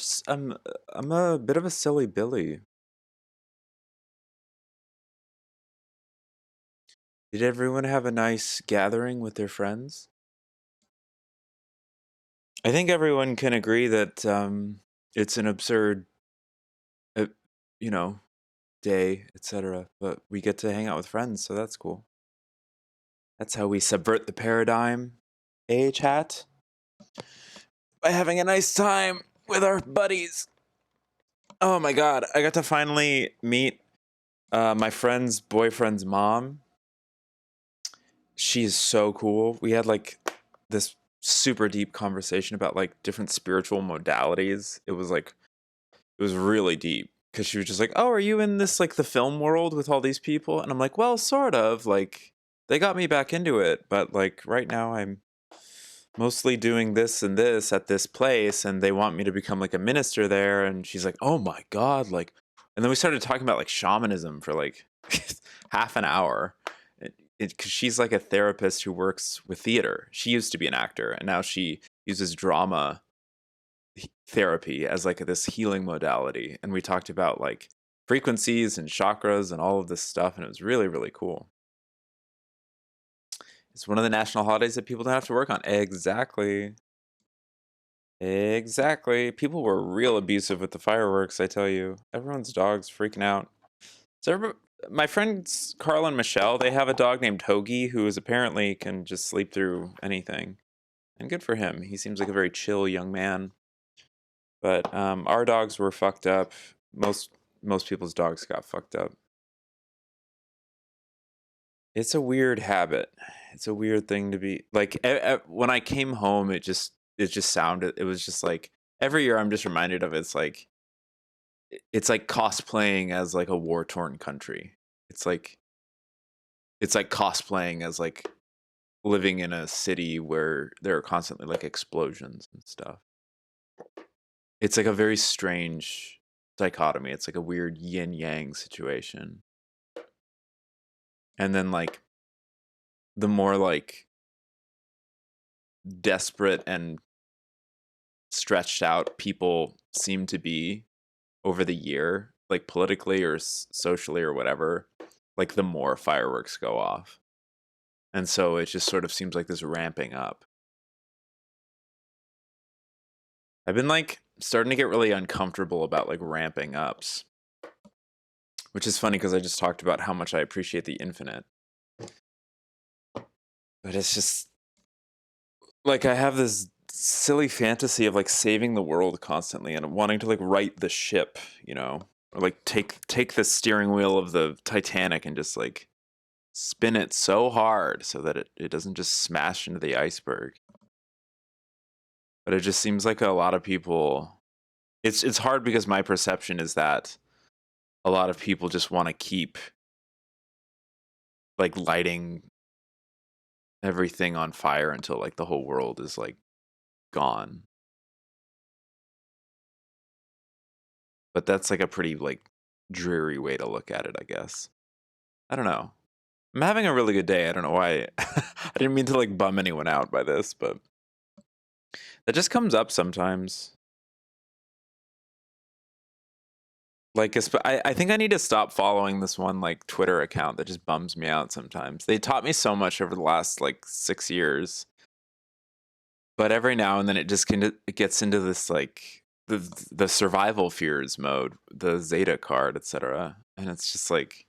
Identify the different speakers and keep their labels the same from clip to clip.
Speaker 1: Just I'm a bit of a silly Billy. Did everyone have a nice gathering with their friends? I think everyone can agree that it's an absurd, uh, you know, day, etc. But we get to hang out with friends, so that's cool. That's how we subvert the paradigm. Chat? By having a nice time with our buddies. Oh my god, I got to finally meet my friend's boyfriend's mom. She is so cool. We had like this super deep conversation about like different spiritual modalities. It was really deep because she was just like, "Oh, are you in this like the film world with all these people?" And I'm like, "Well, sort of. Like they got me back into it, but like right now I'm mostly doing this and this at this place and they want me to become like a minister there." And she's like, "Oh my god, like." And then we started talking about like shamanism for like half an hour. Because she's like a therapist who works with theater. She used to be an actor and now she uses drama therapy as like this healing modality. And we talked about like frequencies and chakras and all of this stuff, and it was really, really cool. It's one of the national holidays that people don't have to work on. Exactly. Exactly. People were real abusive with the fireworks, I tell you. Everyone's dog's freaking out. My friends Carl and Michelle, they have a dog named Hoagie who is apparently can just sleep through anything. And good for him. He seems like a very chill young man. But our dogs were fucked up. Most people's dogs got fucked up. It's a weird habit. It's a weird thing to be like. When I came home, it just sounded. It was just like every year. I'm just reminded of it. It's like cosplaying as like a war torn country. It's like it's like cosplaying as like living in a city where there are constantly like explosions and stuff. It's like a very strange dichotomy. It's like a weird yin yang situation. And then like the more like desperate and stretched out people seem to be over the year, like politically or socially or whatever, like the more fireworks go off. And so it just sort of seems like this ramping up. I've been like starting to get really uncomfortable about like ramping ups, which is funny because I just talked about how much I appreciate the infinite. But it's just like I have this silly fantasy of like saving the world constantly and wanting to like right the ship, or like take the steering wheel of the Titanic and just like spin it so hard so that it doesn't just smash into the iceberg. But it just seems like a lot of people it's hard because my perception is that a lot of people just want to keep like lighting everything on fire until like the whole world is like gone. But that's like a pretty like dreary way to look at it, I guess. I don't know. I'm having a really good day. I don't know why. I didn't mean to like bum anyone out by this, but that just comes up sometimes. Like, I think I need to stop following this one like Twitter account that just bums me out sometimes. They taught me so much over the last like 6 years, but every now and then it gets into this like the survival fears mode, the Zeta card, etc. And it's just like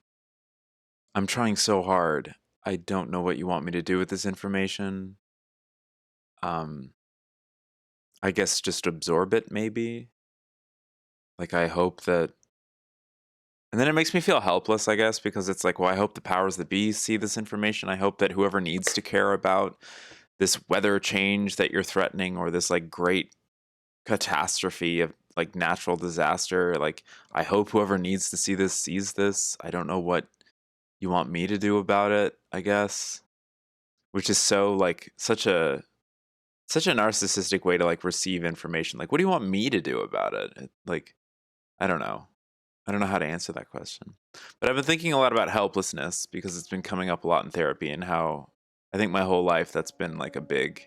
Speaker 1: I'm trying so hard. I don't know what you want me to do with this information. Um, I guess just absorb it, maybe. Like I hope that, and then it makes me feel helpless. I guess because it's like, well, I hope the powers that be see this information. I hope that whoever needs to care about this weather change that you're threatening, or this like great catastrophe of like natural disaster. Like I hope whoever needs to see this sees this. I don't know what you want me to do about it. I guess, which is so like such a narcissistic way to like receive information. Like, what do you want me to do about it? Like, I don't know. I don't know how to answer that question. But I've been thinking a lot about helplessness because it's been coming up a lot in therapy, and how I think my whole life that's been like a big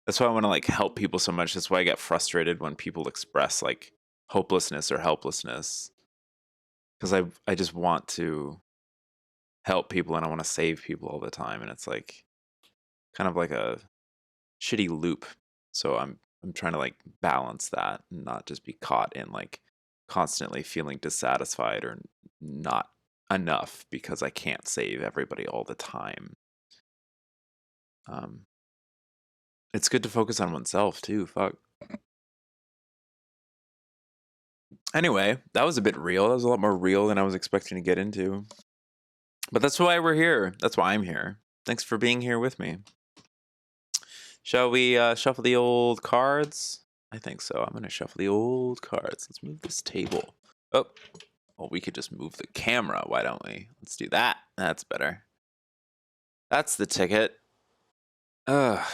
Speaker 1: That's why I want to like help people so much. That's why I get frustrated when people express like hopelessness or helplessness, because I just want to help people and I want to save people all the time, and it's like kind of like a shitty loop. So I'm trying to like balance that and not just be caught in like constantly feeling dissatisfied or not enough because I can't save everybody all the time. Um, it's good to focus on oneself too. Fuck. Anyway, that was a bit real. That was a lot more real than I was expecting to get into. But that's why we're here. That's why I'm here. Thanks for being here with me. Shall we shuffle the old cards? I think so. I'm going to shuffle the old cards. Let's move this table. Oh, well, we could just move the camera. Why don't we? Let's do that. That's better. That's the ticket. Ugh.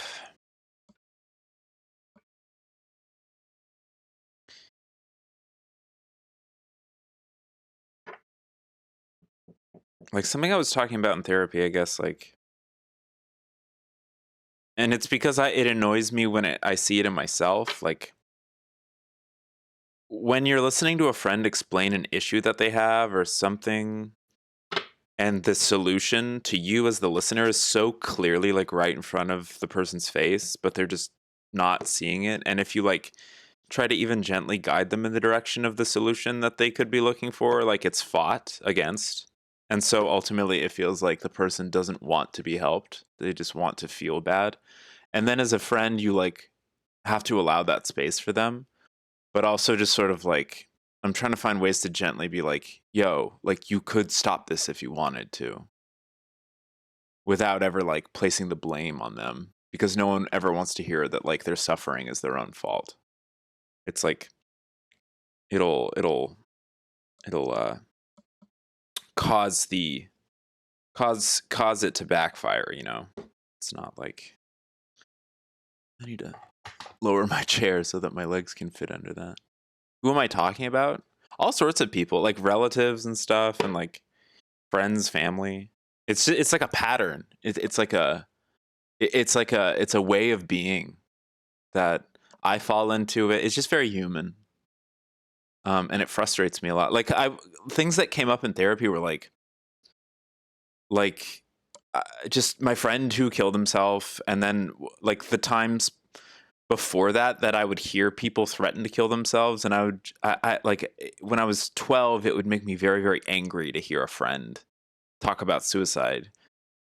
Speaker 1: Like something I was talking about in therapy, I guess, like, and it's because it annoys me when I see it in myself. Like, when you're listening to a friend explain an issue that they have or something, and the solution to you as the listener is so clearly like right in front of the person's face, but they're just not seeing it. And if you like try to even gently guide them in the direction of the solution that they could be looking for, like it's fought against. And so ultimately it feels like the person doesn't want to be helped. They just want to feel bad. And then as a friend, you like have to allow that space for them, but also just sort of like I'm trying to find ways to gently be like, yo, like you could stop this if you wanted to, without ever like placing the blame on them, because no one ever wants to hear that like their suffering is their own fault. It's like it'll cause the cause it to backfire, you know. It's not like I need to lower my chair so that my legs can fit under that. Who am I talking about? All sorts of people, like relatives and stuff, and like friends, family. It's like a pattern. It's a way of being that I fall into. It's just very human, and it frustrates me a lot. Like things that came up in therapy were like just my friend who killed himself, and then like the times before that I would hear people threaten to kill themselves, and I like when I was 12, it would make me very, very angry to hear a friend talk about suicide.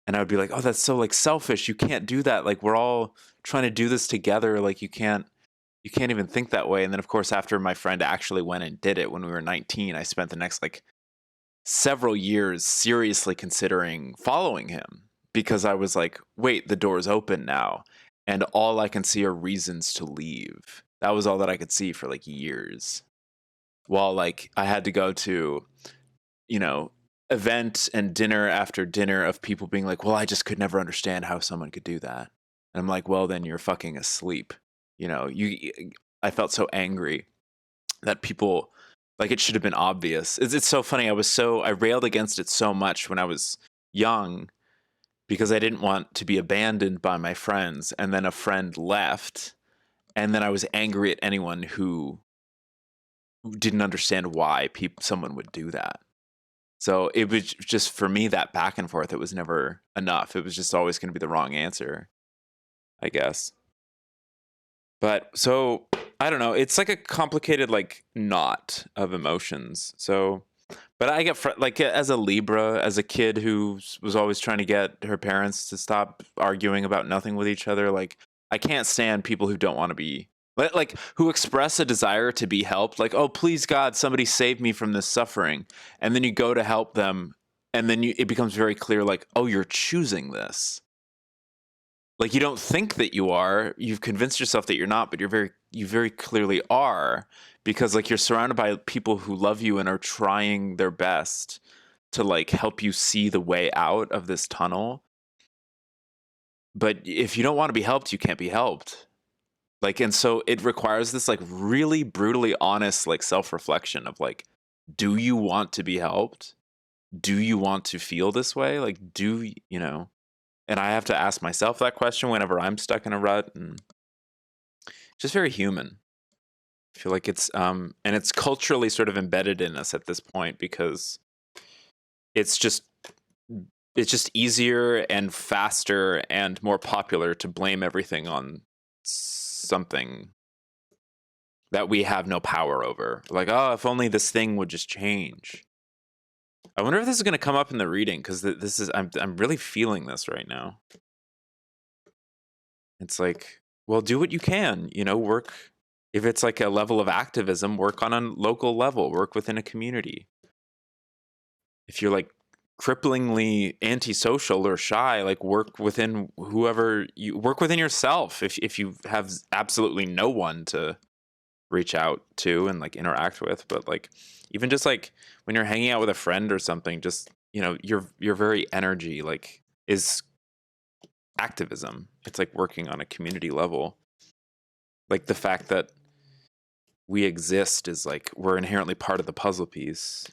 Speaker 1: And I would be like, oh, that's so like selfish. You can't do that. Like we're all trying to do this together. Like you can't even think that way. And then of course, after my friend actually went and did it when we were 19, I spent the next like several years seriously considering following him, because I was like, wait, the door's open now. And all I can see are reasons to leave. That was all that I could see for like years. While like I had to go to, you know, event and dinner after dinner of people being like, well, I just could never understand how someone could do that. And I'm like, well, then you're fucking asleep. You know, I felt so angry that people, like, it should have been obvious. It's so funny. I railed against it so much when I was young because I didn't want to be abandoned by my friends. And then a friend left. And then I was angry at anyone who didn't understand why someone would do that. So it was just, for me, that back and forth, it was never enough. It was just always going to be the wrong answer, I guess. But so I don't know. It's like a complicated like knot of emotions. So, but I get like as a Libra, as a kid who was always trying to get her parents to stop arguing about nothing with each other. Like I can't stand people who don't want to be like who express a desire to be helped. Like, oh, please God, somebody save me from this suffering. And then you go to help them, and then it becomes very clear, like, oh, you're choosing this. Like you don't think that you are. You've convinced yourself that you're not, but you very clearly are, because like you're surrounded by people who love you and are trying their best to like help you see the way out of this tunnel. But if you don't want to be helped, you can't be helped. Like, and so it requires this like really brutally honest like self-reflection of like, do you want to be helped? Do you want to feel this way? Like, you know? And I have to ask myself that question whenever I'm stuck in a rut. And just very human. I feel like it's and it's culturally sort of embedded in us at this point because it's just it's just easier and faster and more popular to blame everything on something that we have no power over. Like, oh, if only this thing would just change. I wonder if this is going to come up in the reading because this is I'm really feeling this right now. It's like, well, do what you can, work. If it's like a level of activism, work on a local level, work within a community. If you're like cripplingly antisocial or shy, like work within whoever you work within yourself. If you have absolutely no one to reach out to and like interact with, but like even just like when you're hanging out with a friend or something, just your very energy like is activism. It's like working on a community level. Like the fact that we exist is like we're inherently part of the puzzle piece.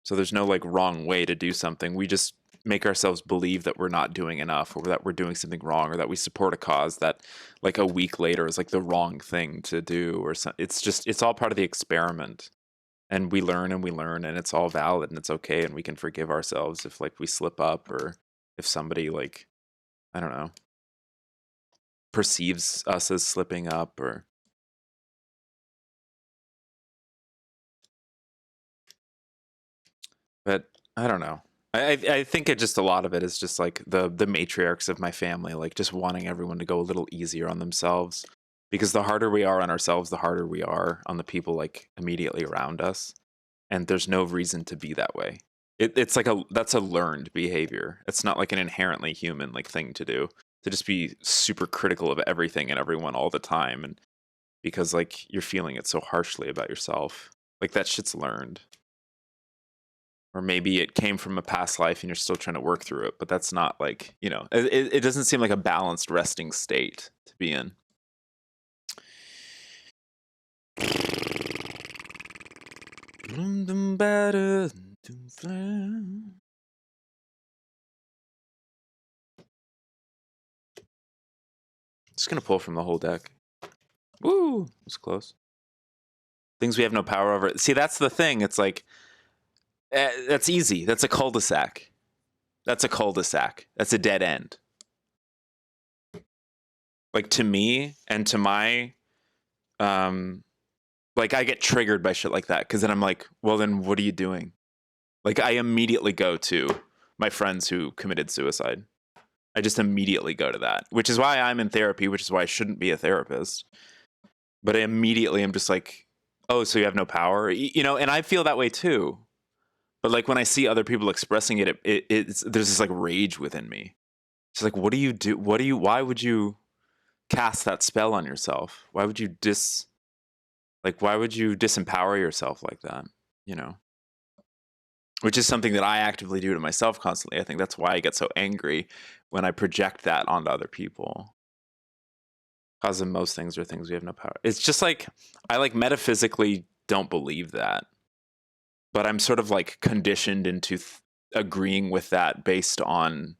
Speaker 1: So there's no like wrong way to do something. We just make ourselves believe that we're not doing enough or that we're doing something wrong or that we support a cause that like a week later is like the wrong thing to do or something. It's all part of the experiment. And we learn and it's all valid and it's okay and we can forgive ourselves if like we slip up or if somebody like I don't know perceives us as slipping up or but I don't know. I think it just a lot of it is just like the matriarchs of my family, like just wanting everyone to go a little easier on themselves. Because the harder we are on ourselves, the harder we are on the people like immediately around us. And there's no reason to be that way. It's like that's a learned behavior. It's not like an inherently human like thing to do. To just be super critical of everything and everyone all the time. And because like you're feeling it so harshly about yourself. Like that shit's learned. Or maybe it came from a past life and you're still trying to work through it, but that's not like it doesn't seem like a balanced resting state to be in. Just gonna pull from the whole deck. Woo, it's close. Things we have no power over. See, that's the thing. It's like that's easy. That's a cul-de-sac. That's a cul-de-sac. That's a dead end. Like to me and to my like I get triggered by shit like that because then I'm like, well then what are you doing? Like I immediately go to my friends who committed suicide. I just immediately go to that, which is why I'm in therapy, which is why I shouldn't be a therapist. But I immediately am just like, oh, so you have no power, and I feel that way too. But like when I see other people expressing it's there's this like rage within me. It's like, what do you do? Why would you cast that spell on yourself? Why would you disempower yourself like that? Which is something that I actively do to myself constantly. I think that's why I get so angry when I project that onto other people. Cause of most things are things we have no power. It's just like I like metaphysically don't believe that, but I'm sort of like conditioned into agreeing with that based on,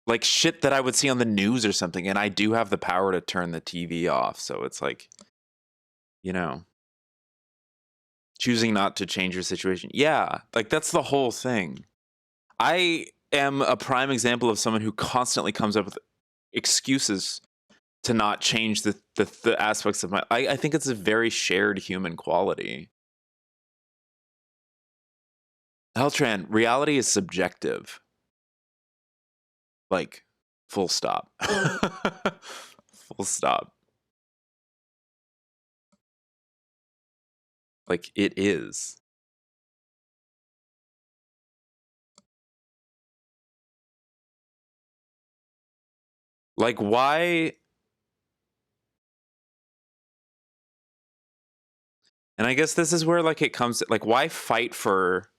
Speaker 1: like shit that I would see on the news or something. And I do have the power to turn the TV off. So it's like, choosing not to change your situation. Yeah, like that's the whole thing. I am a prime example of someone who constantly comes up with excuses to not change the aspects of my. I think it's a very shared human quality. Heltran, reality is subjective. Like, full stop. Full stop. Like, it is. Like, why? And I guess this is where, like, it comes, like, why fight for.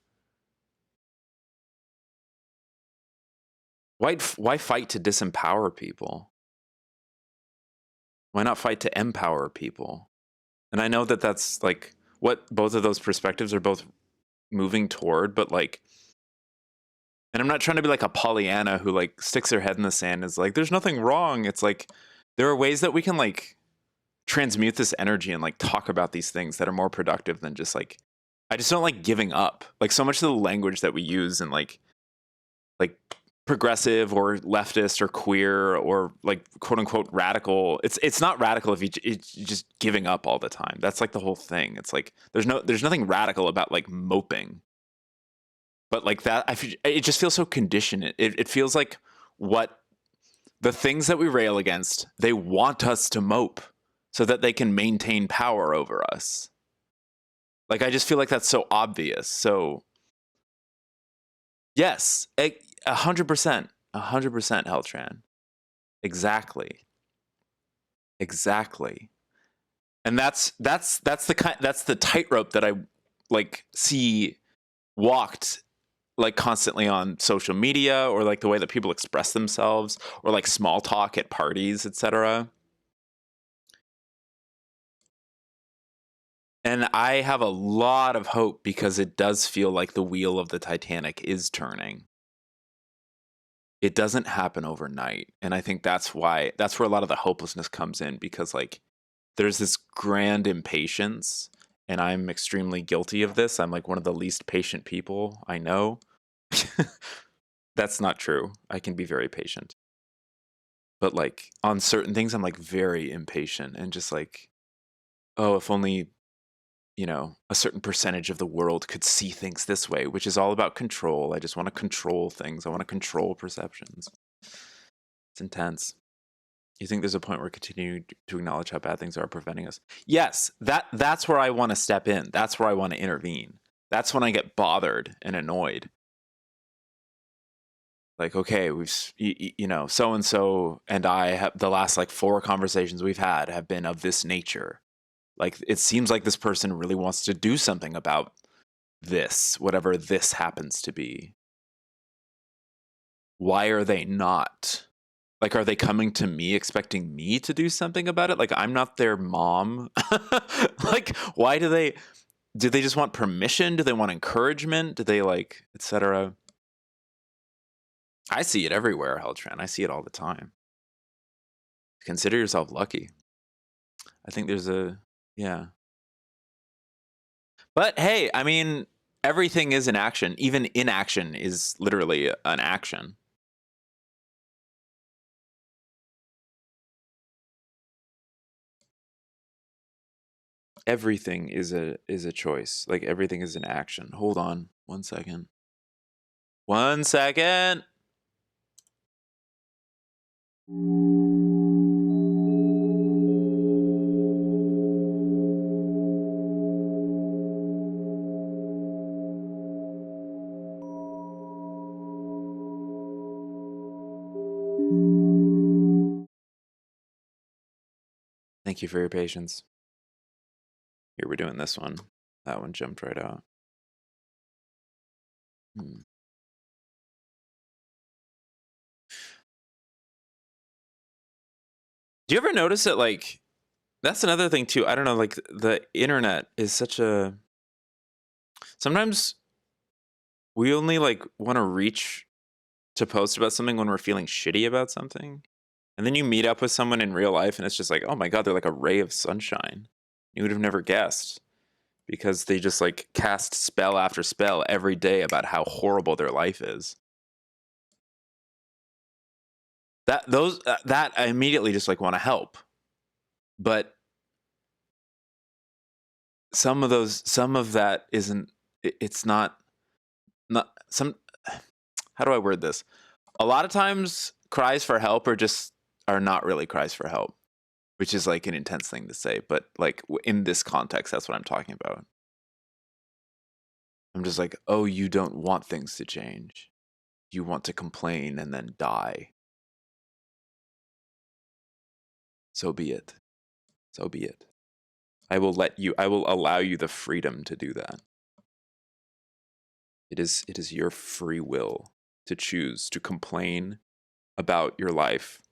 Speaker 1: Why fight to disempower people? Why not fight to empower people? And I know that that's, like, what both of those perspectives are both moving toward, but, like, And I'm not trying to be like a Pollyanna who like sticks her head in the sand and is like, there's nothing wrong. It's like there are ways that we can like transmute this energy and like talk about these things that are more productive than just like I just don't like giving up. Like so much of the language that we use and like progressive or leftist or queer or like quote unquote radical. It's not radical if it's just giving up all the time. That's like the whole thing. It's like there's nothing radical about like moping. But like that, it just feels so conditioned. It feels like what the things that we rail against, they want us to mope so that they can maintain power over us. Like I just feel like that's so obvious. So yes, 100%, 100% Heltran. Exactly, exactly. And that's the tightrope that I like see walked like constantly on social media or like the way that people express themselves or like small talk at parties, etc. And I have a lot of hope because it does feel like the wheel of the Titanic is turning. It doesn't happen overnight. And I think that's where a lot of the hopelessness comes in because like there's this grand impatience and I'm extremely guilty of this. I'm like one of the least patient people I know. That's not true. I can be very patient. But like on certain things I'm like very impatient and just like, oh, if only a certain percentage of the world could see things this way, which is all about control. I just want to control things. I want to control perceptions. It's intense. You think there's a point where continuing to acknowledge how bad things are preventing us? Yes, that's where I want to step in. That's where I want to intervene. That's when I get bothered and annoyed. Like, okay, so and so and I have the last like 4 conversations we've had have been of this nature. Like, it seems like this person really wants to do something about this, whatever this happens to be. Why are they not? Like, are they coming to me expecting me to do something about it? Like, I'm not their mom. Like, why do they just want permission? Do they want encouragement? Do they like, etc.? I see it everywhere, Heltran. I see it all the time. Consider yourself lucky. I think yeah. But hey, I mean, everything is an action. Even inaction is literally an action. Everything is a choice. Like everything is an action. Hold on 1 second. 1 second. Thank you for your patience. Here, we're doing this one. That one jumped right out. Do you ever notice that, like, that's another thing too. I don't know, like the internet is such a, sometimes we only like want to reach to post about something when we're feeling shitty about something. And then you meet up with someone in real life and it's just like, oh my God, they're like a ray of sunshine. You would have never guessed because they just like cast spell after spell every day about how horrible their life is. That I immediately just like want to help. But some of that isn't, it's not some, how do I word this? A lot of times cries for help are not really cries for help, which is like an intense thing to say, but like in this context, that's what I'm talking about. I'm just like, oh, you don't want things to change. You want to complain and then die. So be it. So be it. I will allow you the freedom to do that. It is your free will to choose to complain about your life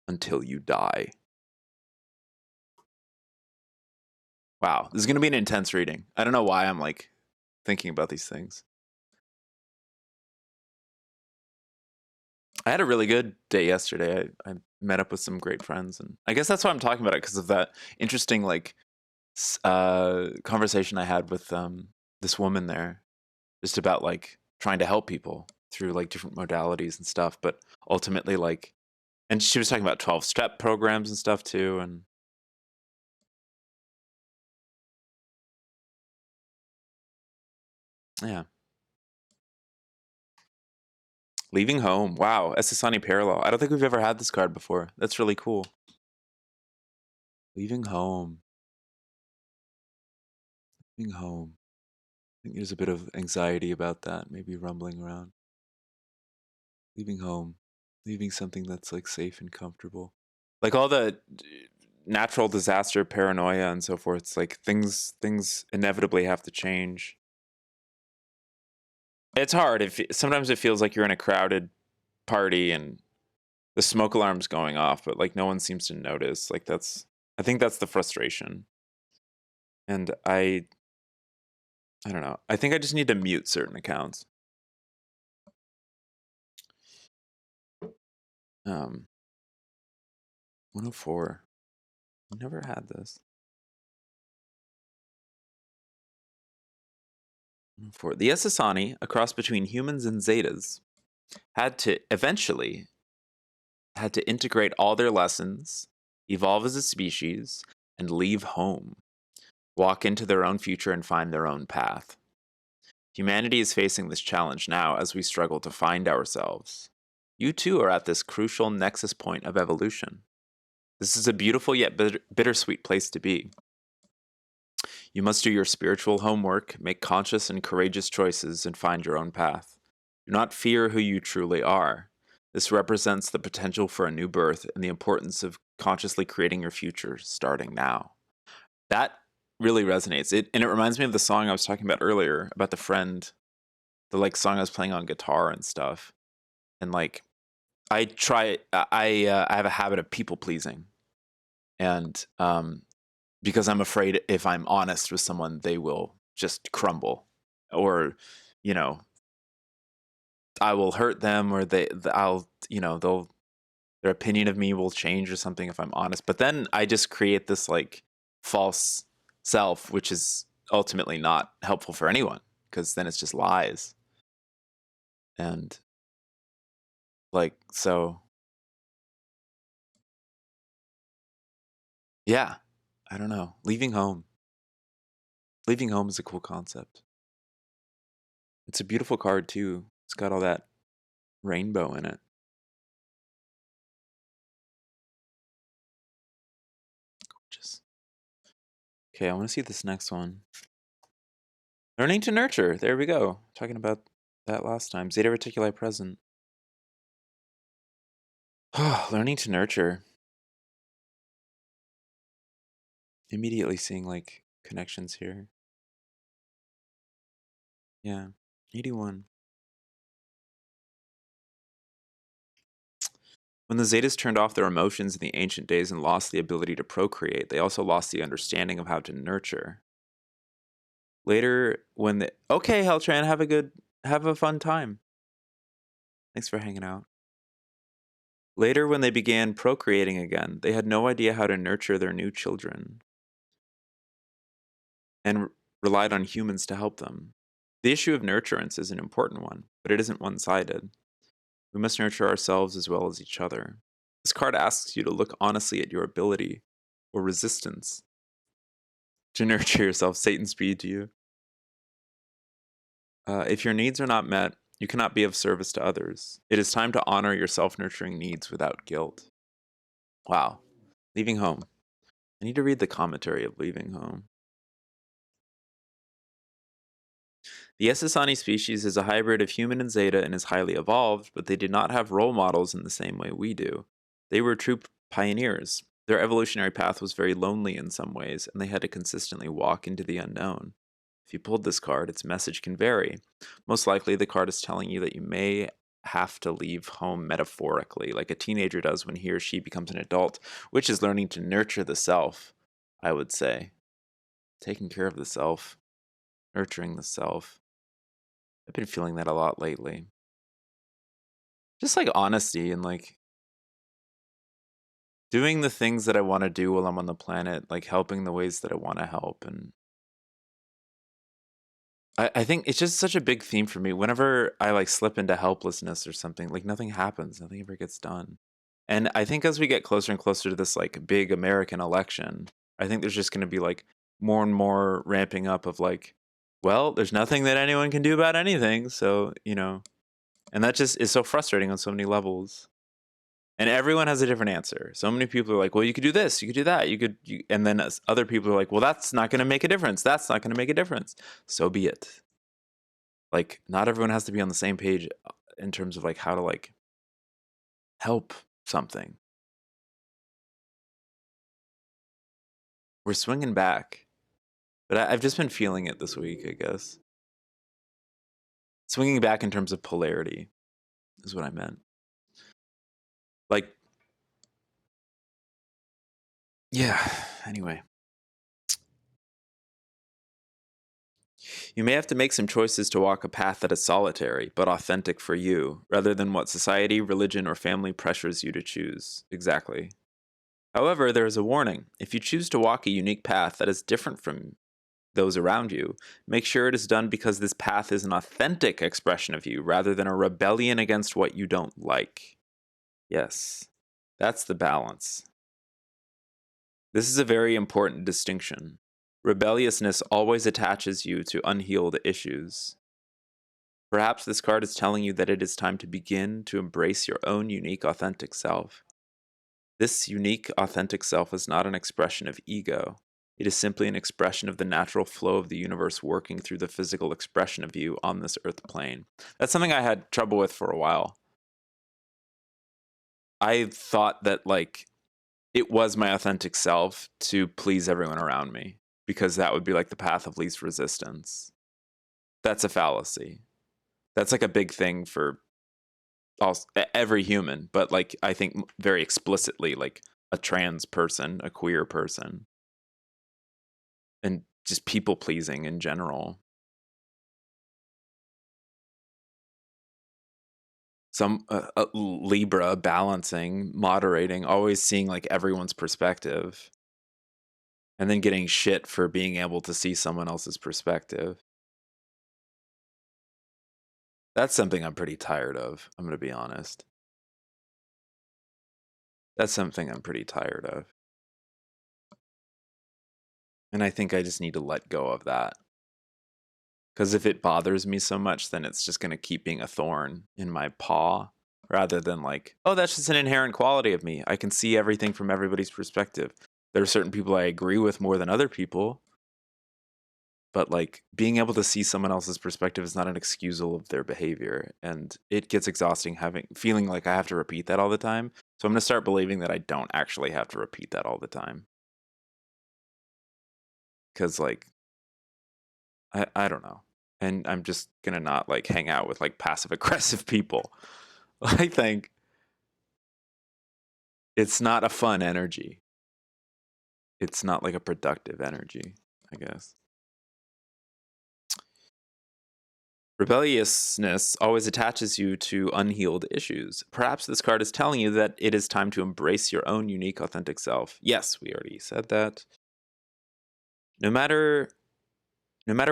Speaker 1: until you die. Wow, this is going to be an intense reading. I don't know why I'm like thinking about these things. I had a really good day yesterday. I met up with some great friends, and I guess that's why I'm talking about it because of that interesting like conversation I had with this woman there, just about like trying to help people through like different modalities and stuff. But ultimately, like, and she was talking about 12-step programs and stuff too, and yeah. Leaving home. Wow, Esasani Parallel. I don't think we've ever had this card before. That's really cool. Leaving home. Leaving home. I think there's a bit of anxiety about that, maybe rumbling around. Leaving home. Leaving something that's like safe and comfortable. Like all the natural disaster paranoia and so forth. It's like things inevitably have to change. It's hard if sometimes it feels like you're in a crowded party and the smoke alarm's going off, but like no one seems to notice. Like I think that's the frustration. And I don't know. I think I just need to mute certain accounts. 104. Never had this. 104. The Esasani, a cross between humans and Zetas, eventually had to integrate all their lessons, evolve as a species, and leave home, walk into their own future and find their own path. Humanity is facing this challenge now as we struggle to find ourselves. You too are at this crucial nexus point of evolution. This is a beautiful yet bittersweet place to be. You must do your spiritual homework, make conscious and courageous choices, and find your own path. Do not fear who you truly are. This represents the potential for a new birth and the importance of consciously creating your future starting now. That really resonates. And it reminds me of the song I was talking about earlier about the friend, the like song I was playing on guitar and stuff. And like I have a habit of people pleasing. And because I'm afraid if I'm honest with someone, they will just crumble, or you know, I will hurt them, or I'll they'll their opinion of me will change or something if I'm honest. But then I just create this like false self, which is ultimately not helpful for anyone because then it's just lies. And like so, yeah, I don't know. Leaving home. Leaving home is a cool concept. It's a beautiful card too. It's got all that rainbow in it. Gorgeous. Okay, I want to see this next one. Learning to nurture. There we go. Talking about that last time. Zeta Reticuli present. Learning to nurture. Immediately seeing like connections here. Yeah. 81. When the Zetas turned off their emotions in the ancient days and lost the ability to procreate, they also lost the understanding of how to nurture. Later, when the okay, Heltran, have a fun time. Thanks for hanging out. Later, when they began procreating again, they had no idea how to nurture their new children and relied on humans to help them. The issue of nurturance is an important one, but it isn't one-sided. We must nurture ourselves as well as each other. This card asks you to look honestly at your ability or resistance to nurture yourself. Satan speed to you. If your needs are not met, you cannot be of service to others. It is time to honor your self-nurturing needs without guilt. Wow. Leaving home. I need to read the commentary of Leaving Home. The Esasani species is a hybrid of human and Zeta and is highly evolved, but they did not have role models in the same way we do. They were true pioneers. Their evolutionary path was very lonely in some ways, and they had to consistently walk into the unknown. If you pulled this card, its message can vary. Most likely, the card is telling you that you may have to leave home metaphorically, like a teenager does when he or she becomes an adult, which is learning to nurture the self, I would say. Taking care of the self, nurturing the self. I've been feeling that a lot lately. just like honesty and like doing the things that I want to do while I'm on the planet, like helping the ways that I want to help. And I think it's just such a big theme for me. Whenever I like slip into helplessness or something, like nothing happens, nothing ever gets done. And I think as we get closer and closer to this like big American election, I think there's just going to be like more and more ramping up of like, well, there's nothing that anyone can do about anything. So, and that just is so frustrating on so many levels. And everyone has a different answer. So many people are like, well, you could do this, you could do that, and then other people are like, well, that's not going to make a difference. That's not going to make a difference. So be it. Like, not everyone has to be on the same page in terms of like how to like help something. We're swinging back, but I've just been feeling it this week, I guess. Swinging back in terms of polarity is what I meant. Like, yeah, anyway. You may have to make some choices to walk a path that is solitary, but authentic for you, rather than what society, religion, or family pressures you to choose. Exactly. However, there is a warning. If you choose to walk a unique path that is different from those around you, make sure it is done because this path is an authentic expression of you, rather than a rebellion against what you don't like. Yes, that's the balance. This is a very important distinction. Rebelliousness always attaches you to unhealed issues. Perhaps this card is telling you that it is time to begin to embrace your own unique, authentic self. This unique, authentic self is not an expression of ego. It is simply an expression of the natural flow of the universe working through the physical expression of you on this earth plane. That's something I had trouble with for a while. I thought that, like, it was my authentic self to please everyone around me because that would be like the path of least resistance. That's a fallacy. That's like a big thing for every human, but like I think very explicitly like a trans person, a queer person, and just people pleasing in general. Some Libra balancing, moderating, always seeing like everyone's perspective, and then getting shit for being able to see someone else's perspective. That's something I'm pretty tired of. I'm going to be honest. That's something I'm pretty tired of. And I think I just need to let go of that. Because if it bothers me so much, then it's just going to keep being a thorn in my paw rather than like, oh, that's just an inherent quality of me. I can see everything from everybody's perspective. There are certain people I agree with more than other people, but like being able to see someone else's perspective is not an excusal of their behavior. And it gets exhausting feeling like I have to repeat that all the time. So I'm going to start believing that I don't actually have to repeat that all the time. Because like, I don't know. And I'm just gonna not like hang out with like passive aggressive people. I think it's not a fun energy. It's not like a productive energy, I guess. Rebelliousness always attaches you to unhealed issues. Perhaps this card is telling you that it is time to embrace your own unique, authentic self. Yes, we already said that. No matter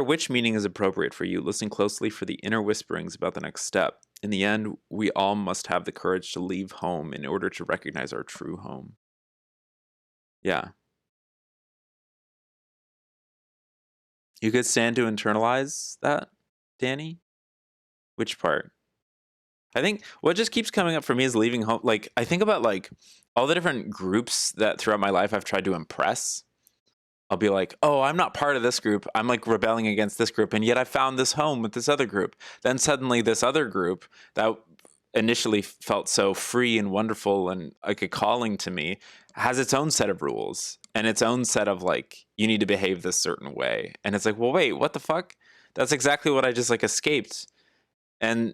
Speaker 1: which meaning is appropriate for you, listen closely for the inner whisperings about the next step. In the end, we all must have the courage to leave home in order to recognize our true home. Yeah. You could stand to internalize that, Danny? Which part? I think what just keeps coming up for me is leaving home. Like, I think about like all the different groups that throughout my life I've tried to impress. I'll be like, oh, I'm not part of this group. I'm like rebelling against this group. And yet I found this home with this other group. Then suddenly this other group that initially felt so free and wonderful and like a calling to me has its own set of rules and its own set of like, you need to behave this certain way. And it's like, well, wait, what the fuck? That's exactly what I just like escaped. And,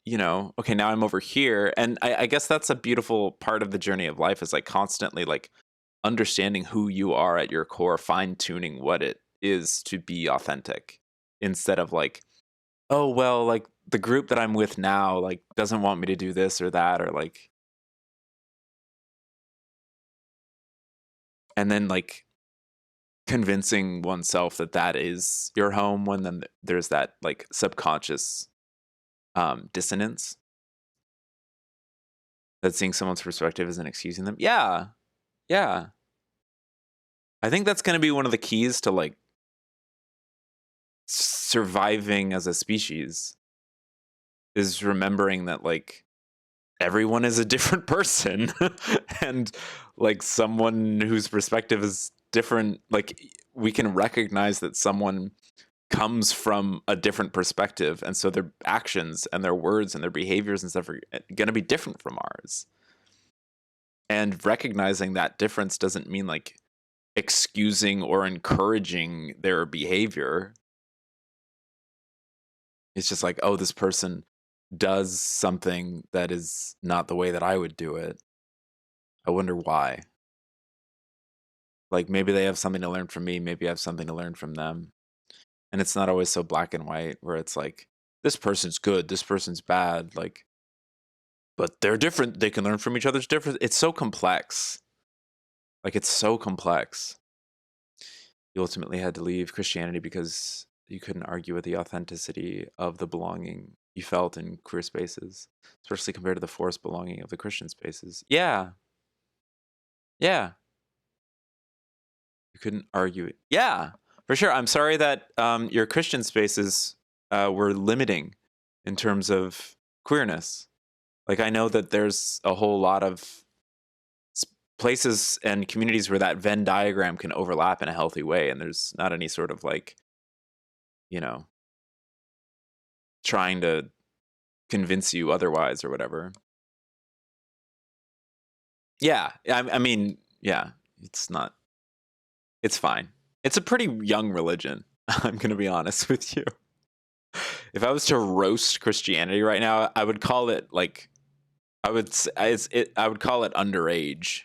Speaker 1: okay, now I'm over here. And I guess that's a beautiful part of the journey of life is like constantly like understanding who you are at your core, fine tuning what it is to be authentic instead of like, oh, well, like the group that I'm with now like doesn't want me to do this or that, or like, and then like convincing oneself that that is your home, when then there's that like subconscious dissonance, that seeing someone's perspective isn't excusing them. Yeah. Yeah. I think that's going to be one of the keys to like surviving as a species, is remembering that like everyone is a different person and like someone whose perspective is different, like we can recognize that someone comes from a different perspective, and so their actions and their words and their behaviors and stuff are going to be different from ours. And recognizing that difference doesn't mean like excusing or encouraging their behavior. It's just like, oh, this person does something that is not the way that I would do it. I wonder why. Like maybe they have something to learn from me, maybe I have something to learn from them. And it's not always so black and white where it's like, this person's good, this person's bad, like, but they're different, they can learn from each other's difference. It's so complex. Like it's so complex. You ultimately had to leave Christianity because you couldn't argue with the authenticity of the belonging you felt in queer spaces, especially compared to the forced belonging of the Christian spaces. Yeah. Yeah. You couldn't argue it. Yeah, for sure. I'm sorry that your Christian spaces were limiting in terms of queerness. Like I know that there's a whole lot of places and communities where that Venn diagram can overlap in a healthy way, and there's not any sort of like, you know, trying to convince you otherwise or whatever. Yeah, I mean, yeah, it's not. It's fine. It's a pretty young religion. I'm gonna be honest with you. If I was to roast Christianity right now, I would call it like I would call it underage.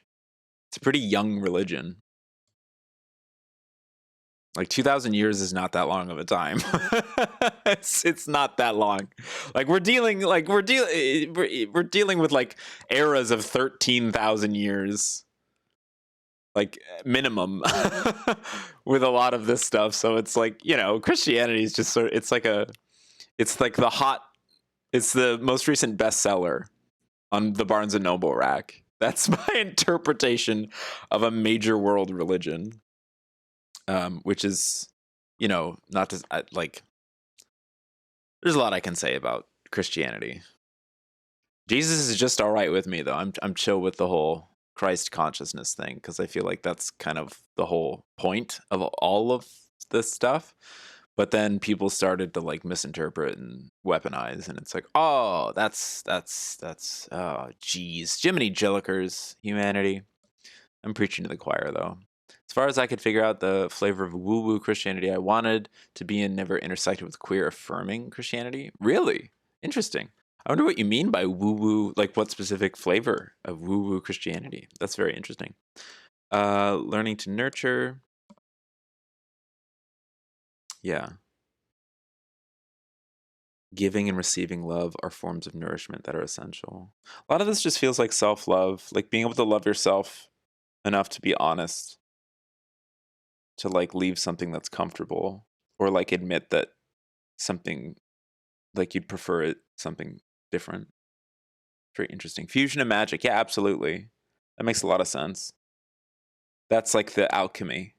Speaker 1: It's a pretty young religion. Like 2,000 years is not that long of a time. It's not that long. Like we're dealing with like eras of 13,000 years, like minimum, with a lot of this stuff. So it's like, Christianity is just sort of, it's like it's the most recent bestseller on the Barnes and Noble rack. That's my interpretation of a major world religion, which is, not just like. There's a lot I can say about Christianity. Jesus is just all right with me, though. I'm chill with the whole Christ consciousness thing, because I feel like that's kind of the whole point of all of this stuff. But then people started to like misinterpret and weaponize, and it's like, oh, that's oh, geez, Jiminy Jillikers, humanity. I'm preaching to the choir, though. As far as I could figure out the flavor of woo-woo Christianity I wanted to be in never intersected with queer affirming Christianity. Really? Interesting. I wonder what you mean by woo-woo, like what specific flavor of woo-woo Christianity. That's very interesting. Learning to nurture. Yeah. Giving and receiving love are forms of nourishment that are essential. A lot of this just feels like self-love, like being able to love yourself enough to be honest, to like leave something that's comfortable, or like admit that something, like you'd prefer it something different. Very interesting. Fusion and magic. Yeah, absolutely. That makes a lot of sense. That's like the alchemy.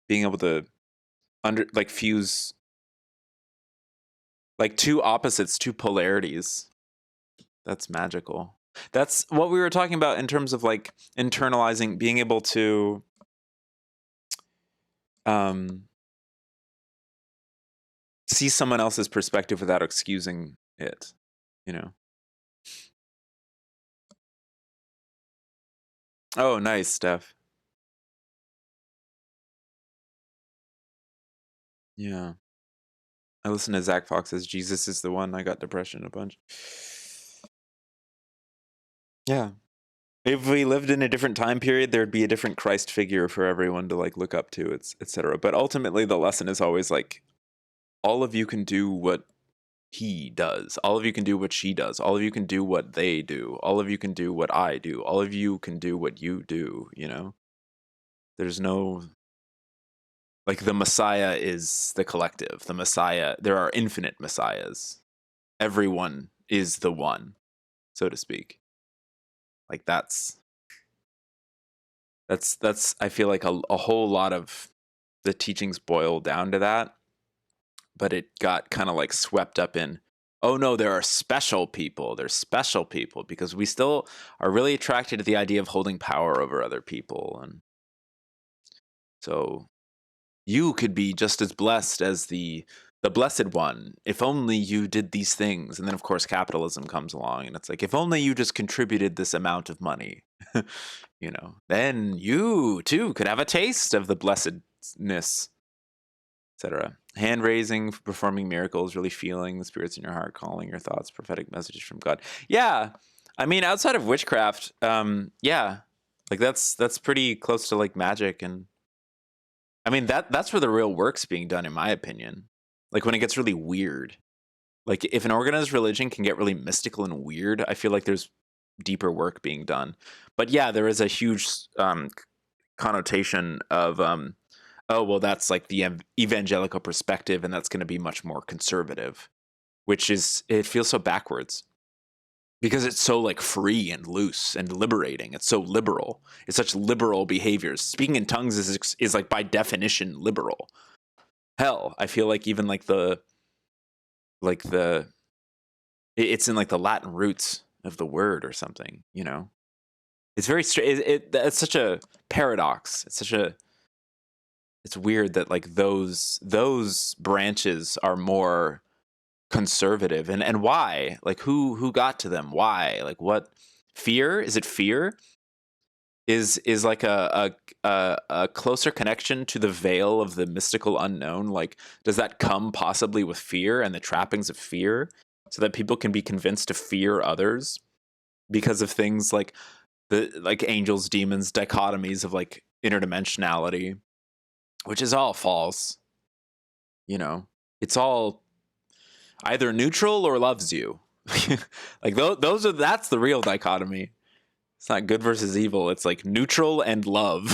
Speaker 1: Being able to fuse like two opposites, two polarities. That's magical. That's what we were talking about in terms of like internalizing, being able to um see someone else's perspective without excusing it, you know. Oh, nice, Steph. Yeah. I listened to Zach Fox's Jesus is the One. I got depression a bunch. Yeah. If we lived in a different time period, there'd be a different Christ figure for everyone to like look up to, etc. But ultimately, the lesson is always like, all of you can do what he does. All of you can do what she does. All of you can do what they do. All of you can do what I do. All of you can do what you do, you know? There's no, like, the Messiah is the collective. The Messiah, there are infinite Messiahs. Everyone is the one, so to speak. Like, that's I feel like a whole lot of the teachings boil down to that, but it got kind of like swept up in, oh no, there are special people. There's special people because we still are really attracted to the idea of holding power over other people. And so you could be just as blessed as the blessed one if only you did these things. And then of course capitalism comes along and it's like, if only you just contributed this amount of money, you know, then you too could have a taste of the blessedness, etc. Hand raising, performing miracles, really feeling the spirits in your heart, calling your thoughts, prophetic messages from God. Yeah, I mean, outside of witchcraft, yeah, like that's pretty close to like magic, and I mean that's where the real work's being done, in my opinion. Like when it gets really weird, like if an organized religion can get really mystical and weird, I feel like there's deeper work being done. But yeah, there is a huge connotation of oh, well, that's like the evangelical perspective, and that's going to be much more conservative, which is, it feels so backwards because it's so like free and loose and liberating. It's so liberal. It's such liberal behaviors. Speaking in tongues is like by definition liberal. Hell, I feel like even like it's in like the Latin roots of the word or something, you know? It's very it's such a paradox. It's weird that like those branches are more conservative, and why? Like who got to them? Why? Like what? Fear? Is it fear? Is like a closer connection to the veil of the mystical unknown? Like does that come possibly with fear and the trappings of fear, so that people can be convinced to fear others because of things like the like angels, demons, dichotomies of like interdimensionality, which is all false. You know, it's all either neutral or loves you. Like that's the real dichotomy. It's not good versus evil. It's like neutral and love.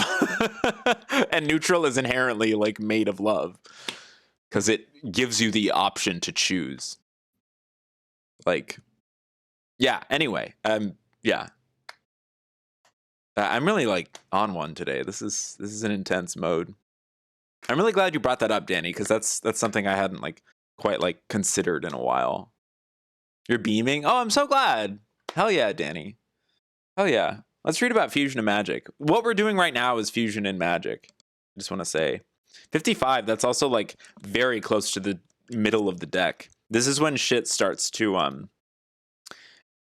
Speaker 1: And neutral is inherently like made of love because it gives you the option to choose. Like, yeah. Anyway, yeah. I'm really like on one today. This is an intense mode. I'm really glad you brought that up, Danny, because that's something I hadn't like quite like considered in a while. You're beaming? Oh, I'm so glad. Hell yeah, Danny. Hell yeah. Let's read about fusion and magic. What we're doing right now is fusion and magic. I just want to say 55, that's also like very close to the middle of the deck. This is when shit starts to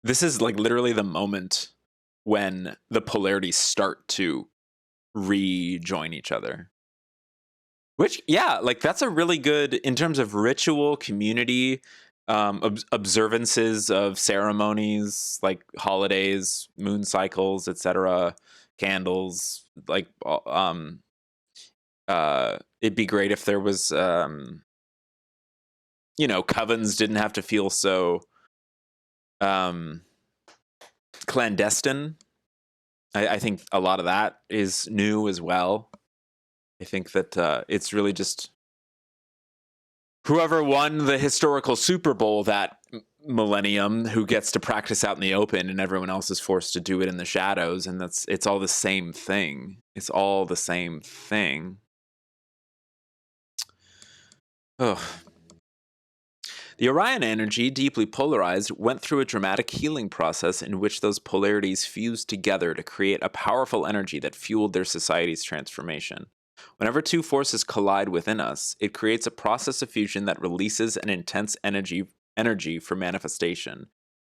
Speaker 1: this is like literally the moment when the polarities start to rejoin each other. Which, yeah, like that's a really good, in terms of ritual, community, observances of ceremonies, like holidays, moon cycles, etc., candles. Like, it'd be great if there was, you know, covens didn't have to feel so clandestine. I think a lot of that is new as well. I think that it's really just whoever won the historical Super Bowl that millennium who gets to practice out in the open, and everyone else is forced to do it in the shadows. And it's all the same thing. It's all the same thing. Ugh. The Orion energy, deeply polarized, went through a dramatic healing process in which those polarities fused together to create a powerful energy that fueled their society's transformation. Whenever two forces collide within us, it creates a process of fusion that releases an intense energy for manifestation.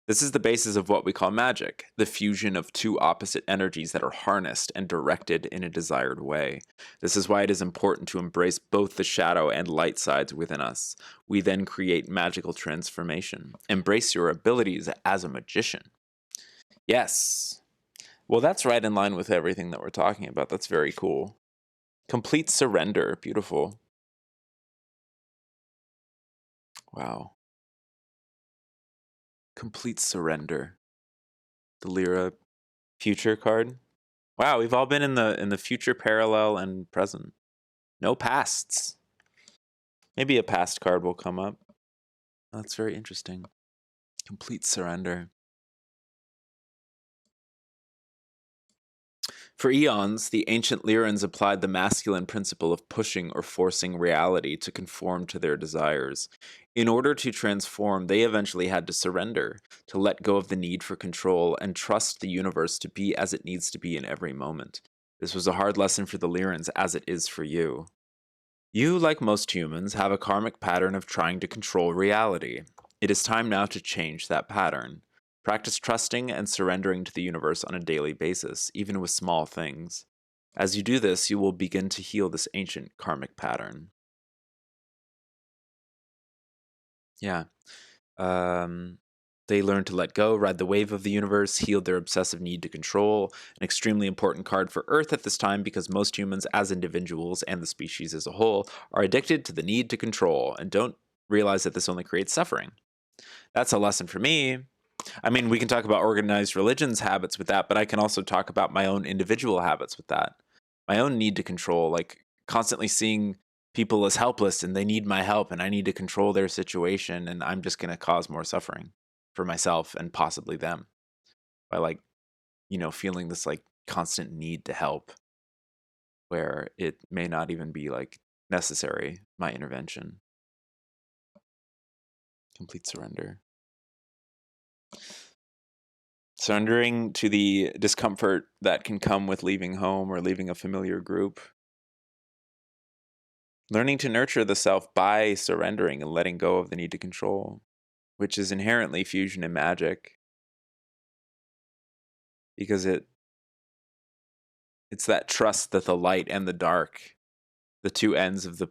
Speaker 1: This is the basis of what we call magic, the fusion of two opposite energies that are harnessed and directed in a desired way. This is why it is important to embrace both the shadow and light sides within us. We then create magical transformation. Embrace your abilities as a magician. Yes. Well, that's right in line with everything that we're talking about. That's very cool. Complete surrender. Beautiful. Wow. Complete surrender. The Lyra future card. Wow, we've all been in the future, parallel, and present. No pasts. Maybe a past card will come up. That's very interesting. Complete surrender. For eons, the ancient Lyrans applied the masculine principle of pushing or forcing reality to conform to their desires. In order to transform, they eventually had to surrender, to let go of the need for control, and trust the universe to be as it needs to be in every moment. This was a hard lesson for the Lyrans, as it is for you. You, like most humans, have a karmic pattern of trying to control reality. It is time now to change that pattern. Practice trusting and surrendering to the universe on a daily basis, even with small things. As you do this, you will begin to heal this ancient karmic pattern. Yeah. They learned to let go, ride the wave of the universe, healed their obsessive need to control. An extremely important card for Earth at this time because most humans, as individuals and the species as a whole, are addicted to the need to control and don't realize that this only creates suffering. That's a lesson for me. I mean, we can talk about organized religions' habits with that, but I can also talk about my own individual habits with that. My own need to control, like constantly seeing people as helpless and they need my help and I need to control their situation and I'm just going to cause more suffering for myself and possibly them by like, feeling this like constant need to help where it may not even be like necessary, my intervention. Complete surrender. Surrendering to the discomfort that can come with leaving home or leaving a familiar group. Learning to nurture the self by surrendering and letting go of the need to control, which is inherently fusion and magic. Because it's that trust that the light and the dark, the two ends of the,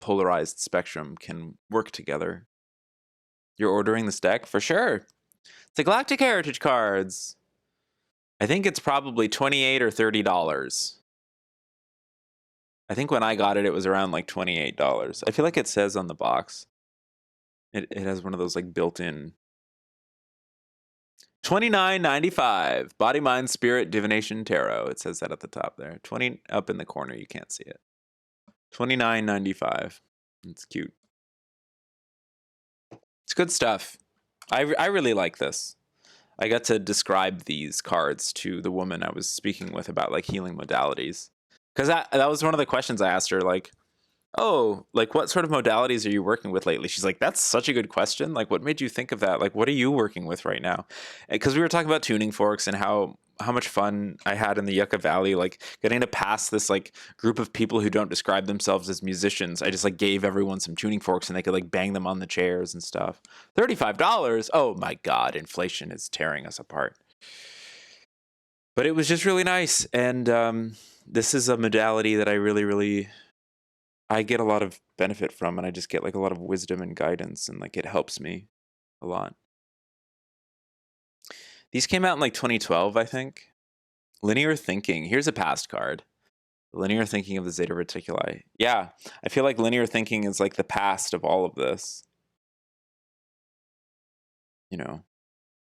Speaker 1: polarized spectrum can work together. You're ordering this deck? For sure. It's the Galactic Heritage cards. I think it's probably $28 or $30. I think when I got it, it was around like $28. I feel like it says on the box. It has one of those like built-in $29.95. Body, Mind, Spirit, Divination, Tarot. It says that at the top there. 20 up in the corner. You can't see it. $29.95. It's cute. It's good stuff. I really like this. I got to describe these cards to the woman I was speaking with about like healing modalities. Because that was one of the questions I asked her, like, oh, like what sort of modalities are you working with lately? She's like, that's such a good question. Like, what made you think of that? Like, what are you working with right now? Because we were talking about tuning forks and how much fun I had in the Yucca Valley, like getting to pass this like group of people who don't describe themselves as musicians. I just like gave everyone some tuning forks and they could like bang them on the chairs and stuff. $35. Oh my God, inflation is tearing us apart. But it was just really nice. And this is a modality that I really, really I get a lot of benefit from, and I just get like a lot of wisdom and guidance, and like it helps me a lot. These came out in like 2012, I think. Linear thinking. Here's a past card. Linear thinking of the Zeta Reticuli. Yeah, I feel like linear thinking is like the past of all of this.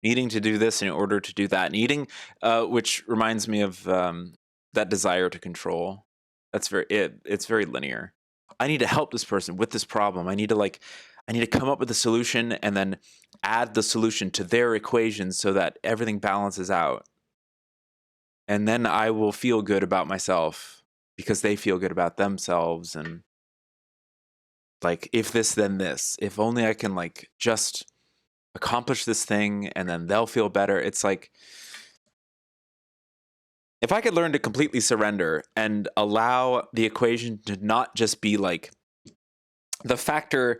Speaker 1: Needing to do this in order to do that. Needing, which reminds me of that desire to control. It's very linear. I need to help this person with this problem. I need to come up with a solution and then add the solution to their equation so that everything balances out. And then I will feel good about myself because they feel good about themselves. And like, if this, then this. If only I can like just accomplish this thing and then they'll feel better. It's like, if I could learn to completely surrender and allow the equation to not just be like the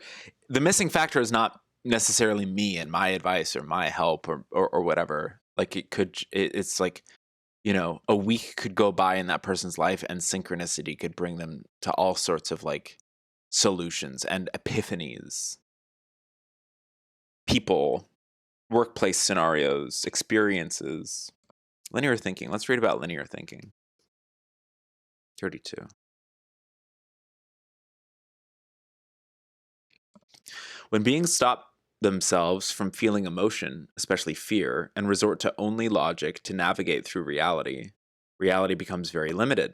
Speaker 1: missing factor is not necessarily me and my advice or my help or whatever. Like it's like, a week could go by in that person's life and synchronicity could bring them to all sorts of like solutions and epiphanies, people, workplace scenarios, experiences, Linear thinking. Let's read about linear thinking. 32. When beings stop themselves from feeling emotion, especially fear, and resort to only logic to navigate through reality, reality becomes very limited.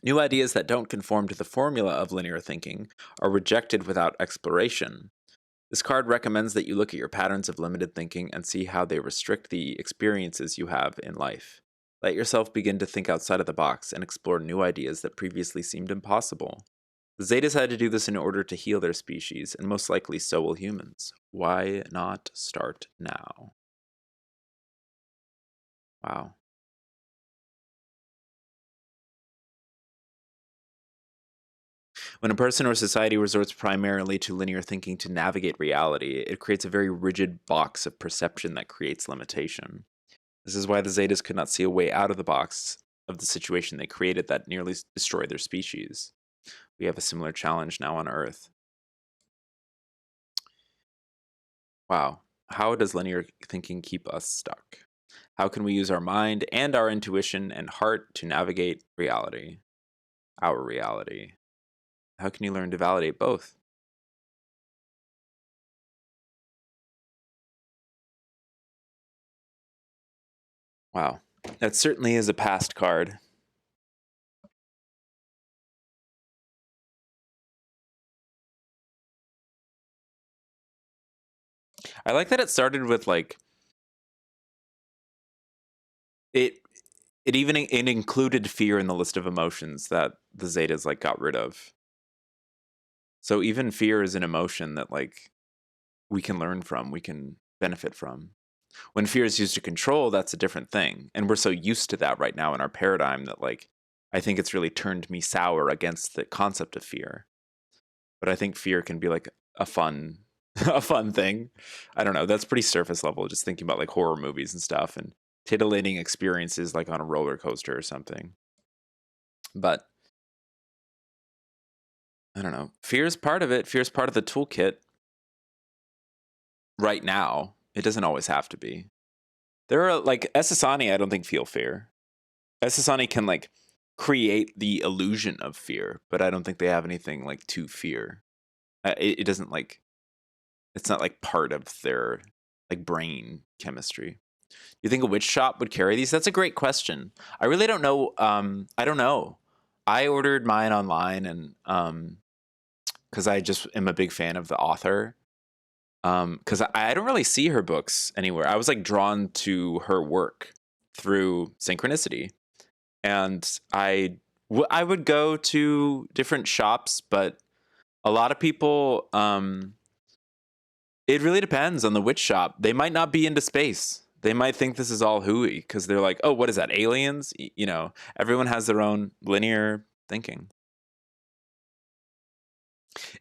Speaker 1: New ideas that don't conform to the formula of linear thinking are rejected without exploration. This card recommends that you look at your patterns of limited thinking and see how they restrict the experiences you have in life. Let yourself begin to think outside of the box and explore new ideas that previously seemed impossible. The Zetas had to do this in order to heal their species, and most likely so will humans. Why not start now? Wow. When a person or society resorts primarily to linear thinking to navigate reality, it creates a very rigid box of perception that creates limitation. This is why the Zetas could not see a way out of the box of the situation they created that nearly destroyed their species. We have a similar challenge now on Earth. Wow. How does linear thinking keep us stuck? How can we use our mind and our intuition and heart to navigate reality? Our reality. How can you learn to validate both? Wow. That certainly is a past card. I like that it started with like it it included fear in the list of emotions that the Zetas like got rid of. So even fear is an emotion that like we can learn from, we can benefit from. When fear is used to control, that's a different thing. And we're so used to that right now in our paradigm that like I think it's really turned me sour against the concept of fear. But I think fear can be like a fun a fun thing. I don't know. That's pretty surface level, just thinking about like horror movies and stuff and titillating experiences like on a roller coaster or something. But I don't know. Fear is part of it. Fear is part of the toolkit right now. It doesn't always have to be. There are like Ssani, I don't think feel fear. Ssani can like create the illusion of fear, but I don't think they have anything like to fear. It doesn't like it's not like part of their like brain chemistry. You think a witch shop would carry these? That's a great question. I really don't know. I don't know. I ordered mine online and because I just am a big fan of the author. Because I don't really see her books anywhere. I was like drawn to her work through synchronicity, and I would go to different shops, but a lot of people it really depends on the witch shop. They might not be into space. They might think this is all hooey because they're like, oh, what is that, aliens? You know, everyone has their own linear thinking.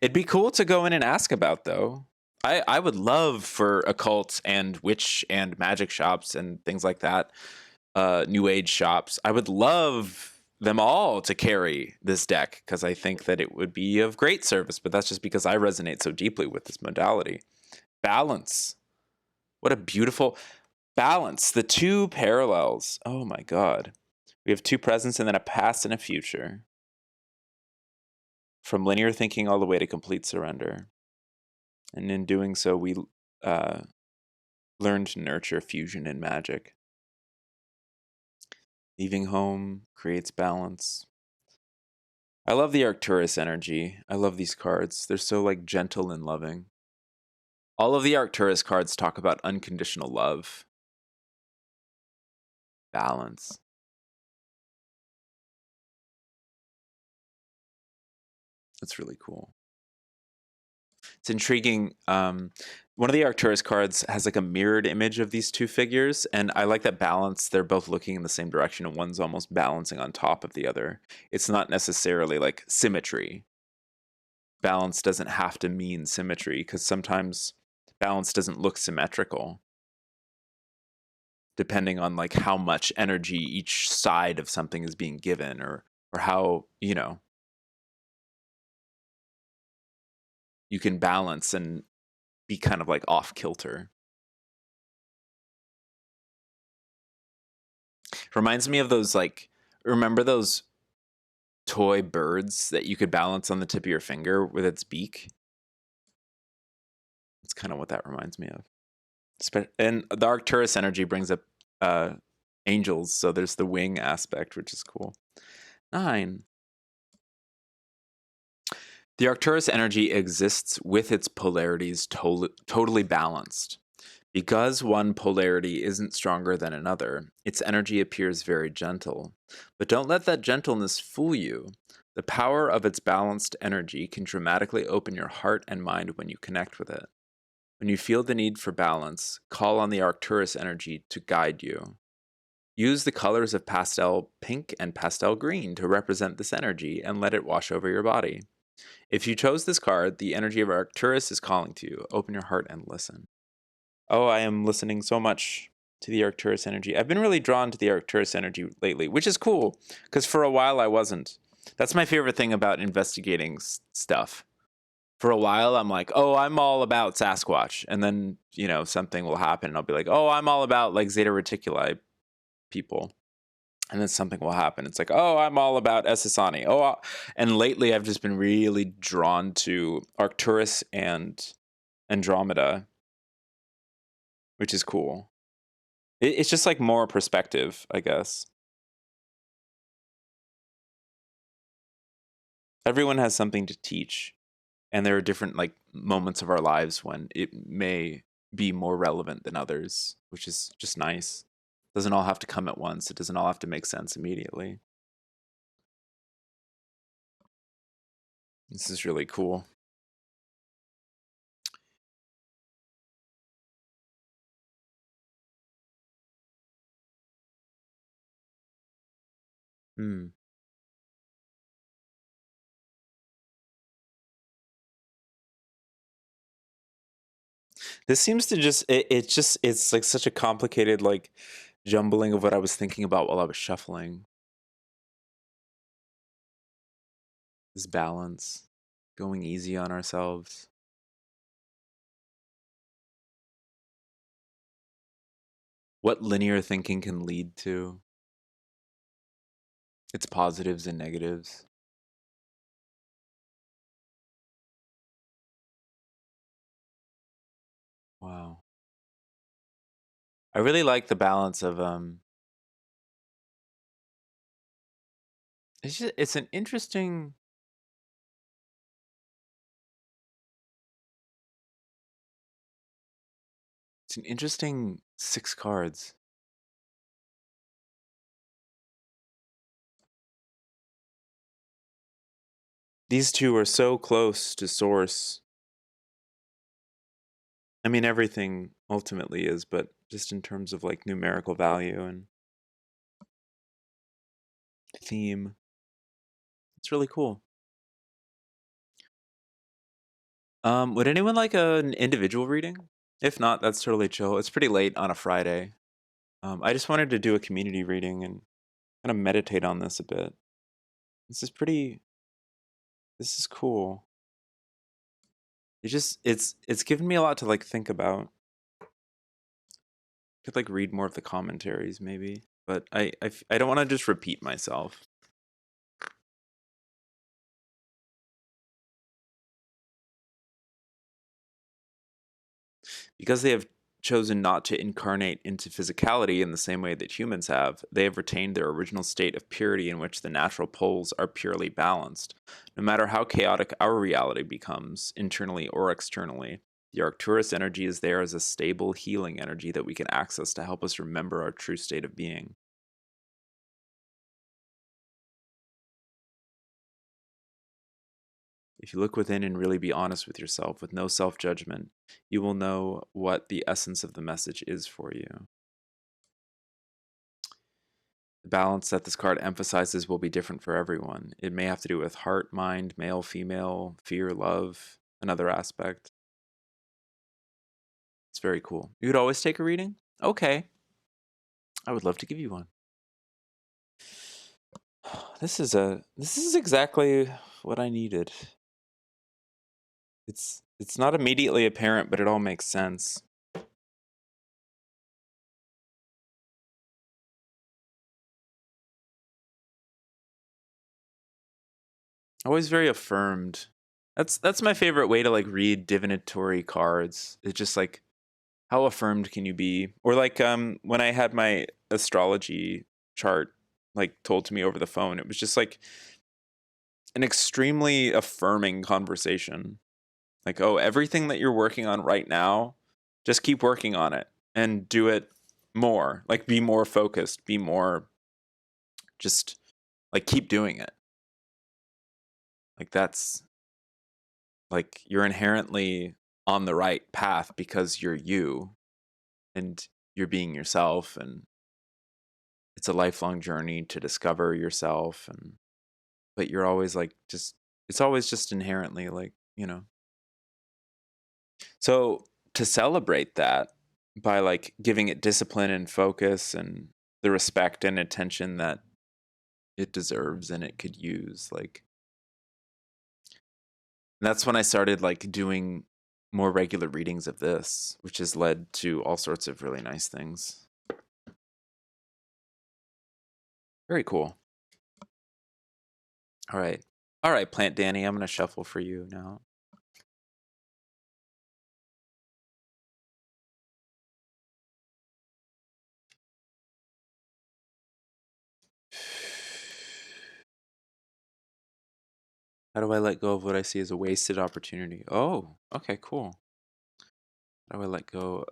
Speaker 1: It'd be cool to go in and ask about, though. I would love for occult and witch and magic shops and things like that, new age shops. I would love them all to carry this deck because I think that it would be of great service, but that's just because I resonate so deeply with this modality. Balance. What a beautiful balance. The two parallels. Oh my God. We have two presents and then a past and a future. From linear thinking all the way to complete surrender. And in doing so, we uh, learn to nurture fusion and magic. Leaving home creates balance. I love the Arcturus energy. I love these cards. They're so like gentle and loving. All of the Arcturus cards talk about unconditional love, balance. That's really cool. It's intriguing. One of the Arcturus cards has like a mirrored image of these two figures, and I like that balance. They're both looking in the same direction, and one's almost balancing on top of the other. It's not necessarily like symmetry. Balance doesn't have to mean symmetry because sometimes balance doesn't look symmetrical depending on like how much energy each side of something is being given or how, you know, you can balance and be kind of like off kilter. Reminds me of those, like, remember those toy birds that you could balance on the tip of your finger with its beak? It's kind of what that reminds me of. And the Arcturus energy brings up uh, angels, so there's the wing aspect, which is cool. 9. The Arcturus energy exists with its polarities totally balanced. Because one polarity isn't stronger than another, its energy appears very gentle. But don't let that gentleness fool you. The power of its balanced energy can dramatically open your heart and mind when you connect with it. When you feel the need for balance, call on the Arcturus energy to guide you. Use the colors of pastel pink and pastel green to represent this energy and let it wash over your body. If you chose this card, the energy of Arcturus is calling to you. Open your heart and listen. Oh, I am listening so much to the Arcturus energy. I've been really drawn to the Arcturus energy lately, which is cool, because for a while I wasn't. That's my favorite thing about investigating stuff. For a while, I'm like, oh, I'm all about Sasquatch. And then, something will happen, and I'll be like, oh, I'm all about, like, Zeta Reticuli people. And then something will happen. It's like, oh, I'm all about Essassani. And lately I've just been really drawn to Arcturus and Andromeda, which is cool. It's just like more perspective, I guess. Everyone has something to teach, and there are different like moments of our lives when it may be more relevant than others, which is just nice. Doesn't all have to come at once. It doesn't all have to make sense immediately. This is really cool. Hmm. This seems to just it's like such a complicated like jumbling of what I was thinking about while I was shuffling. This balance, going easy on ourselves. What linear thinking can lead to. Its positives and negatives. Wow. I really like the balance of it's an interesting it's an interesting 6 cards. These two are so close to source. I mean everything ultimately is, but just in terms of like numerical value and theme. It's really cool. Would anyone like an individual reading? If not, that's totally chill. It's pretty late on a Friday. I just wanted to do a community reading and kind of meditate on this a bit. This is pretty. This is cool. It's given me a lot to like think about. Could like read more of the commentaries maybe, but I don't want to just repeat myself. Because they have chosen not to incarnate into physicality in the same way that humans have, they have retained their original state of purity in which the natural poles are purely balanced. No matter how chaotic our reality becomes, internally or externally, the Arcturus energy is there as a stable healing energy that we can access to help us remember our true state of being. If you look within and really be honest with yourself, with no self judgment, you will know what the essence of the message is for you. The balance that this card emphasizes will be different for everyone. It may have to do with heart, mind, male, female, fear, love, another aspect. It's very cool. You could always take a reading? Okay. I would love to give you one. This is exactly what I needed. It's not immediately apparent, but it all makes sense. Always very affirmed. That's my favorite way to like read divinatory cards. It's just like how affirmed can you be? Or like when I had my astrology chart like told to me over the phone, it was just like an extremely affirming conversation. Like, oh, everything that you're working on right now, just keep working on it and do it more. Like be more focused, be more just like keep doing it. Like that's like you're inherently on the right path because you're you and you're being yourself, and it's a lifelong journey to discover yourself, and but you're always like just it's always just inherently like, so to celebrate that by like giving it discipline and focus and the respect and attention that it deserves and it could use, like that's when I started like doing more regular readings of this, which has led to all sorts of really nice things. Very cool. All right. All right, Plant Danny, I'm going to shuffle for you now. How do I let go of what I see as a wasted opportunity? Oh, okay, cool. How do I let go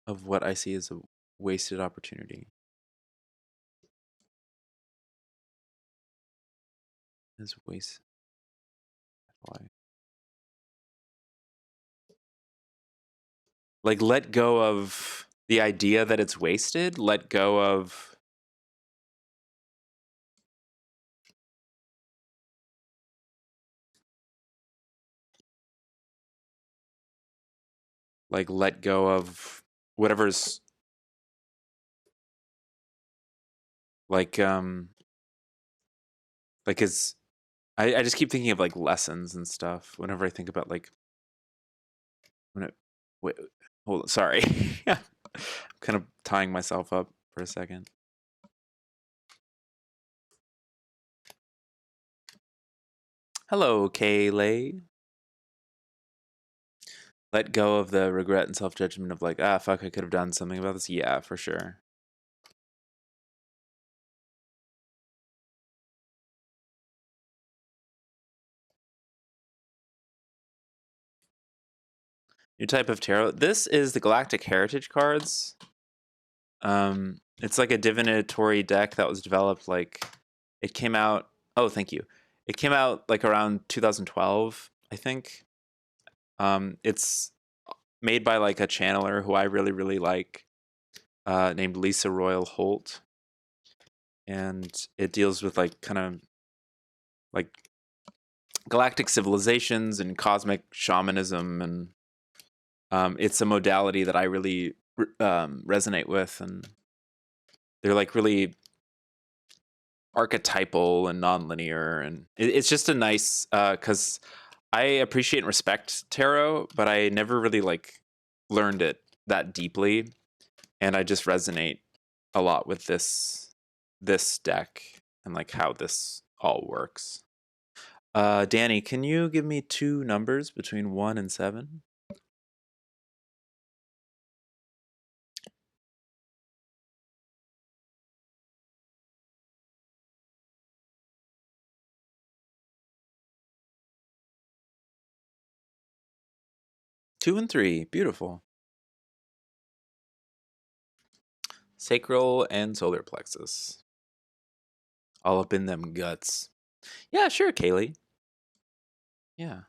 Speaker 1: of what I see as a wasted opportunity? As waste. Why? Like let go of the idea that it's wasted. Let go of like let go of whatever's like like is I just keep thinking of like lessons and stuff whenever I think about like when it wait, hold on, sorry. I'm kind of tying myself up for a second. Hello, Kayleigh. Let go of the regret and self-judgment of like, ah, fuck, I could have done something about this. Yeah, for sure. New type of tarot. This is the Galactic Heritage cards. It's like a divinatory deck that was developed like it came out. Oh, thank you. It came out like around 2012, I think. It's made by like a channeler who I really really like, named Lisa Royal Holt, and it deals with like kind of like galactic civilizations and cosmic shamanism, and it's a modality that I really resonate with, and they're like really archetypal and nonlinear, and it's just a nice because I appreciate and respect tarot, but I never really like learned it that deeply, and I just resonate a lot with this deck and like how this all works. Danny, can you give me two numbers between 1 and 7? 2 and 3. Beautiful. Sacral and solar plexus. All up in them guts. Yeah, sure, Kaylee. Yeah.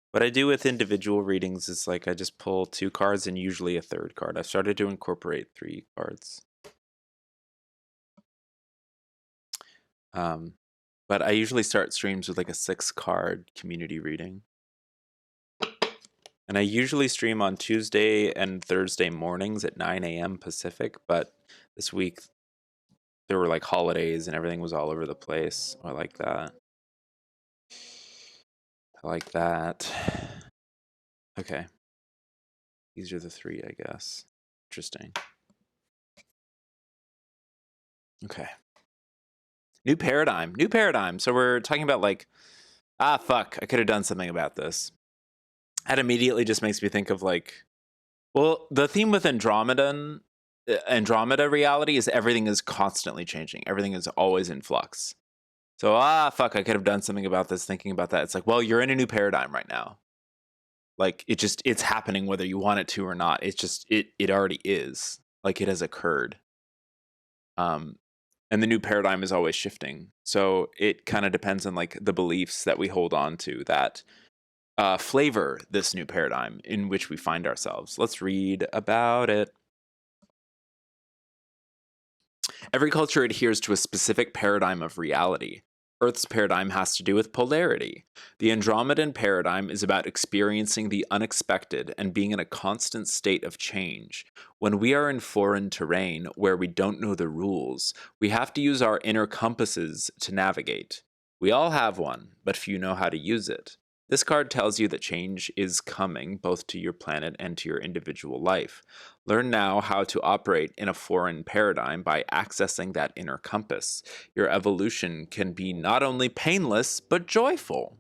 Speaker 1: What I do with individual readings is like I just pull 2 cards and usually a third card. I've started to incorporate 3 cards. But I usually start streams with like a 6-card community reading. And I usually stream on Tuesday and Thursday mornings at 9 a.m. Pacific, but this week there were like holidays and everything was all over the place. I like that. I like that. Okay. These are the 3, I guess. Interesting. Okay. New paradigm. New paradigm. So we're talking about like, fuck, I could have done something about this. That immediately just makes me think of like, well, the theme with Andromeda reality is everything is constantly changing. Everything is always in flux. So, fuck, I could have done something about this, thinking about that. It's like, well, you're in a new paradigm right now. Like, it's happening whether you want it to or not. It's just, it already is. Like, it has occurred. And the new paradigm is always shifting. So it kind of depends on like the beliefs that we hold on to that flavor this new paradigm in which we find ourselves. Let's read about it. Every culture adheres to a specific paradigm of reality. Earth's paradigm has to do with polarity. The Andromedan paradigm is about experiencing the unexpected and being in a constant state of change. When we are in foreign terrain where we don't know the rules, we have to use our inner compasses to navigate. We all have one, but few know how to use it. This card tells you that change is coming both to your planet and to your individual life. Learn now how to operate in a foreign paradigm by accessing that inner compass. Your evolution can be not only painless, but joyful.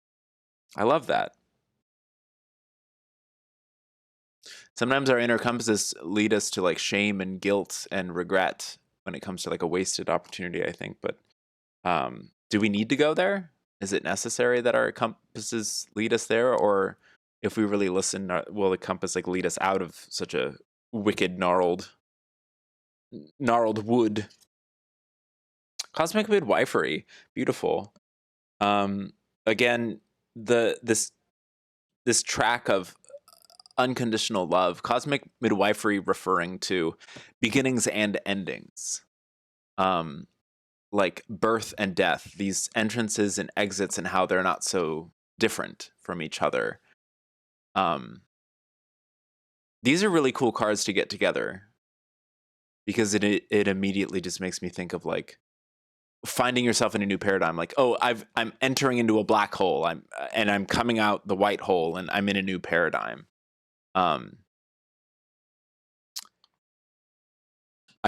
Speaker 1: I love that. Sometimes our inner compasses lead us to like shame and guilt and regret when it comes to like a wasted opportunity, I think. But do we need to go there? Is it necessary that our compasses lead us there? Or if we really listen, will the compass like lead us out of such a wicked, gnarled wood? Cosmic midwifery, beautiful. Again, this track of unconditional love, cosmic midwifery referring to beginnings and endings, like birth and death, these entrances and exits, and how they're not so different from each other. These are really cool cards to get together because it immediately just makes me think of like finding yourself in a new paradigm. Like, oh, I'm entering into a black hole. I'm coming out the white hole, and I'm in a new paradigm. I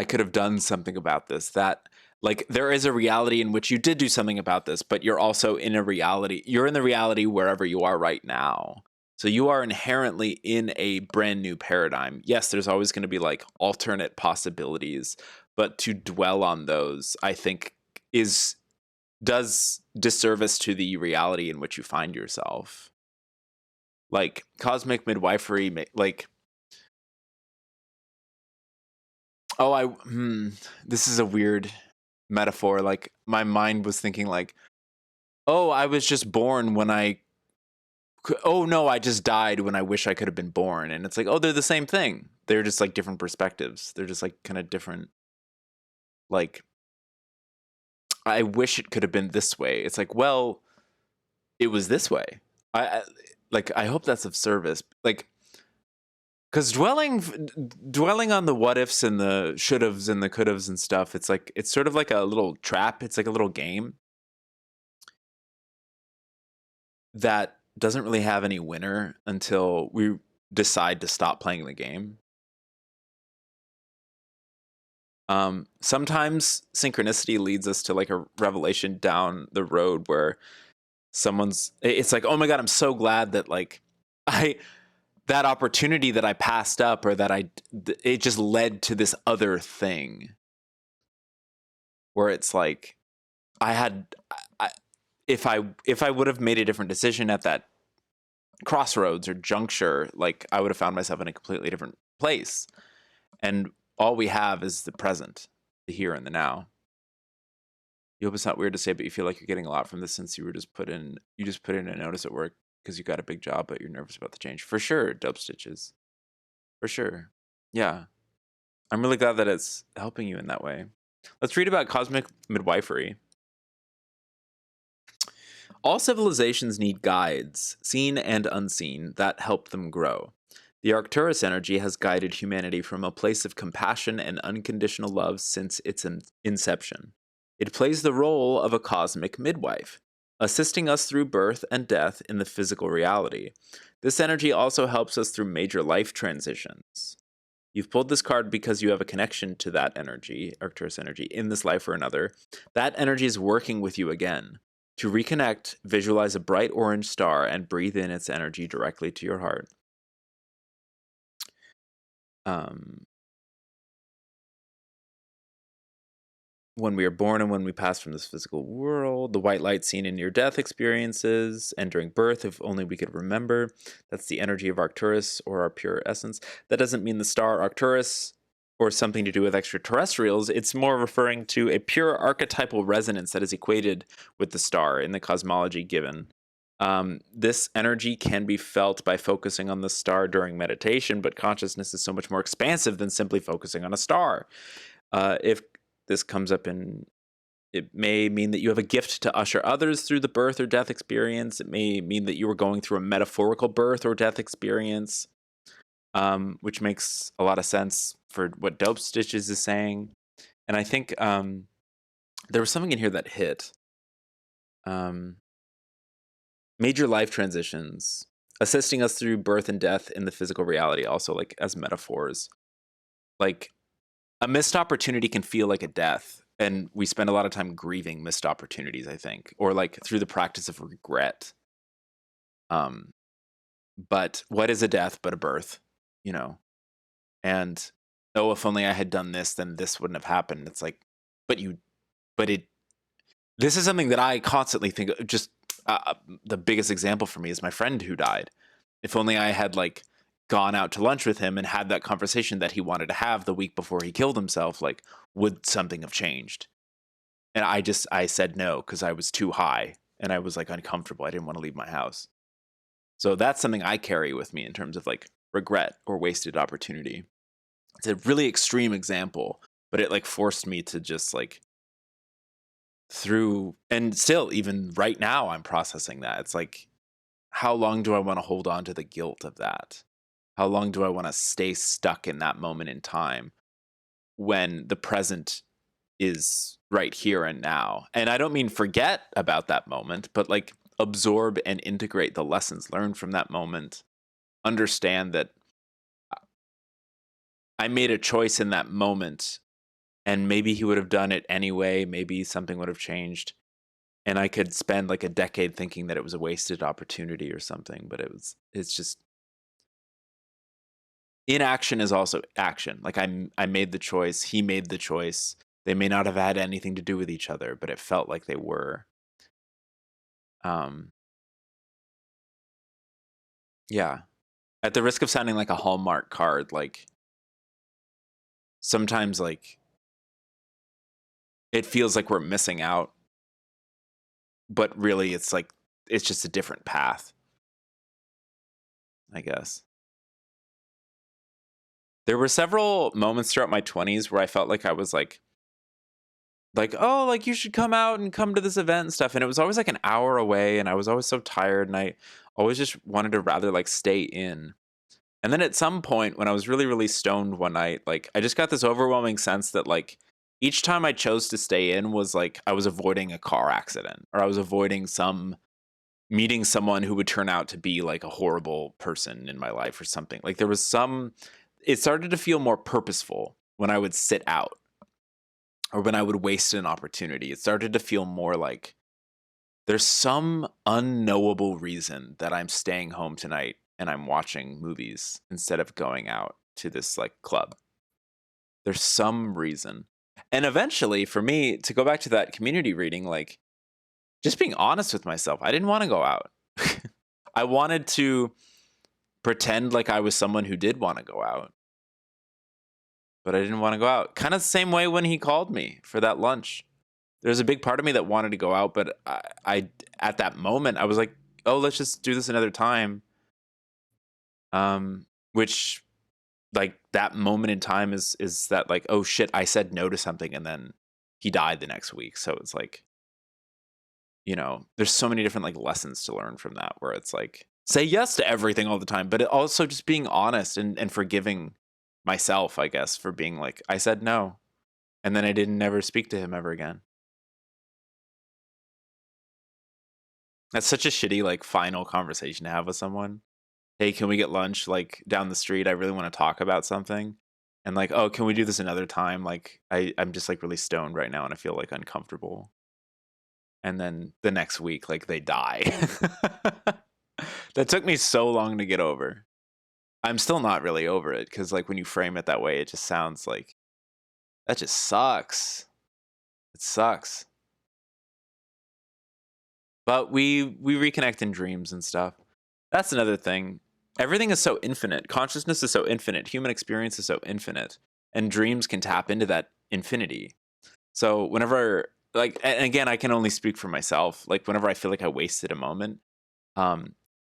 Speaker 1: could have done something about this. That like there is a reality in which you did do something about this, but you're also in a reality. You're in the reality wherever you are right now. So you are inherently in a brand new paradigm. Yes, there's always going to be like alternate possibilities, but to dwell on those, I think, does disservice to the reality in which you find yourself. Like cosmic midwifery, like, oh, this is a weird metaphor. Like my mind was thinking like, oh, I was just born when oh no, I just died when I wish I could have been born. And it's like, oh, they're the same thing. They're just like different perspectives. They're just like kind of different. Like, I wish it could have been this way. It's like, well, it was this way. I hope that's of service. Like, because dwelling on the what ifs and the should haves and the could haves and stuff, it's like it's sort of like a little trap. It's like a little game that doesn't really have any winner until we decide to stop playing the game. Sometimes synchronicity leads us to like a revelation down the road where it's like, oh my God, I'm so glad that like that opportunity that I passed up, or that it just led to this other thing where it's like if I would have made a different decision at that crossroads or juncture, like I would have found myself in a completely different place. And all we have is the present, the here and the now. You hope it's not weird to say, but you feel like you're getting a lot from this since you just put in a notice at work because you got a big job, but you're nervous about the change. For sure, Dope Stitches. For sure. Yeah. I'm really glad that it's helping you in that way. Let's read about cosmic midwifery. All civilizations need guides, seen and unseen, that help them grow. The Arcturus energy has guided humanity from a place of compassion and unconditional love since its inception. It plays the role of a cosmic midwife, assisting us through birth and death in the physical reality. This energy also helps us through major life transitions. You've pulled this card because you have a connection to that energy, Arcturus energy, in this life or another. That energy is working with you again. To reconnect, visualize a bright orange star and breathe in its energy directly to your heart. When we are born and when we pass from this physical world, the white light seen in near-death experiences and during birth, if only we could remember. That's the energy of Arcturus, or our pure essence. That doesn't mean the star Arcturus or something to do with extraterrestrials. It's more referring to a pure archetypal resonance that is equated with the star in the cosmology given. This energy can be felt by focusing on the star during meditation, but consciousness is so much more expansive than simply focusing on a star. If this comes up in, it may mean that you have a gift to usher others through the birth or death experience. It may mean that you were going through a metaphorical birth or death experience, which makes a lot of sense for what Dope Stitches is saying. And I think there was something in here that hit. Major life transitions, assisting us through birth and death in the physical reality, also like as metaphors. Like, a missed opportunity can feel like a death, and we spend a lot of time grieving missed opportunities, I think, or like through the practice of regret. But what is a death but a birth, you know? And oh, if only I had done this, then this wouldn't have happened. It's like, but this is something that I constantly think of. Just the biggest example for me is my friend who died. If only I had like gone out to lunch with him and had that conversation that he wanted to have the week before he killed himself, like, would something have changed? And I said no, because I was too high and I was like uncomfortable. I didn't want to leave my house. So that's something I carry with me in terms of like regret or wasted opportunity. It's a really extreme example, but it like forced me to just like through, and still even right now I'm processing that. It's like, how long do I want to hold on to the guilt of that? How long do I want to stay stuck in that moment in time when the present is right here and now? And I don't mean forget about that moment, but like absorb and integrate the lessons learned from that moment. Understand that I made a choice in that moment, and maybe he would have done it anyway. Maybe something would have changed. And I could spend like a decade thinking that it was a wasted opportunity or something, but it's just, inaction is also action. Like I made the choice, he made the choice. They may not have had anything to do with each other, but it felt like they were. Yeah. At the risk of sounding like a Hallmark card, like sometimes like it feels like we're missing out, but really it's like it's just a different path, I guess. There were several moments throughout my 20s where I felt like I was like, oh, like you should come out and come to this event and stuff. And it was always like an hour away, and I was always so tired, and I always just wanted to rather like stay in. And then at some point when I was really, really stoned one night, like I just got this overwhelming sense that like each time I chose to stay in was like I was avoiding a car accident, or I was avoiding meeting someone who would turn out to be like a horrible person in my life or something. Like there was it started to feel more purposeful when I would sit out or when I would waste an opportunity. It started to feel more like there's some unknowable reason that I'm staying home tonight and I'm watching movies instead of going out to this like club. There's some reason. And eventually for me to go back to that community reading, like just being honest with myself, I didn't want to go out. I wanted to pretend like I was someone who did want to go out, but I didn't want to go out. Kind of the same way when he called me for that lunch. There's a big part of me that wanted to go out, but I at that moment I was like, oh, let's just do this another time. Which like that moment in time is that like, oh shit, I said no to something and then he died the next week. So it's like, there's so many different like lessons to learn from that, where it's like say yes to everything all the time, but also just being honest and forgiving myself, I guess, for being like, I said no. And then I didn't never speak to him ever again. That's such a shitty like final conversation to have with someone. Hey, can we get lunch like down the street? I really want to talk about something. and like, oh, can we do this another time? Like I'm just like really stoned right now and I feel like uncomfortable. And then the next week, like they die. That took me so long to get over. I'm still not really over it because like when you frame it that way, it just sounds like that just sucks. It sucks. But we reconnect in dreams and stuff. That's another thing. Everything is so infinite. Consciousness is so infinite. Human experience is so infinite. And dreams can tap into that infinity. So whenever like and again, I can only speak for myself. Like whenever I feel like I wasted a moment, um,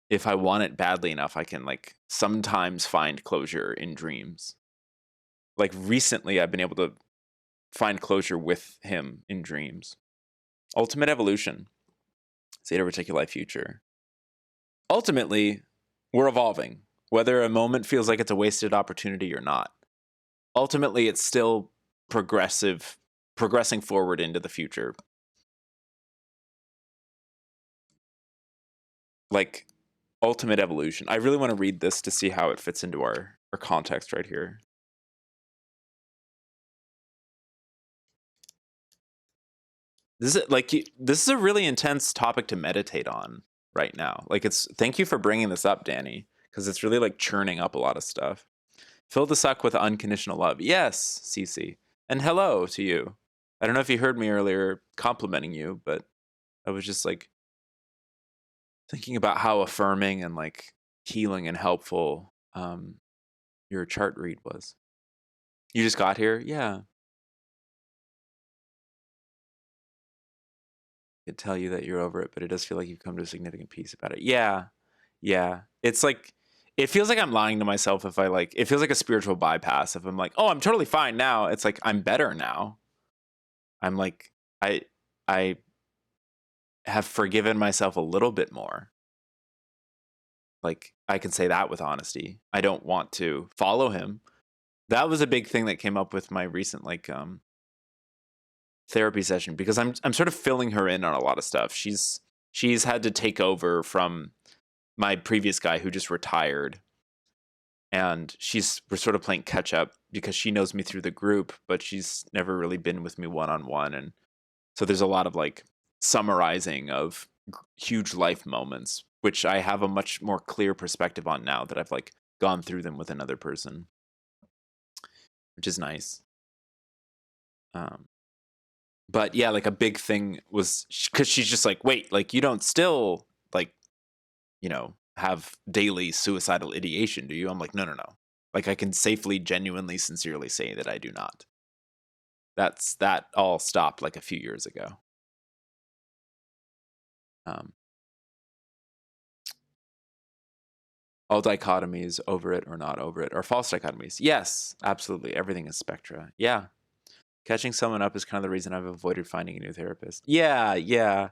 Speaker 1: if I want it badly enough, I can like sometimes find closure in dreams. Like recently I've been able to find closure with him in dreams. Ultimate evolution. Zeta Reticuli future. Ultimately, we're evolving, whether a moment feels like it's a wasted opportunity or not. Ultimately, it's still progressing forward into the future. Like ultimate evolution. I really want to read this to see how it fits into our context right here. This is a really intense topic to meditate on right now. Like thank you for bringing this up, Danny, because it's really like churning up a lot of stuff. Fill the suck with unconditional love. Yes, Cece. And hello to you. I don't know if you heard me earlier complimenting you, but I was just like thinking about how affirming and like healing and helpful your chart read was. You just got here? Yeah. I could tell you that you're over it, but it does feel like you've come to a significant peace about it. Yeah. Yeah. It's like it feels like I'm lying to myself if I like it feels like a spiritual bypass if I'm like, "Oh, I'm totally fine now." It's like I'm better now. I'm like I have forgiven myself a little bit more. Like I can say that with honesty. I don't want to follow him. That was a big thing that came up with my recent like therapy session because I'm sort of filling her in on a lot of stuff. She's had to take over from my previous guy who just retired, and we're sort of playing catch up because she knows me through the group, but she's never really been with me one on one, and so there's a lot of like summarizing of huge life moments, which I have a much more clear perspective on now that I've like gone through them with another person, which is nice. But yeah, like a big thing was because she's just like, wait, like you don't still like, have daily suicidal ideation, do you? I'm like, no, no, no. Like I can safely, genuinely, sincerely say that I do not. That all stopped like a few years ago. All dichotomies, over it or not over it, are false dichotomies. Yes, absolutely. Everything is spectra. Yeah. Catching someone up is kind of the reason I've avoided finding a new therapist. Yeah, yeah.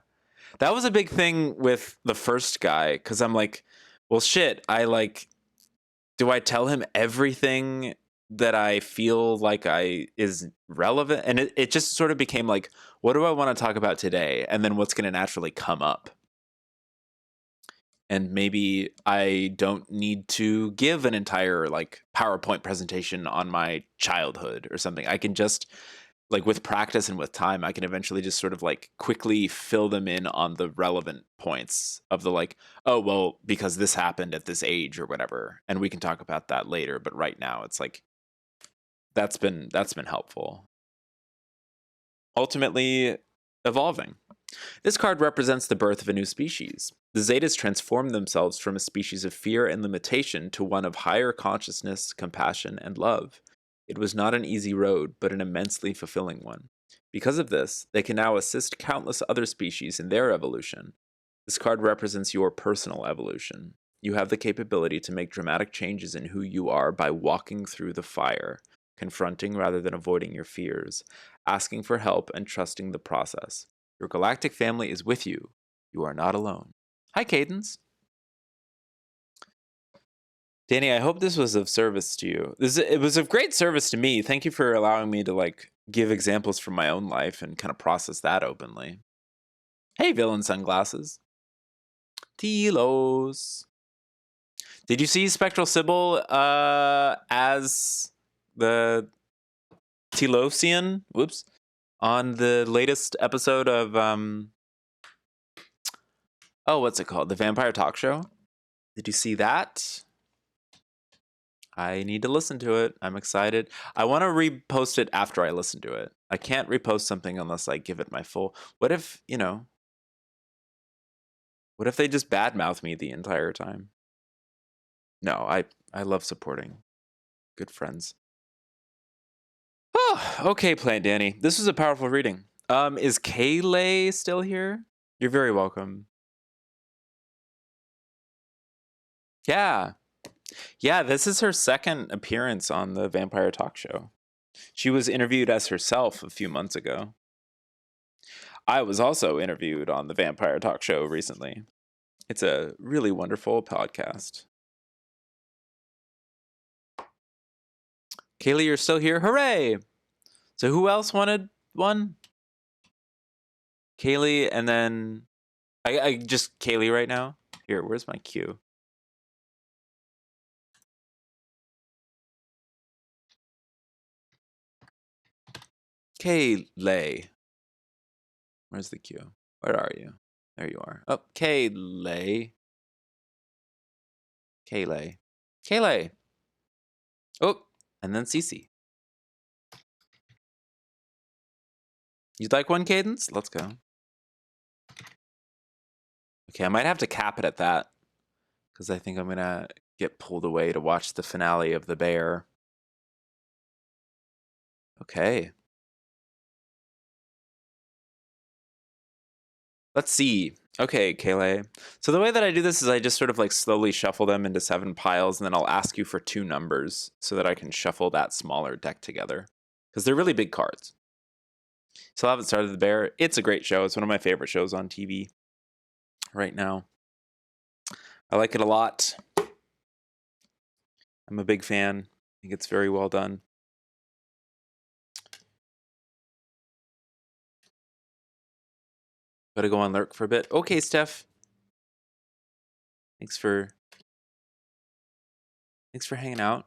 Speaker 1: That was a big thing with the first guy because I'm like, well, shit. Do I tell him everything that I feel like is relevant? And it just sort of became like, what do I want to talk about today? And then what's going to naturally come up? And maybe I don't need to give an entire like PowerPoint presentation on my childhood or something. I can just like with practice and with time, I can eventually just sort of like quickly fill them in on the relevant points of the like, oh, well, because this happened at this age or whatever. And we can talk about that later. But right now it's like, that's been helpful. Ultimately evolving. This card represents the birth of a new species. The Zetas transformed themselves from a species of fear and limitation to one of higher consciousness, compassion, and love. It was not an easy road, but an immensely fulfilling one. Because of this, they can now assist countless other species in their evolution. This card represents your personal evolution. You have the capability to make dramatic changes in who you are by walking through the fire, confronting rather than avoiding your fears, asking for help, and trusting the process. Your galactic family is with you. You are not alone. Hi, Cadence. Danny, I hope this was of service to you. It was of great service to me. Thank you for allowing me to like give examples from my own life and kind of process that openly. Hey, villain sunglasses. Telos. Did you see Spectral Sybil as the Telosian, whoops, on the latest episode of what's it called? The Vampire Talk Show. Did you see that? I need to listen to it. I'm excited. I want to repost it after I listen to it. I can't repost something unless I give it my full. What if, what if they just badmouth me the entire time? No, I love supporting good friends. Oh, okay, Plant Danny. This was a powerful reading. Is Kaylay still here? You're very welcome. Yeah. Yeah, this is her second appearance on the Vampire Talk Show. She was interviewed as herself a few months ago. I was also interviewed on the Vampire Talk Show recently. It's a really wonderful podcast. Kaylee, you're still here? Hooray! So who else wanted one? Kaylee, and then I just Kaylee right now. Here, where's my cue? Kaylay. Where's the cue? Where are you? There you are. Oh, Kaylay. Kaylay. Kaylay. Oh, and then Cece. You'd like one, Cadence? Let's go. Okay, I might have to cap it at that, because I think I'm going to get pulled away to watch the finale of The Bear. Okay. Let's see. Okay, Kaylay. So the way that I do this is I just sort of like slowly shuffle them into 7 piles, and then I'll ask you for 2 numbers so that I can shuffle that smaller deck together. Because they're really big cards. Still haven't started The Bear. It's a great show. It's one of my favorite shows on TV right now. I like it a lot. I'm a big fan. I think it's very well done. Gotta go on lurk for a bit. Okay, Steph. Thanks for hanging out.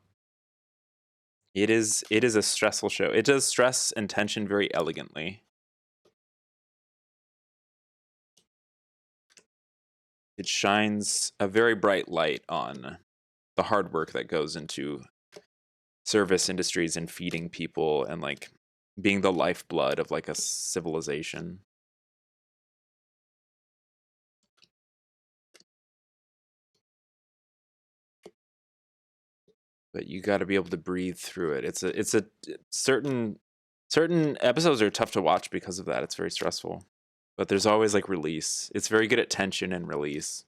Speaker 1: It is a stressful show. It does stress and tension very elegantly. It shines a very bright light on the hard work that goes into service industries and feeding people and like being the lifeblood of like a civilization. But you got to be able to breathe through it. It's a certain episodes are tough to watch because of that. It's very stressful. But there's always like release. It's very good at tension and release.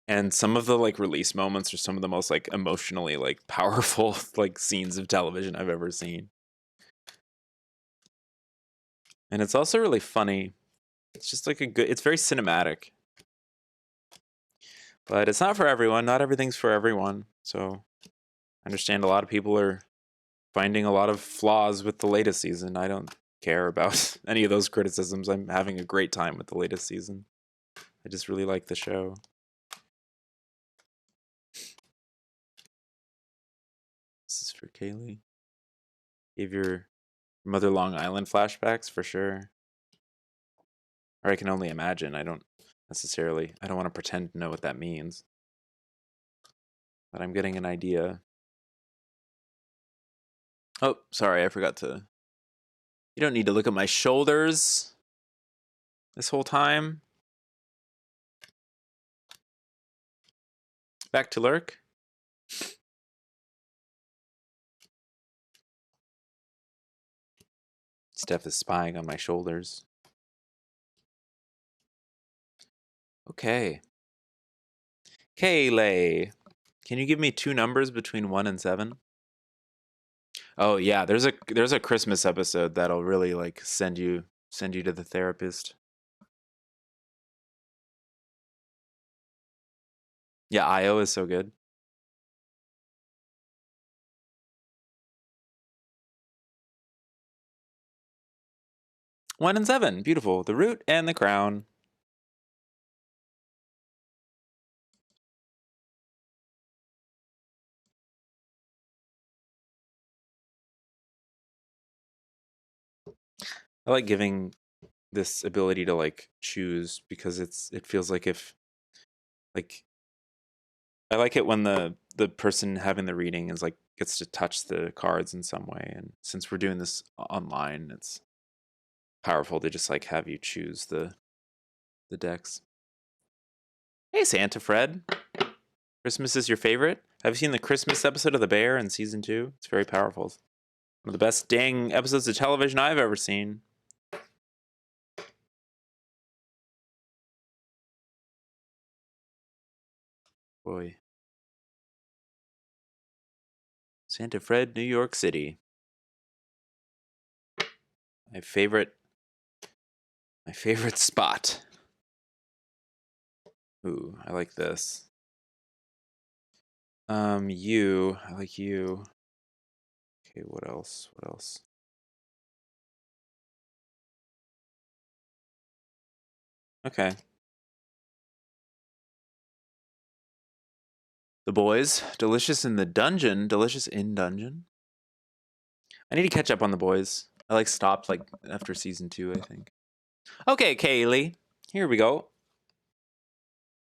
Speaker 1: And some of the like release moments are some of the most like emotionally like powerful like scenes of television I've ever seen. And it's also really funny. It's just like it's very cinematic. But it's not for everyone. Not everything's for everyone. So I understand a lot of people are finding a lot of flaws with the latest season. I don't care about any of those criticisms. I'm having a great time with the latest season. I just really like the show. This is for Kaylee. Gave your Mother Long Island flashbacks for sure. Or I can only imagine. I don't want to pretend to know what that means. But I'm getting an idea. Oh, sorry, I forgot to. You don't need to look at my shoulders this whole time. Back to lurk. Steph is spying on my shoulders. Okay. Kaylay, can you give me 2 numbers between 1 and 7? Oh yeah, there's a Christmas episode that'll really like send you to the therapist. Yeah, Io is so good. 1 and 7, beautiful. The root and the crown. I like giving this ability to like choose because it feels like if like I like it when the person having the reading is like gets to touch the cards in some way, and since we're doing this online, it's powerful to just like have you choose the decks. Hey Santa Fred, Christmas is your favorite? Have you seen the Christmas episode of The Bear in season 2? It's very powerful. One of the best dang episodes of television I've ever seen. Boy. Santa Fred, New York City. My favorite spot. Ooh, I like this. I like you. Okay, what else? What else? Okay. The Boys, delicious in the dungeon, delicious in dungeon. I need to catch up on The Boys. I like stopped like after season 2, I think. Okay, Kaylee, here we go.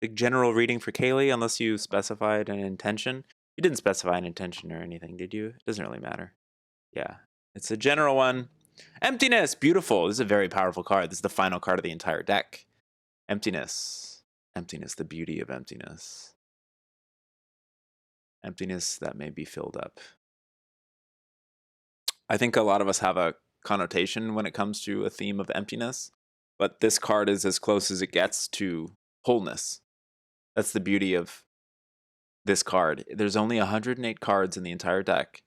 Speaker 1: Big general reading for Kaylee, unless you specified an intention. You didn't specify an intention or anything, did you? It doesn't really matter. Yeah, it's a general one. Emptiness, beautiful. This is a very powerful card. This is the final card of the entire deck. Emptiness. Emptiness, the beauty of emptiness. Emptiness that may be filled up. I think a lot of us have a connotation when it comes to a theme of emptiness, but this card is as close as it gets to wholeness. That's the beauty of this card. There's only 108 cards in the entire deck,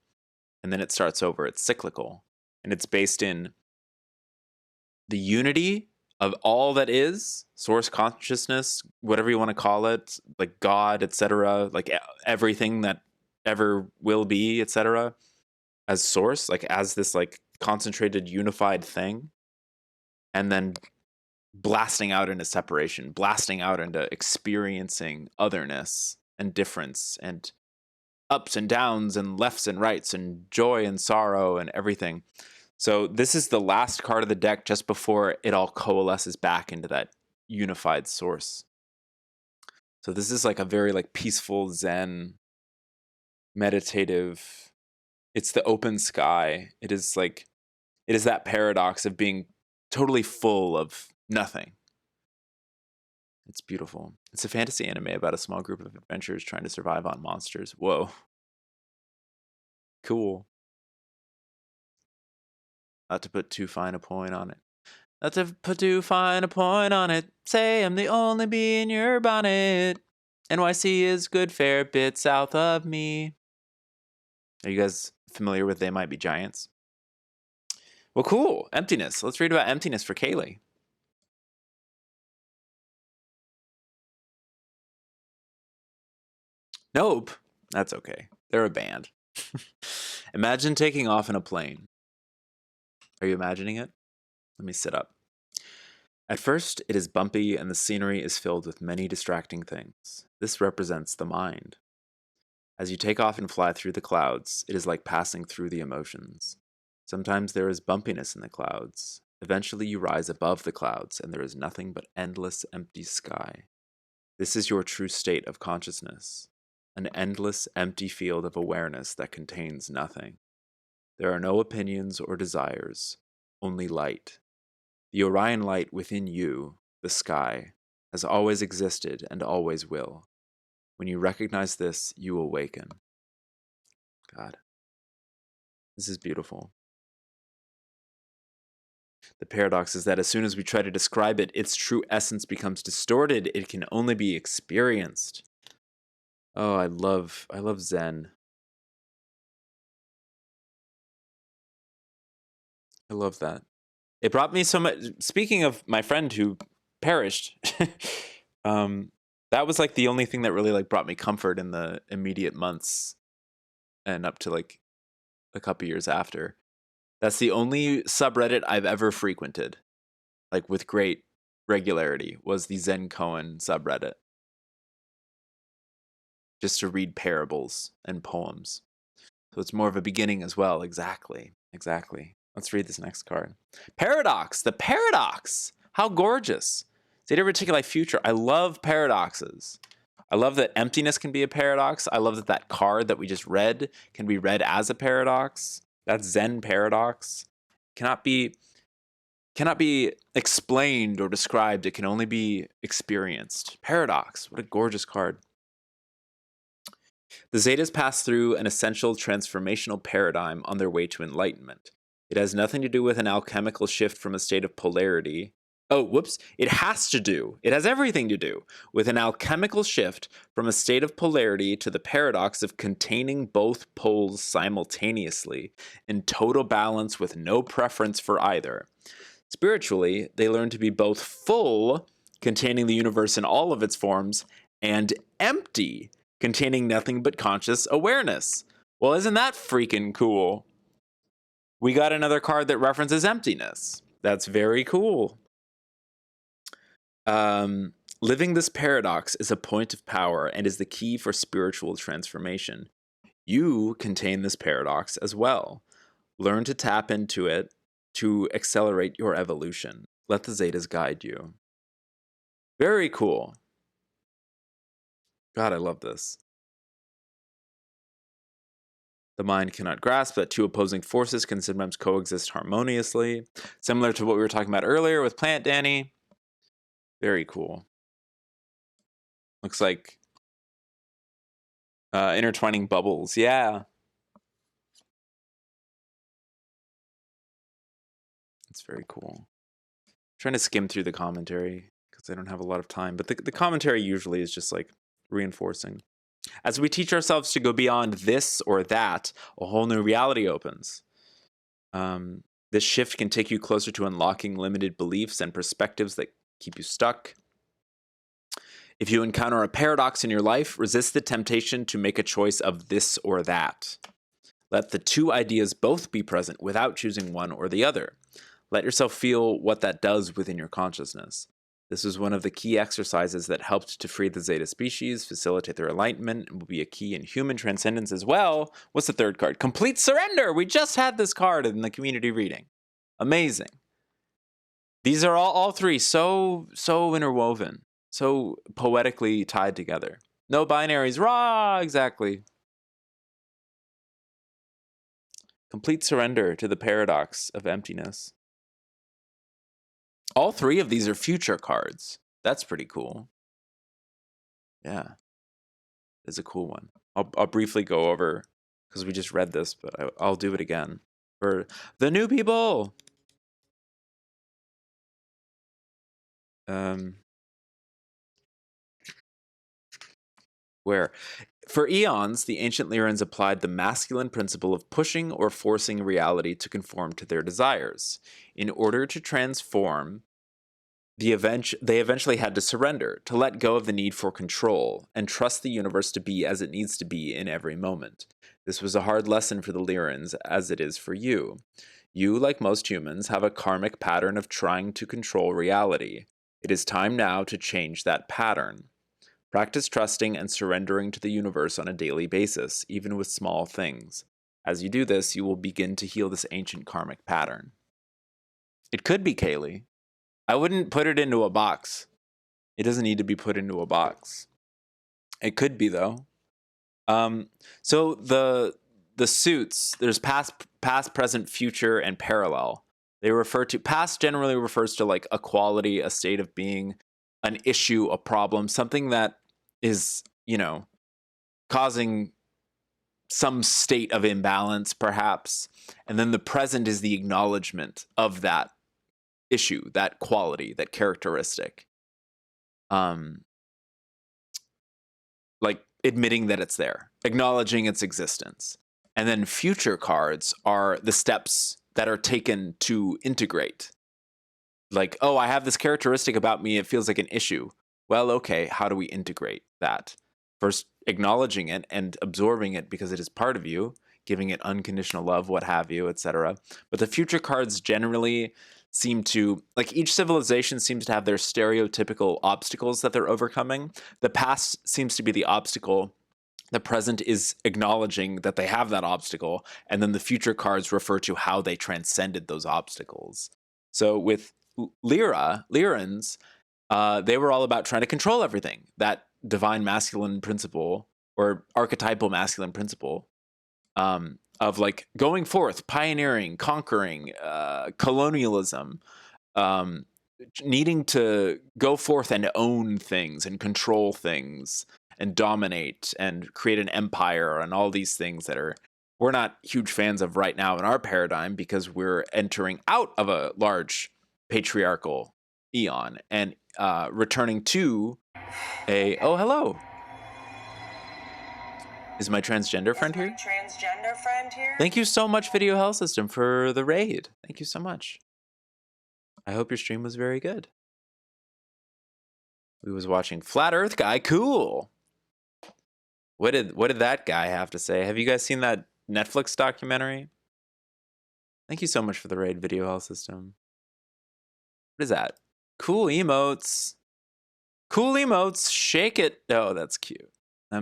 Speaker 1: and then it starts over. It's cyclical, and it's based in the unity of all that is, source consciousness, whatever you want to call it, like God, etc., like everything that ever will be, etc., as source, like as this like concentrated unified thing, and then blasting out into separation, blasting out into experiencing otherness and difference and ups and downs and lefts and rights and joy and sorrow and everything. So this is the last card of the deck just before it all coalesces back into that unified source. So this is like a very like peaceful, zen, meditative. It's the open sky. It is that paradox of being totally full of nothing. It's beautiful. It's a fantasy anime about a small group of adventurers trying to survive on monsters. Whoa. Cool. Not to put too fine a point on it. Not to put too fine a point on it. Say I'm the only bee in your bonnet. NYC is good fair bit south of me. Are you guys familiar with They Might Be Giants? Well, cool. Emptiness. Let's read about emptiness for Kaylee. Nope. That's okay. They're a band. Imagine taking off in a plane. Are you imagining it? Let me sit up. At first, it is bumpy and the scenery is filled with many distracting things. This represents the mind. As you take off and fly through the clouds, it is like passing through the emotions. Sometimes there is bumpiness in the clouds. Eventually, you rise above the clouds and there is nothing but endless empty sky. This is your true state of consciousness, an endless empty field of awareness that contains nothing. There are no opinions or desires, only light. The Orion light within you, the sky, has always existed and always will. When you recognize this, you awaken. God, this is beautiful. The paradox is that as soon as we try to describe it, its true essence becomes distorted. It can only be experienced. Oh, I love Zen. I love that. It brought me so much. Speaking of my friend who perished, that was like the only thing that really like brought me comfort in the immediate months and up to like a couple years after. That's the only subreddit I've ever frequented, like with great regularity, was the Zen Koan subreddit, just to read parables and poems. So it's more of a beginning as well. Exactly. Exactly. Let's read this next card. Paradox, the paradox. How gorgeous. Zeta Reticuli Future. I love paradoxes. I love that emptiness can be a paradox. I love that that card that we just read can be read as a paradox. That's Zen paradox. Cannot be explained or described. It can only be experienced. Paradox. What a gorgeous card. The Zetas pass through an essential transformational paradigm on their way to enlightenment. It has nothing to do with an alchemical shift from a state of polarity. Oh, whoops. It has to do. It has everything to do with an alchemical shift from a state of polarity to the paradox of containing both poles simultaneously in total balance with no preference for either. Spiritually, they learn to be both full, containing the universe in all of its forms, and empty, containing nothing but conscious awareness. Well, isn't that freaking cool? We got another card that references emptiness. That's very cool. Living this paradox is a point of power and is the key for spiritual transformation. You contain this paradox as well. Learn to tap into it to accelerate your evolution. Let the Zetas guide you. Very cool. God, I love this. The mind cannot grasp that two opposing forces can sometimes coexist harmoniously. Similar to what we were talking about earlier with Plant Danny. Very cool. Looks like intertwining bubbles. Yeah. It's very cool. I'm trying to skim through the commentary because I don't have a lot of time. But the commentary usually is just like reinforcing. As we teach ourselves to go beyond this or that, a whole new reality opens. This shift can take you closer to unlocking limited beliefs and perspectives that keep you stuck. If you encounter a paradox in your life, resist the temptation to make a choice of this or that. Let the two ideas both be present without choosing one or the other. Let yourself feel what that does within your consciousness. This is one of the key exercises that helped to free the Zeta species, facilitate their enlightenment, and will be a key in human transcendence as well. What's the third card? Complete surrender! We just had this card in the community reading. Amazing. These are all three so interwoven, so poetically tied together. No binaries. Rah! Exactly. Complete surrender to the paradox of emptiness. All three of these are future cards. That's pretty cool. Yeah. It's a cool one. I'll briefly go over, because we just read this, but I'll do it again. For the new people! Where? For eons, the ancient Lyrans applied the masculine principle of pushing or forcing reality to conform to their desires. In order to transform, they eventually had to surrender, to let go of the need for control, and trust the universe to be as it needs to be in every moment. This was a hard lesson for the Lyrans, as it is for you. You, like most humans, have a karmic pattern of trying to control reality. It is time now to change that pattern. Practice trusting and surrendering to the universe on a daily basis, even with small things. As you do this, you will begin to heal this ancient karmic pattern. It could be Kaylee. I wouldn't put it into a box. It doesn't need to be put into a box. It could be, though. So the suits, there's past, present, future, and parallel. They refer to, past generally refers to like a quality, a state of being, an issue, a problem, something that is, causing some state of imbalance, perhaps. And then the present is the acknowledgement of that issue, that quality, that characteristic. Like admitting that it's there, acknowledging its existence. And then future cards are the steps that are taken to integrate. Like, oh, I have this characteristic about me, it feels like an issue. Well, okay, how do we integrate that? First, acknowledging it and absorbing it because it is part of you, giving it unconditional love, what have you, etc. But the future cards generally seem to, like each civilization seems to have their stereotypical obstacles that they're overcoming. The past seems to be the obstacle The present is acknowledging that they have that obstacle, and then the future cards refer to how they transcended those obstacles. So with Lyrans, they were all about trying to control everything. That divine masculine principle or archetypal masculine principle of like going forth, pioneering, conquering, colonialism, um, needing to go forth and own things and control things and dominate and create an empire and all these things that we're not huge fans of right now in our paradigm because we're entering out of a large patriarchal eon and returning to oh, hello. Is my transgender friend here? Thank you so much, Video Health System, for the raid. Thank you so much. I hope your stream was very good. We was watching Flat Earth Guy. Cool. What did that guy have to say? Have you guys seen that Netflix documentary? Thank you so much for the raid, Video Health System. What is that? Cool emotes. Cool emotes. Shake it. Oh, that's cute.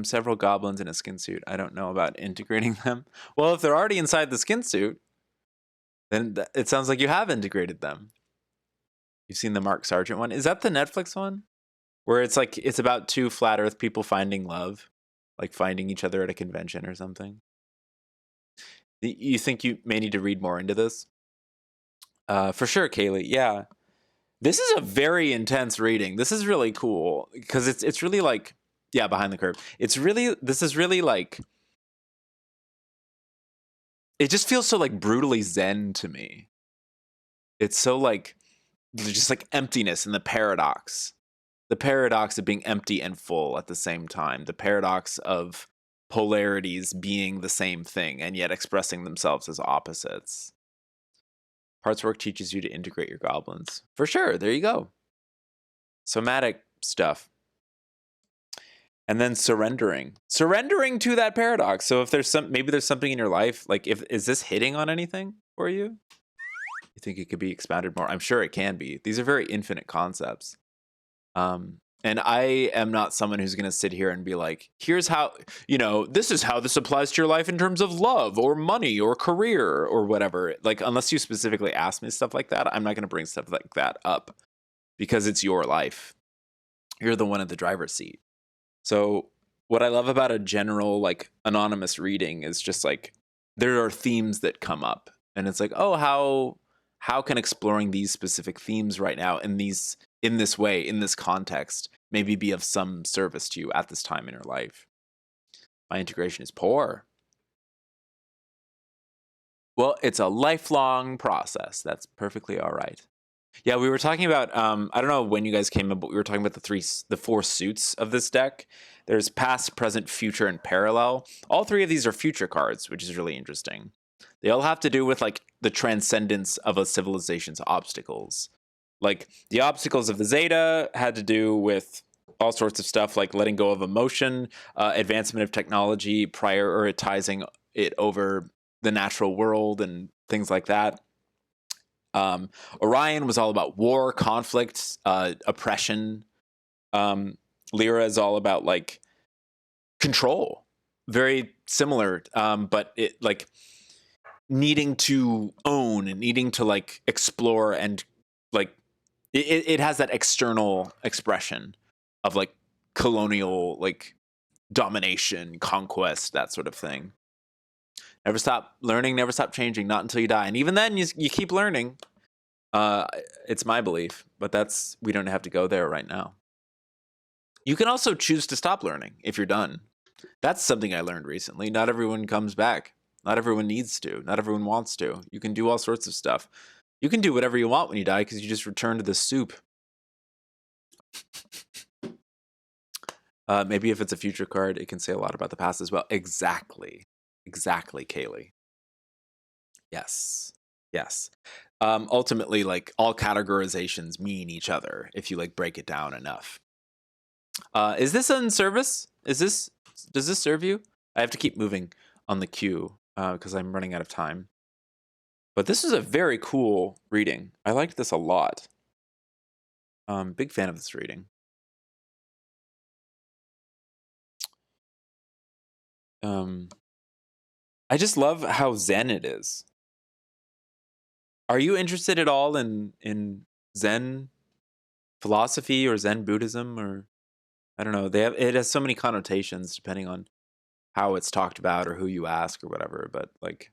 Speaker 1: Several goblins in a skin suit. I don't know about integrating them. Well, if they're already inside the skin suit, then it sounds like you have integrated them. You've seen the Mark Sargent one. Is that the Netflix one? Where it's like, it's about two flat earth people finding love, like finding each other at a convention or something. You think you may need to read more into this? For sure, Kaylee. Yeah. This is a very intense reading. This is really cool because it's really like, yeah, behind the curve. This is really like, it just feels so like brutally zen to me. It's so like, just like emptiness and the paradox of being empty and full at the same time, the paradox of polarities being the same thing and yet expressing themselves as opposites. Parts work teaches you to integrate your goblins. For sure, there you go. Somatic stuff. And then surrendering to that paradox. So if there's maybe there's something in your life, like is this hitting on anything for you? You think it could be expanded more? I'm sure it can be. These are very infinite concepts. And I am not someone who's going to sit here and be like, here's how, this is how this applies to your life in terms of love or money or career or whatever. Like, unless you specifically ask me stuff like that, I'm not going to bring stuff like that up because it's your life. You're the one in the driver's seat. So what I love about a general, like, anonymous reading is just like, there are themes that come up and it's like, oh, how can exploring these specific themes right now in this way, in this context, maybe be of some service to you at this time in your life? My integration is poor. Well, it's a lifelong process. That's perfectly all right. Yeah, we were talking about, I don't know when you guys came up, but we were talking about the four suits of this deck. There's past, present, future, and parallel. All three of these are future cards, which is really interesting. They all have to do with like the transcendence of a civilization's obstacles. Like the obstacles of the Zeta had to do with all sorts of stuff like letting go of emotion, advancement of technology, prioritizing it over the natural world and things like that. Orion was all about war, conflict, oppression. Lyra is all about like control, very similar, but it like needing to own and needing to like explore and like it has that external expression of like colonial like domination, conquest, that sort of thing. Never stop learning, never stop changing, not until you die. And even then, you keep learning. It's my belief, but we don't have to go there right now. You can also choose to stop learning if you're done. That's something I learned recently. Not everyone comes back. Not everyone needs to. Not everyone wants to. You can do all sorts of stuff. You can do whatever you want when you die because you just return to the soup. Maybe if it's a future card, it can say a lot about the past as well. Exactly, Kaylee. Yes. Ultimately, like all categorizations mean each other if you like break it down enough. Is this in service? Does this serve you? I have to keep moving on the queue because I'm running out of time. But this is a very cool reading. I liked this a lot. Big fan of this reading. I just love how zen it is. Are you interested at all in Zen philosophy or Zen Buddhism, or I don't know? It has so many connotations depending on how it's talked about or who you ask or whatever. But like,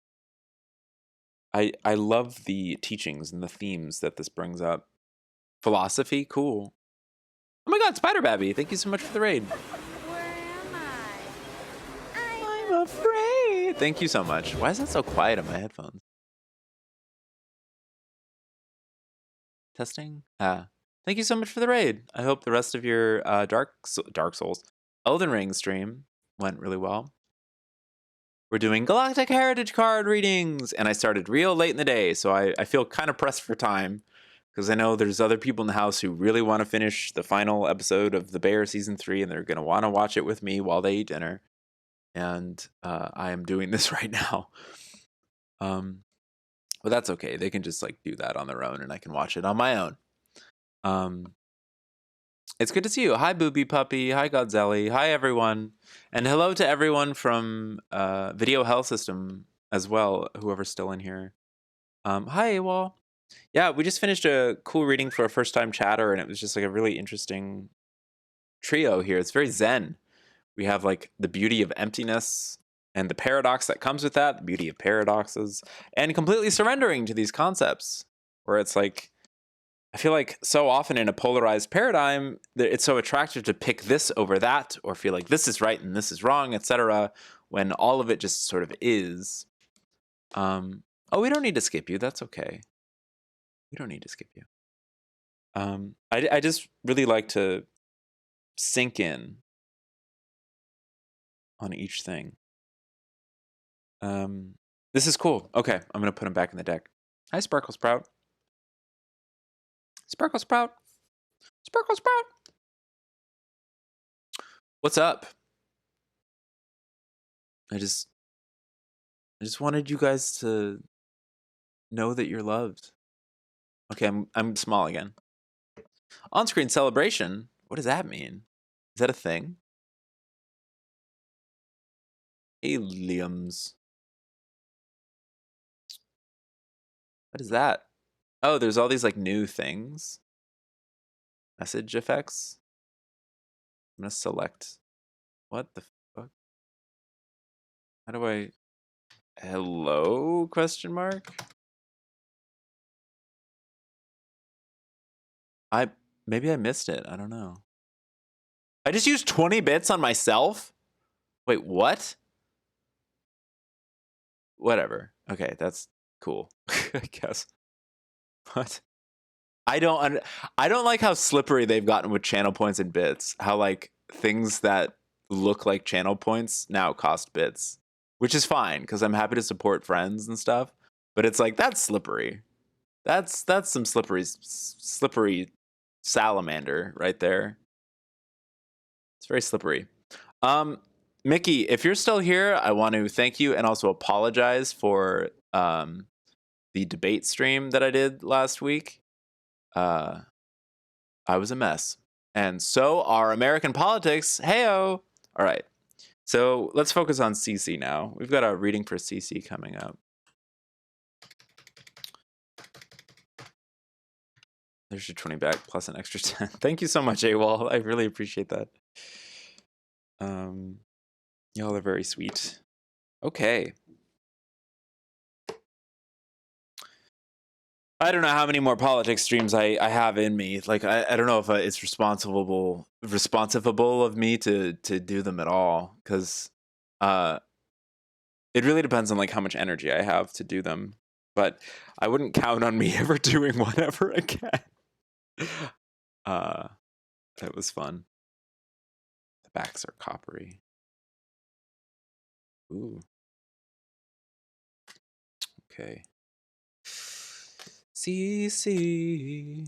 Speaker 1: I love the teachings and the themes that this brings up. Philosophy, cool. Oh my God, Spider Babby, thank you so much for the raid.
Speaker 2: Where am I?
Speaker 1: I'm afraid. Thank you so much. Why is that so quiet on my headphones? Testing. Thank you so much for the raid. I hope the rest of your Dark Souls, Elden Ring stream went really well. We're doing Galactic Heritage card readings, and I started real late in the day, so I feel kind of pressed for time because I know there's other people in the house who really want to finish the final episode of The Bear Season 3, and they're going to want to watch it with me while they eat dinner. And I am doing this right now. But that's okay. They can just like do that on their own, and I can watch it on my own. It's good to see you. Hi, Booby Puppy. Hi, Godzelli. Hi, everyone. And hello to everyone from Video Hell System as well, whoever's still in here. Hi, AWOL. Yeah, we just finished a cool reading for a first-time chatter, and it was just like a really interesting trio here. It's very zen. We have like the beauty of emptiness and the paradox that comes with that, the beauty of paradoxes, and completely surrendering to these concepts, where it's like, I feel like so often in a polarized paradigm, it's so attractive to pick this over that, or feel like this is right and this is wrong, etc., when all of it just sort of is. Oh, we don't need to skip you. That's okay. We don't need to skip you. I just really like to sink in on each thing. This is cool. Okay, I'm going to put him back in the deck. Hi, Sparkle Sprout. Sparkle Sprout. Sparkle Sprout. What's up? I just wanted you guys to know that you're loved. Okay, I'm small again. On-screen celebration? What does that mean? Is that a thing? Aliens. What is that? Oh, there's all these like new things. Message effects. I'm gonna select. What the fuck? How do I? Hello? Question mark. Maybe I missed it. I don't know. I just used 20 bits on myself? Wait, what? Whatever. Okay, that's cool. I guess. What? I don't like how slippery they've gotten with channel points and bits. How like things that look like channel points now cost bits, which is fine because I'm happy to support friends and stuff. But it's like that's slippery. That's some slippery salamander right there. It's very slippery. Mickey, if you're still here, I want to thank you and also apologize for the debate stream that I did last week. I was a mess. And so are American politics. Heyo! All right. So let's focus on CC now. We've got a reading for CC coming up. There's your 20 back plus an extra 10. Thank you so much, AWOL. I really appreciate that. Y'all are very sweet. Okay. I don't know how many more politics streams I have in me. Like I don't know if it's responsible of me to do them at all, because it really depends on like how much energy I have to do them. But I wouldn't count on me ever doing one ever again. That was fun. The backs are coppery. Ooh. Okay. CC.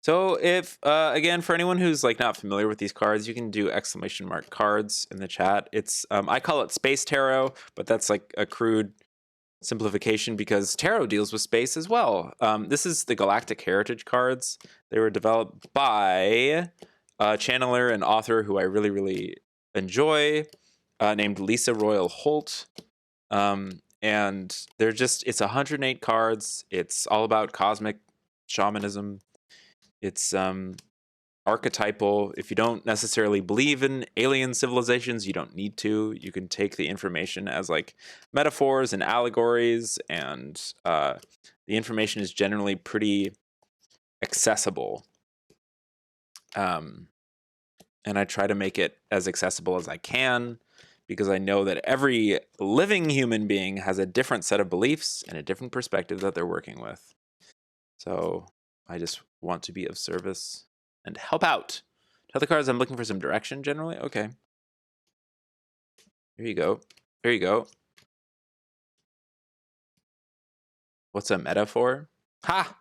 Speaker 1: So if, again, for anyone who's like not familiar with these cards, you can do exclamation mark cards in the chat. It's, I call it Space Tarot, but that's like a crude simplification because tarot deals with space as well. This is the Galactic Heritage cards. They were developed by a channeler and author who I really, really enjoy, named Lisa Royal Holt. And they're just, it's 108 cards. It's all about cosmic shamanism. It's archetypal. If you don't necessarily believe in alien civilizations, you don't need to. You can take the information as like metaphors and allegories, and the information is generally pretty accessible. And I try to make it as accessible as I can because I know that every living human being has a different set of beliefs and a different perspective that they're working with. So I just want to be of service and help out. Tell the cards I'm looking for some direction generally. Okay. Here you go. Here you go. What's a metaphor? Ha!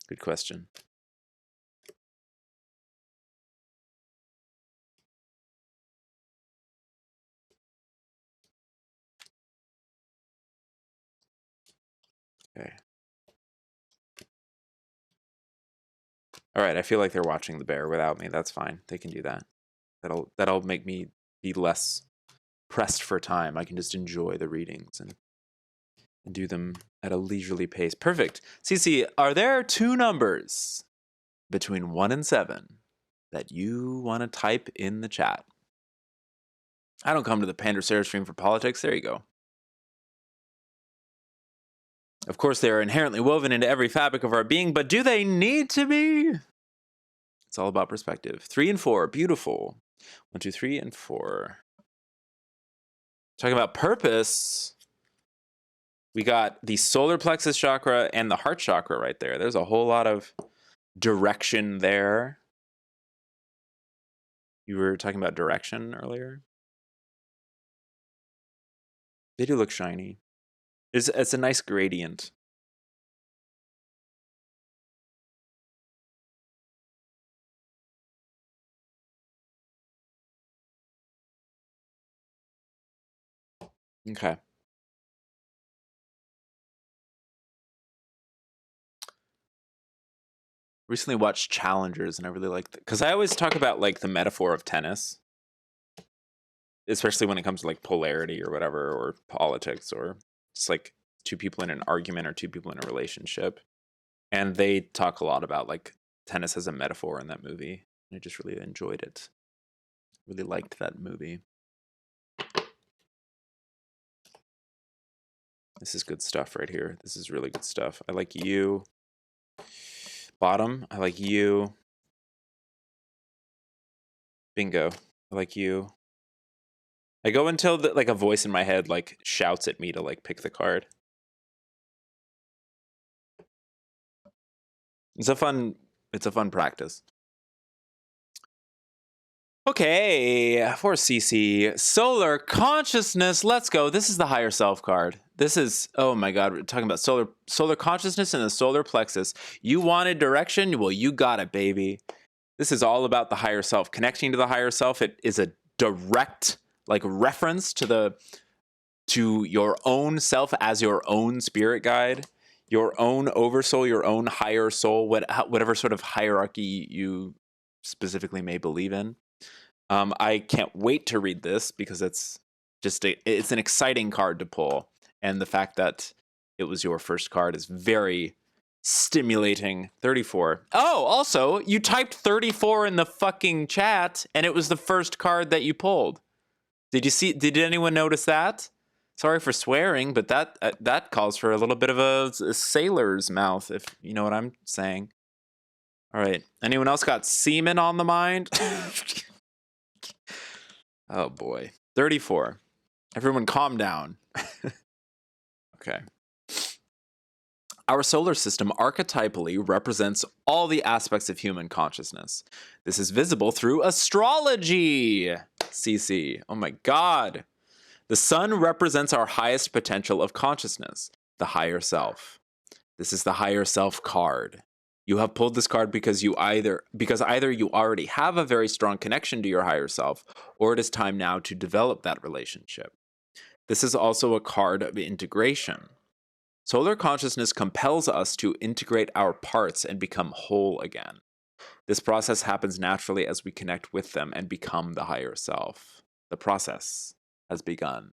Speaker 1: Good question. Okay. All right, I feel like they're watching the bear without me. That's fine. They can do that. That'll make me be less pressed for time. I can just enjoy the readings and do them at a leisurely pace. Perfect. Cece, are there two numbers between 1 and 7 that you want to type in the chat? I don't come to the Pander Sarah stream for politics. There you go. Of course, they are inherently woven into every fabric of our being, but do they need to be? It's all about perspective. 3 and 4, beautiful. 1, 2, 3, and 4. Talking about purpose, we got the solar plexus chakra and the heart chakra right there. There's a whole lot of direction there. You were talking about direction earlier. They do look shiny. It's a nice gradient. Okay. Recently watched Challengers and I really liked it because I always talk about like the metaphor of tennis, especially when it comes to like polarity or whatever, or politics, or just like two people in an argument or two people in a relationship. And they talk a lot about like tennis as a metaphor in that movie. And I just really enjoyed it. Really liked that movie. This is good stuff right here. This is really good stuff. I like you. Bottom, I like you. Bingo. I like you. I go until like a voice in my head like shouts at me to like pick the card. It's a fun practice. Okay, for CC, solar consciousness. Let's go. This is the higher self card. This is, oh my God, we're talking about solar consciousness and the solar plexus. You wanted direction? Well, you got it, baby. This is all about the higher self, connecting to the higher self. It is a direct like reference to your own self as your own spirit guide, your own oversoul, your own higher soul, whatever sort of hierarchy you specifically may believe in. I can't wait to read this because it's an exciting card to pull, and the fact that it was your first card is very stimulating. 34. Oh, also, you typed 34 in the fucking chat, and it was the first card that you pulled. Did anyone notice that? Sorry for swearing, but that calls for a little bit of a sailor's mouth, if you know what I'm saying. All right. Anyone else got semen on the mind? Oh boy. 34. Everyone calm down. Okay. Our solar system archetypally represents all the aspects of human consciousness. This is visible through astrology. CC. Oh my God. The sun represents our highest potential of consciousness, the higher self. This is the higher self card. You have pulled this card because either you already have a very strong connection to your higher self, or it is time now to develop that relationship. This is also a card of integration. Solar consciousness compels us to integrate our parts and become whole again. This process happens naturally as we connect with them and become the higher self. The process has begun.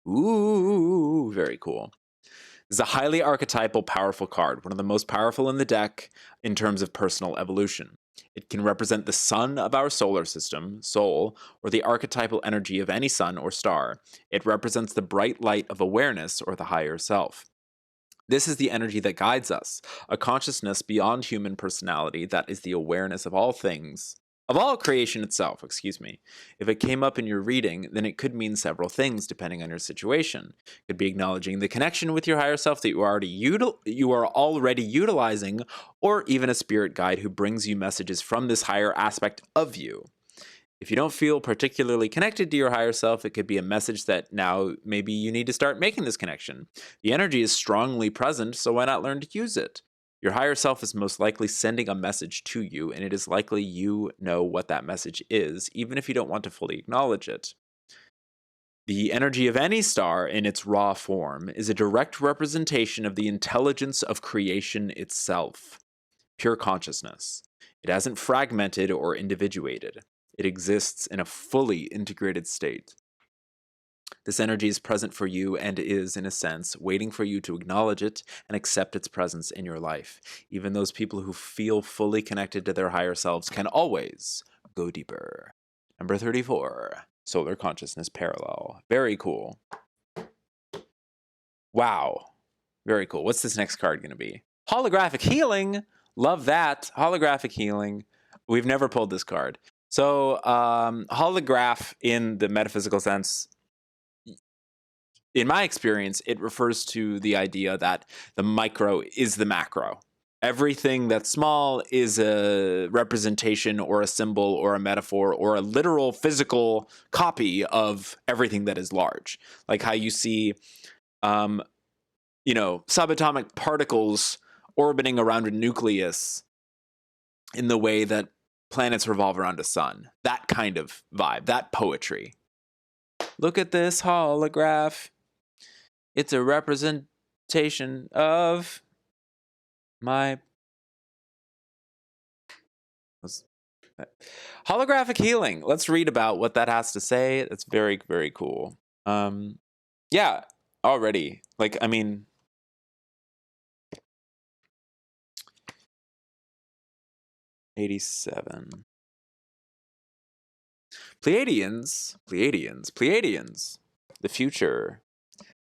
Speaker 1: Ooh, very cool. This is a highly archetypal, powerful card, one of the most powerful in the deck in terms of personal evolution. It can represent the sun of our solar system, soul, or the archetypal energy of any sun or star. It represents the bright light of awareness or the higher self. This is the energy that guides us, a consciousness beyond human personality that is the awareness of all things, of all creation itself, excuse me. If it came up in your reading, then it could mean several things depending on your situation. It could be acknowledging the connection with your higher self that you are already utilizing, or even a spirit guide who brings you messages from this higher aspect of you. If you don't feel particularly connected to your higher self, it could be a message that now maybe you need to start making this connection. The energy is strongly present, so why not learn to use it? Your higher self is most likely sending a message to you, and it is likely you know what that message is, even if you don't want to fully acknowledge it. The energy of any star in its raw form is a direct representation of the intelligence of creation itself, pure consciousness. It hasn't fragmented or individuated. It exists in a fully integrated state. This energy is present for you and is, in a sense, waiting for you to acknowledge it and accept its presence in your life. Even those people who feel fully connected to their higher selves can always go deeper. Number 34, Solar Consciousness Parallel. Very cool. Wow. Very cool. What's this next card going to be? Holographic Healing. Love that. Holographic Healing. We've never pulled this card. So, holograph in the metaphysical sense, in my experience, it refers to the idea that the micro is the macro. Everything that's small is a representation or a symbol or a metaphor or a literal physical copy of everything that is large. Like how you see, subatomic particles orbiting around a nucleus in the way that planets revolve around a sun. That kind of vibe, that poetry. Look at this holograph. It's a representation of my... Holographic healing. Let's read about what that has to say. That's very, very cool. Yeah, already. 87. Pleiadians. The future.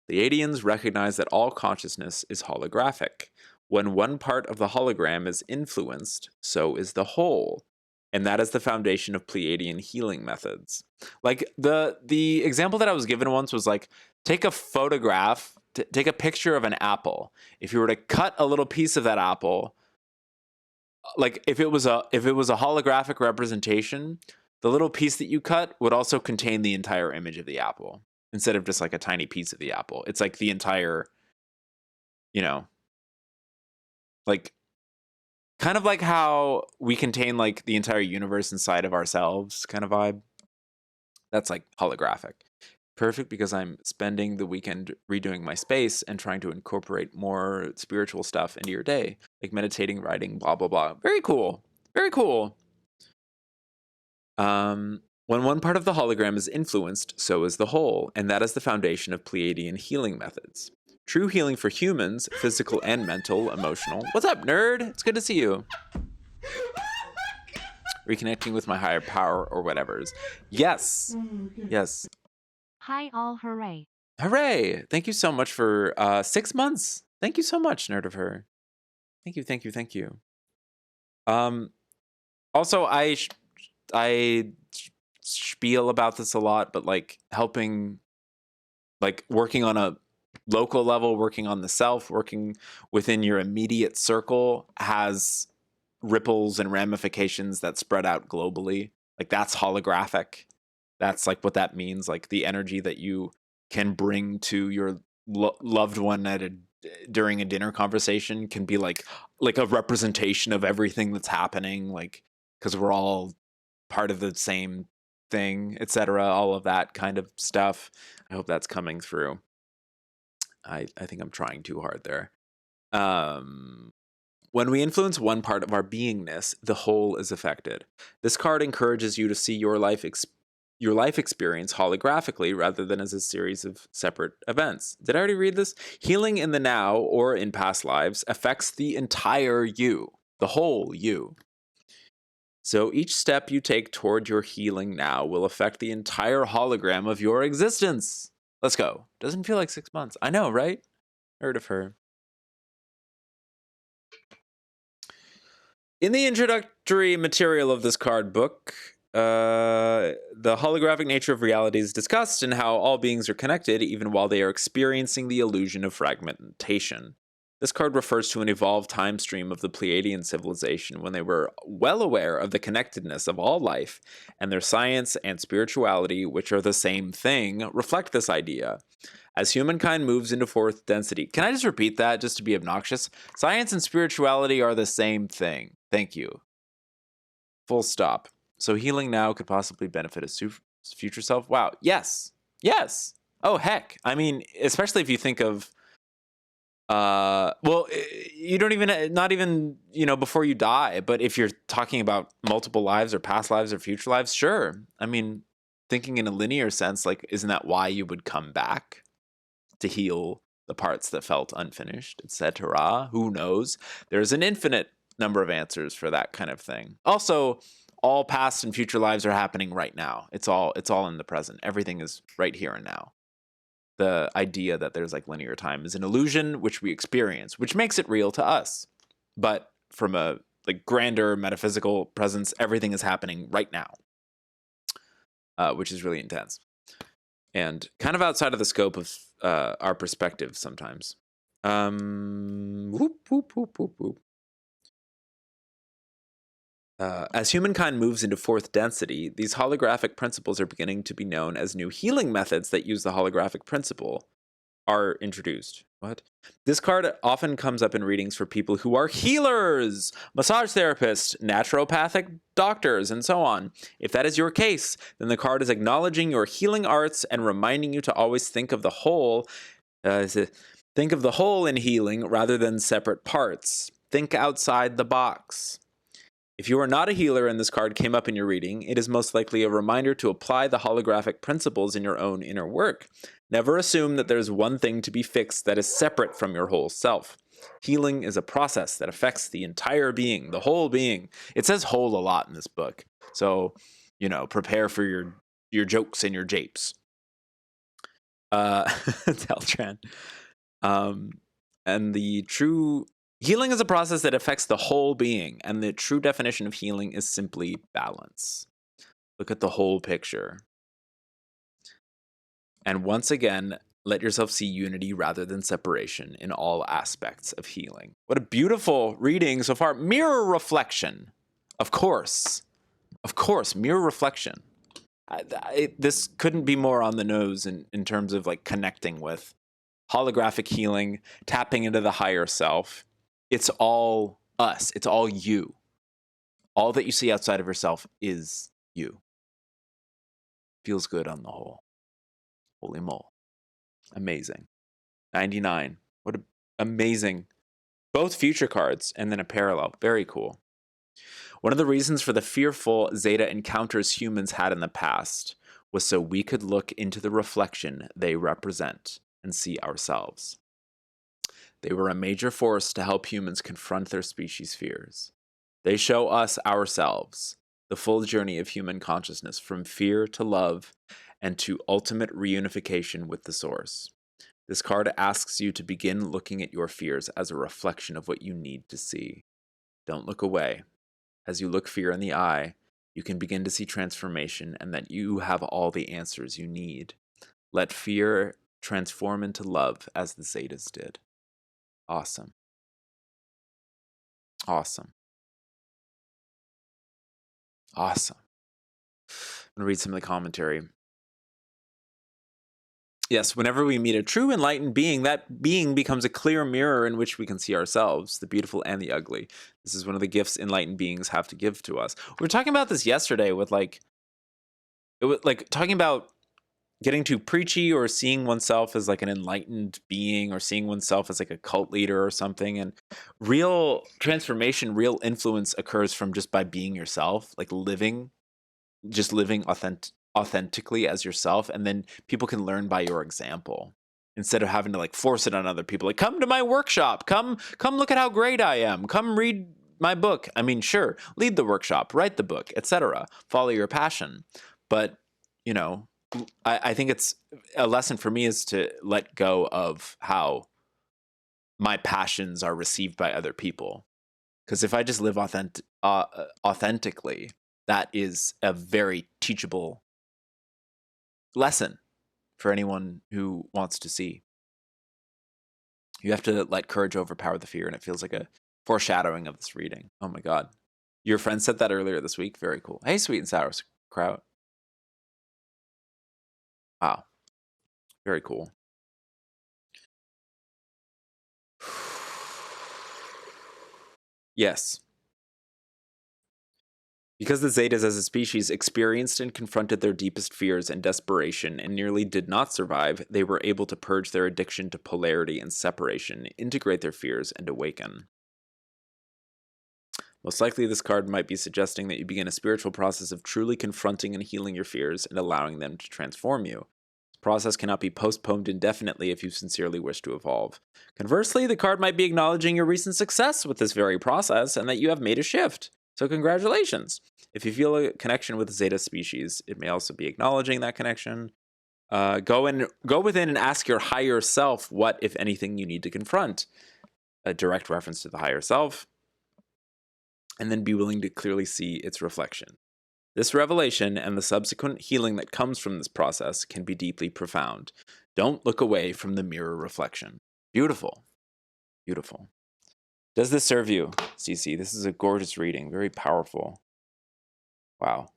Speaker 1: Pleiadians recognize that all consciousness is holographic. When one part of the hologram is influenced, so is the whole. And that is the foundation of Pleiadian healing methods. Like the example that I was given once was like, take a photograph, take a picture of an apple. If you were to cut a little piece of that apple, like if it was a holographic representation, the little piece that you cut would also contain the entire image of the apple instead of just like a tiny piece of the apple. It's like the entire, like kind of like how we contain like the entire universe inside of ourselves kind of vibe. That's like holographic. Perfect because I'm spending the weekend redoing my space and trying to incorporate more spiritual stuff into your day, like meditating, writing, blah, blah, blah. Very cool. Very cool. When one part of the hologram is influenced, so is the whole, and that is the foundation of Pleiadian healing methods. True healing for humans, physical and mental, emotional. What's up, nerd? It's good to see you. Reconnecting with my higher power or whatever's. Yes. Yes.
Speaker 2: Hi all, hooray.
Speaker 1: Hooray! Thank you so much for 6 months. Thank you so much, Nerd of Her. Thank you. Also, I spiel about this a lot, but like helping, like working on a local level, working on the self, working within your immediate circle has ripples and ramifications that spread out globally. Like that's holographic. That's like what that means. Like the energy that you can bring to your loved one during a dinner conversation can be like a representation of everything that's happening. Like, because we're all part of the same thing, etc. All of that kind of stuff. I hope that's coming through. I think I'm trying too hard there. When we influence one part of our beingness, the whole is affected. This card encourages you to see your life experience holographically rather than as a series of separate events. Did I already read this? Healing in the now or in past lives affects the entire you, the whole you. So each step you take toward your healing now will affect the entire hologram of your existence. Let's go. Doesn't feel like 6 months. I know, right? Heard of her. In the introductory material of this card book, the holographic nature of reality is discussed and how all beings are connected even while they are experiencing the illusion of fragmentation. This card refers to an evolved time stream of the Pleiadian civilization when they were well aware of the connectedness of all life, and their science and spirituality, which are the same thing, reflect this idea. As humankind moves into fourth density. Can I just repeat that just to be obnoxious? Science and spirituality are the same thing. Thank you. Full stop. So healing now could possibly benefit a future self? Wow. Yes. Yes. Oh, heck. I mean, especially if you think of well, you don't even, not even, before you die, but if you're talking about multiple lives or past lives or future lives, sure. I mean, thinking in a linear sense, like, isn't that why you would come back to heal the parts that felt unfinished, etc.? Who knows? There's an infinite number of answers for that kind of thing. Also, all past and future lives are happening right now. It's all in the present. Everything is right here and now. The idea that there's like linear time is an illusion which we experience, which makes it real to us. But from a like grander metaphysical presence, everything is happening right now, which is really intense and kind of outside of the scope of our perspective sometimes. Whoop, whoop, whoop, whoop, whoop. As humankind moves into fourth density, these holographic principles are beginning to be known as new healing methods that use the holographic principle are introduced. What? This card often comes up in readings for people who are healers, massage therapists, naturopathic doctors, and so on. If that is your case, then the card is acknowledging your healing arts and reminding you to always think of the whole. Think of the whole in healing rather than separate parts. Think outside the box. If you are not a healer and this card came up in your reading, it is most likely a reminder to apply the holographic principles in your own inner work. Never assume that there's one thing to be fixed that is separate from your whole self. Healing is a process that affects the entire being, the whole being. It says whole a lot in this book. So, prepare for your jokes and your japes. Teltran. And the true healing is a process that affects the whole being, and the true definition of healing is simply balance. Look at the whole picture. And once again, let yourself see unity rather than separation in all aspects of healing. What a beautiful reading so far. Mirror reflection. Of course, mirror reflection. This couldn't be more on the nose in terms of like connecting with holographic healing, tapping into the higher self. It's all us. It's all you. All that you see outside of yourself is you. Feels good on the whole. Holy mole. Amazing. 99. What an amazing. Both future cards and then a parallel. Very cool. One of the reasons for the fearful Zeta encounters humans had in the past was so we could look into the reflection they represent and see ourselves. They were a major force to help humans confront their species' fears. They show us ourselves, the full journey of human consciousness from fear to love and to ultimate reunification with the source. This card asks you to begin looking at your fears as a reflection of what you need to see. Don't look away. As you look fear in the eye, you can begin to see transformation and that you have all the answers you need. Let fear transform into love as the Zetas did. Awesome. Awesome. Awesome. I'm going to read some of the commentary. Yes, whenever we meet a true enlightened being, that being becomes a clear mirror in which we can see ourselves, the beautiful and the ugly. This is one of the gifts enlightened beings have to give to us. We were talking about this yesterday with like it was like talking about getting too preachy or seeing oneself as like an enlightened being or seeing oneself as like a cult leader or something. And real transformation, real influence occurs from just by being yourself, like living authentically as yourself. And then people can learn by your example instead of having to like force it on other people. Like, come to my workshop, come look at how great I am, come read my book. I mean, sure, lead the workshop, write the book, etc. Follow your passion. But, you know, I think it's a lesson for me is to let go of how my passions are received by other people. Because if I just live authentically, that is a very teachable lesson for anyone who wants to see. You have to let courage overpower the fear, and it feels like a foreshadowing of this reading. Oh my God. Your friend said that earlier this week. Very cool. Hey, sweet and sour kraut. Wow. Very cool. Yes. Because the Zetas as a species experienced and confronted their deepest fears and desperation and nearly did not survive, they were able to purge their addiction to polarity and separation, integrate their fears, and awaken. Most likely, this card might be suggesting that you begin a spiritual process of truly confronting and healing your fears and allowing them to transform you. This process cannot be postponed indefinitely if you sincerely wish to evolve. Conversely, the card might be acknowledging your recent success with this very process and that you have made a shift. So, congratulations. If you feel a connection with the Zeta species, it may also be acknowledging that connection. Go within and ask your higher self what, if anything, you need to confront. A direct reference to the higher self. And then be willing to clearly see its reflection. This revelation and the subsequent healing that comes from this process can be deeply profound. Don't look away from the mirror reflection. Beautiful. Beautiful. Does this serve you, CC? This is a gorgeous reading, very powerful. Wow.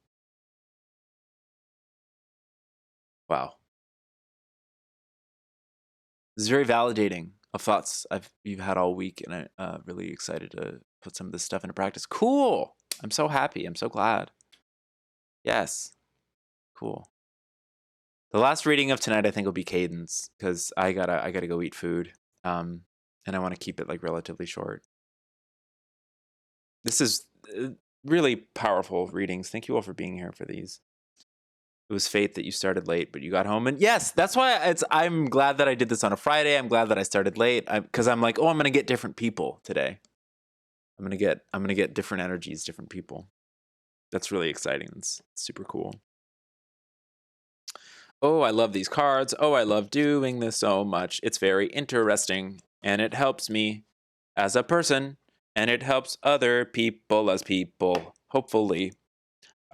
Speaker 1: Wow. This is very validating of thoughts you've had all week, and I'm really excited to put some of this stuff into practice. Cool. I'm so happy. I'm so glad. Yes. Cool. The last reading of tonight, I think, will be Cadence because I gotta go eat food, and I want to keep it like relatively short. This is really powerful readings. Thank you all for being here for these. It was fate that you started late, but you got home, and yes, that's why I'm glad that I did this on a Friday. I'm glad that I started late because I'm like, oh, I'm gonna get different people today. I'm gonna get different energies, different people. That's really exciting. It's super cool. Oh, I love these cards. Oh, I love doing this so much. It's very interesting, and it helps me as a person, and it helps other people as people, hopefully.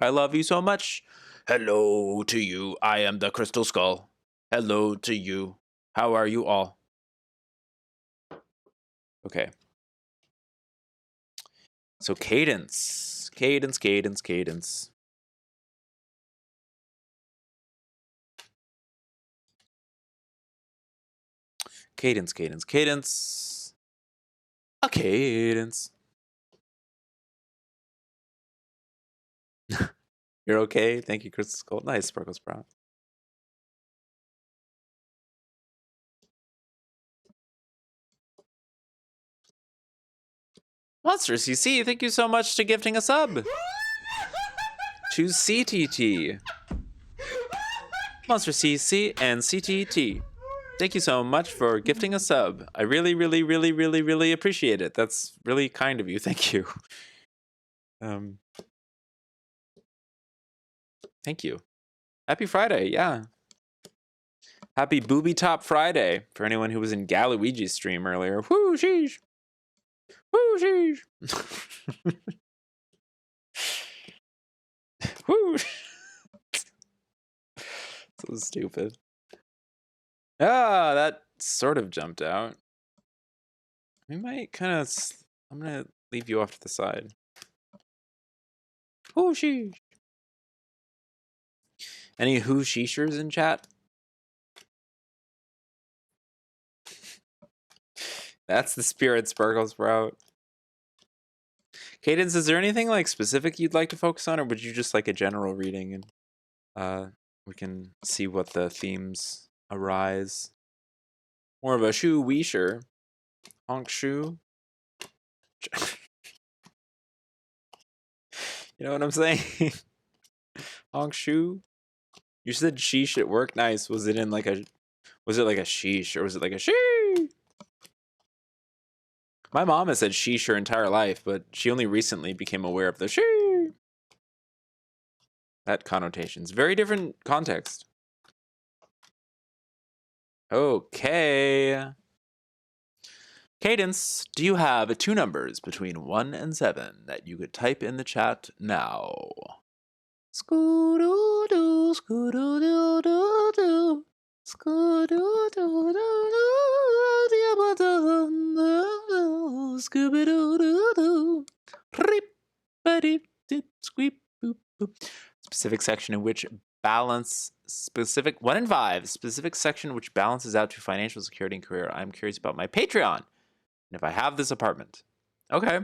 Speaker 1: I love you so much. Hello to you. I am the Crystal Skull. Hello to you. How are you all? Okay. So cadence. Cadence, cadence, cadence. Cadence, cadence, cadence. A cadence. You're okay? Thank you, Crystal Skull. Nice, Sparkle Sprout. Monster CC, thank you so much to gifting a sub. To CTT. Monster CC and CTT. Thank you so much for gifting a sub. I really, really, really, really, really appreciate it. That's really kind of you. Thank you. Thank you. Happy Friday. Yeah. Happy Booby Top Friday for anyone who was in Galuigi's stream earlier. Whoo, sheesh. Whoo, sheesh. Whoo. So stupid. Ah, that sort of jumped out. We might kind of... I'm going to leave you off to the side. Whoo, sheesh. Any who sheeshers in chat? That's the spirit, Sparkle Sprout. Cadence, is there anything like specific you'd like to focus on, or would you just like a general reading? And we can see what the themes arise. More of a shoe weesher. Honk shoe. You know what I'm saying? Honk shoe. You said sheesh at work. Nice. Was it like a sheesh or was it like a shee? My mom has said sheesh her entire life, but she only recently became aware of the shee. That connotation's very different context. Okay. Cadence, do you have two numbers between 1 and 7 that you could type in the chat now? Scoo-doo-doo, scoo-doo-doo-doo-doo. Scoo-doo-doo-doo-doo-doo. Scooby-doo-doo-doo. Specific section in which balance specific 1 in 5 specific section which balances out to financial security and career. I'm curious about my Patreon and if I have this apartment. Okay,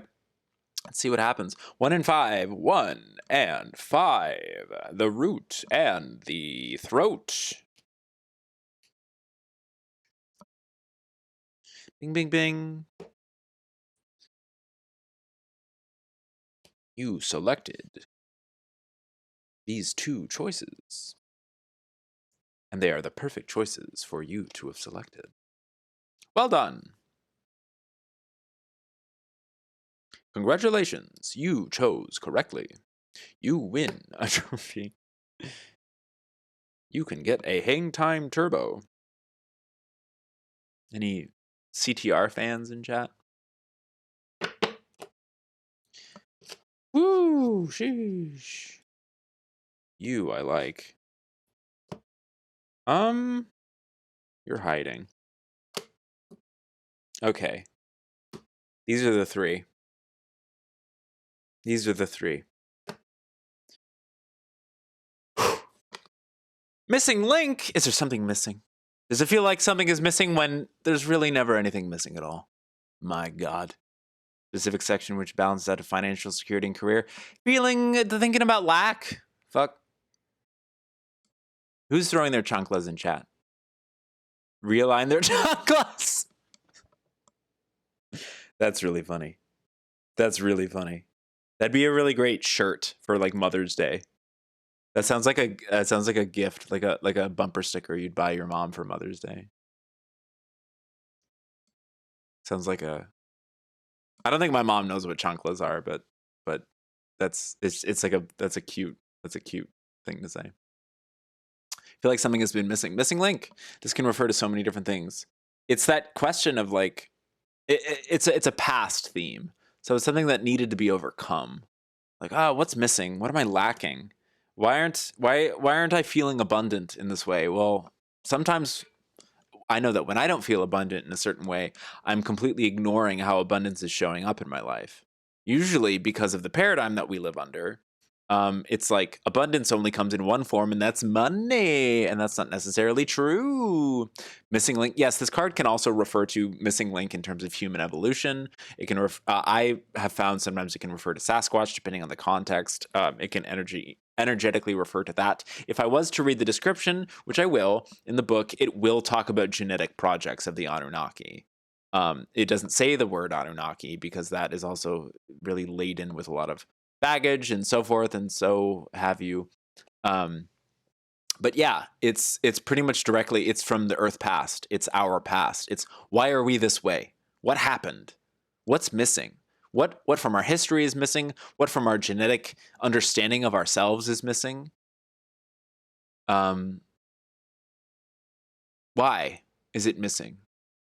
Speaker 1: let's see what happens. 1 in 5, 1 and 5, the root and the throat. Bing, bing, bing. You selected these two choices, and they are the perfect choices for you to have selected. Well done. Congratulations, you chose correctly. You win a trophy. You can get a hang time turbo. Any CTR fans in chat? Woo, sheesh. You, I like. You're hiding. Okay. These are the three. These are the three. Missing link? Is there something missing? Does it feel like something is missing when there's really never anything missing at all? My God. Specific section which balances out of financial security and career. Thinking about lack? Fuck. Who's throwing their chanclas in chat? Realign their chanclas. That's really funny. That's really funny. That'd be a really great shirt for like Mother's Day. That sounds like a gift, like a bumper sticker you'd buy your mom for Mother's Day. Sounds like a. I don't think my mom knows what chanclas are, but it's like that's a cute thing to say. I feel like something has been missing. Missing link. This can refer to so many different things. It's that question of like, it's a past theme. So it's something that needed to be overcome. Like, what's missing? What am I lacking? Why aren't I feeling abundant in this way? Well, sometimes I know that when I don't feel abundant in a certain way, I'm completely ignoring how abundance is showing up in my life. Usually because of the paradigm that we live under. It's like abundance only comes in one form, and that's money, and that's not necessarily true. Missing link. Yes, this card can also refer to missing link in terms of human evolution. It can. I have found sometimes it can refer to Sasquatch, depending on the context. It can energetically refer to that. If I was to read the description, which I will in the book, it will talk about genetic projects of the Anunnaki. It doesn't say the word Anunnaki because that is also really laden with a lot of baggage and so forth and so have you. But yeah, it's pretty much directly, it's from the earth past. It's our past. It's why are we this way? What happened? What's missing? What from our history is missing? What from our genetic understanding of ourselves is missing? Why is it missing?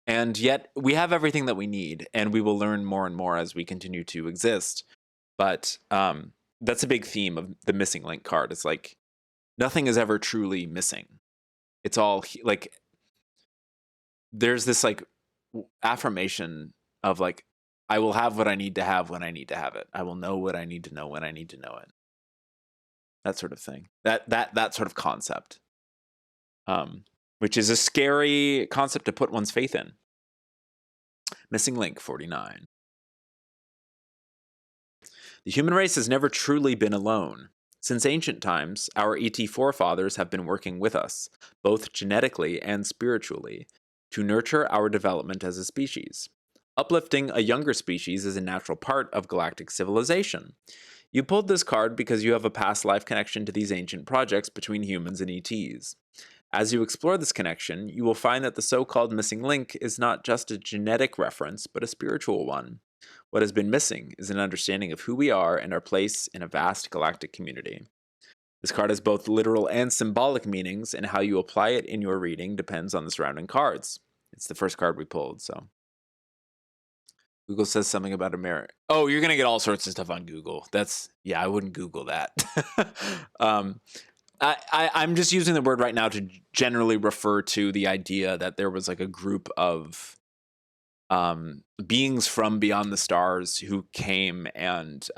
Speaker 1: And yet we have everything that we need, and we will learn more and more as we continue to exist. But that's a big theme of the missing link card. It's like nothing is ever truly missing. It's all like there's this like affirmation of like I will have what I need to have when I need to have it. I will know what I need to know when I need to know it. That sort of thing. That sort of concept. Which is a scary concept to put one's faith in. Missing link 49. The human race has never truly been alone. Since ancient times, our ET forefathers have been working with us, both genetically and spiritually, to nurture our development as a species. Uplifting a younger species is a natural part of galactic civilization. You pulled this card because you have a past life connection to these ancient projects between humans and ETs. As you explore this connection, you will find that the so-called missing link is not just a genetic reference, but a spiritual one. What has been missing is an understanding of who we are and our place in a vast galactic community. This card has both literal and symbolic meanings, and how you apply it in your reading depends on the surrounding cards. It's the first card we pulled, so. Google says something about America. Oh, you're going to get all sorts of stuff on Google. Yeah, I wouldn't Google that. I'm just using the word right now to generally refer to the idea that there was like a group of beings from beyond the stars who came and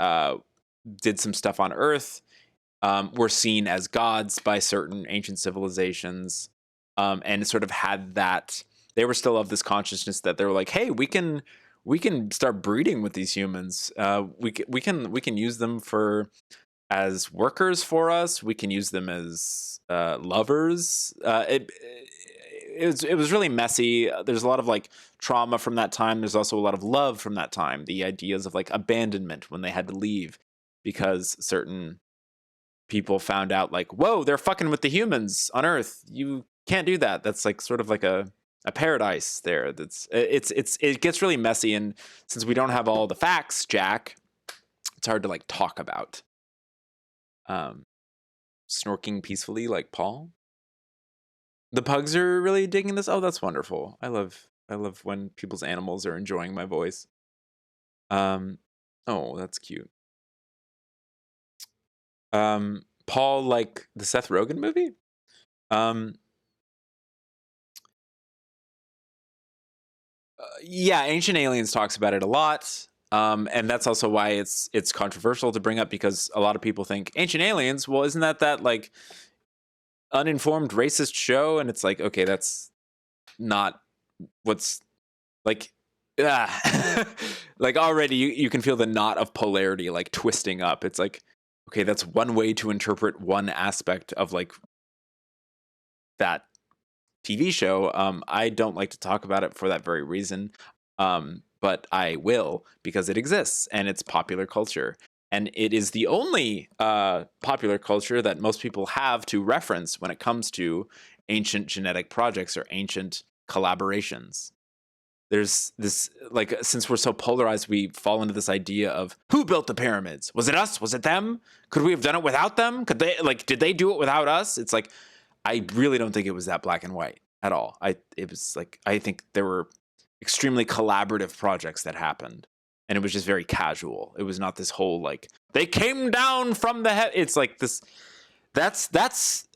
Speaker 1: did some stuff on Earth, were seen as gods by certain ancient civilizations, and sort of had that. They were still of this consciousness that they were like, hey, we can start breeding with these humans. We can use them as workers for us. We can use them as lovers. It was really messy. There's a lot of like trauma from that time. There's also a lot of love from that time. The ideas of like abandonment when they had to leave because certain people found out like, whoa, they're fucking with the humans on Earth. You can't do that. That's like sort of like a paradise there. It gets really messy, and since we don't have all the facts, Jack, it's hard to like talk about. Snorking peacefully like Paul. The pugs are really digging this. Oh, that's wonderful. I love when people's animals are enjoying my voice. Oh, that's cute. Paul, like the Seth Rogen movie. Yeah, Ancient Aliens talks about it a lot. And that's also why it's controversial to bring up, because a lot of people think Ancient Aliens, well, isn't that like uninformed racist show? And it's like, okay, that's not what's like, like already you can feel the knot of polarity like twisting up. It's like, okay, that's one way to interpret one aspect of like that TV show. I don't like to talk about it for that very reason. But I will, because it exists and it's popular culture. And it is the only popular culture that most people have to reference when it comes to ancient genetic projects or ancient collaborations. There's this, like, since we're so polarized, we fall into this idea of who built the pyramids? Was it us? Was it them? Could we have done it without them? Did they do it without us? It's like, I really don't think it was that black and white at all. I think there were extremely collaborative projects that happened, and it was just very casual. It was not this whole like they came down from the head. It's like this. That's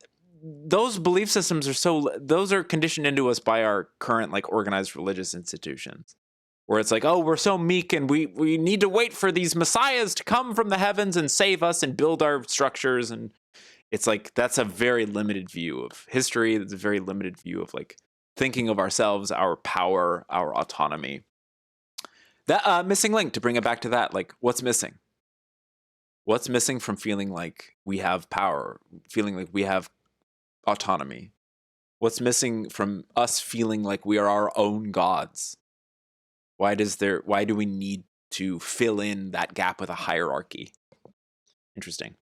Speaker 1: those belief systems those are conditioned into us by our current like organized religious institutions, where it's like, oh, we're so meek and we need to wait for these messiahs to come from the heavens and save us and build our structures. And it's like, that's a very limited view of history. That's a very limited view of like thinking of ourselves, our power, our autonomy. That missing link, to bring it back to that, like, what's missing? What's missing from feeling like we have power, feeling like we have autonomy? What's missing from us feeling like we are our own gods? Why do we need to fill in that gap with a hierarchy? Interesting.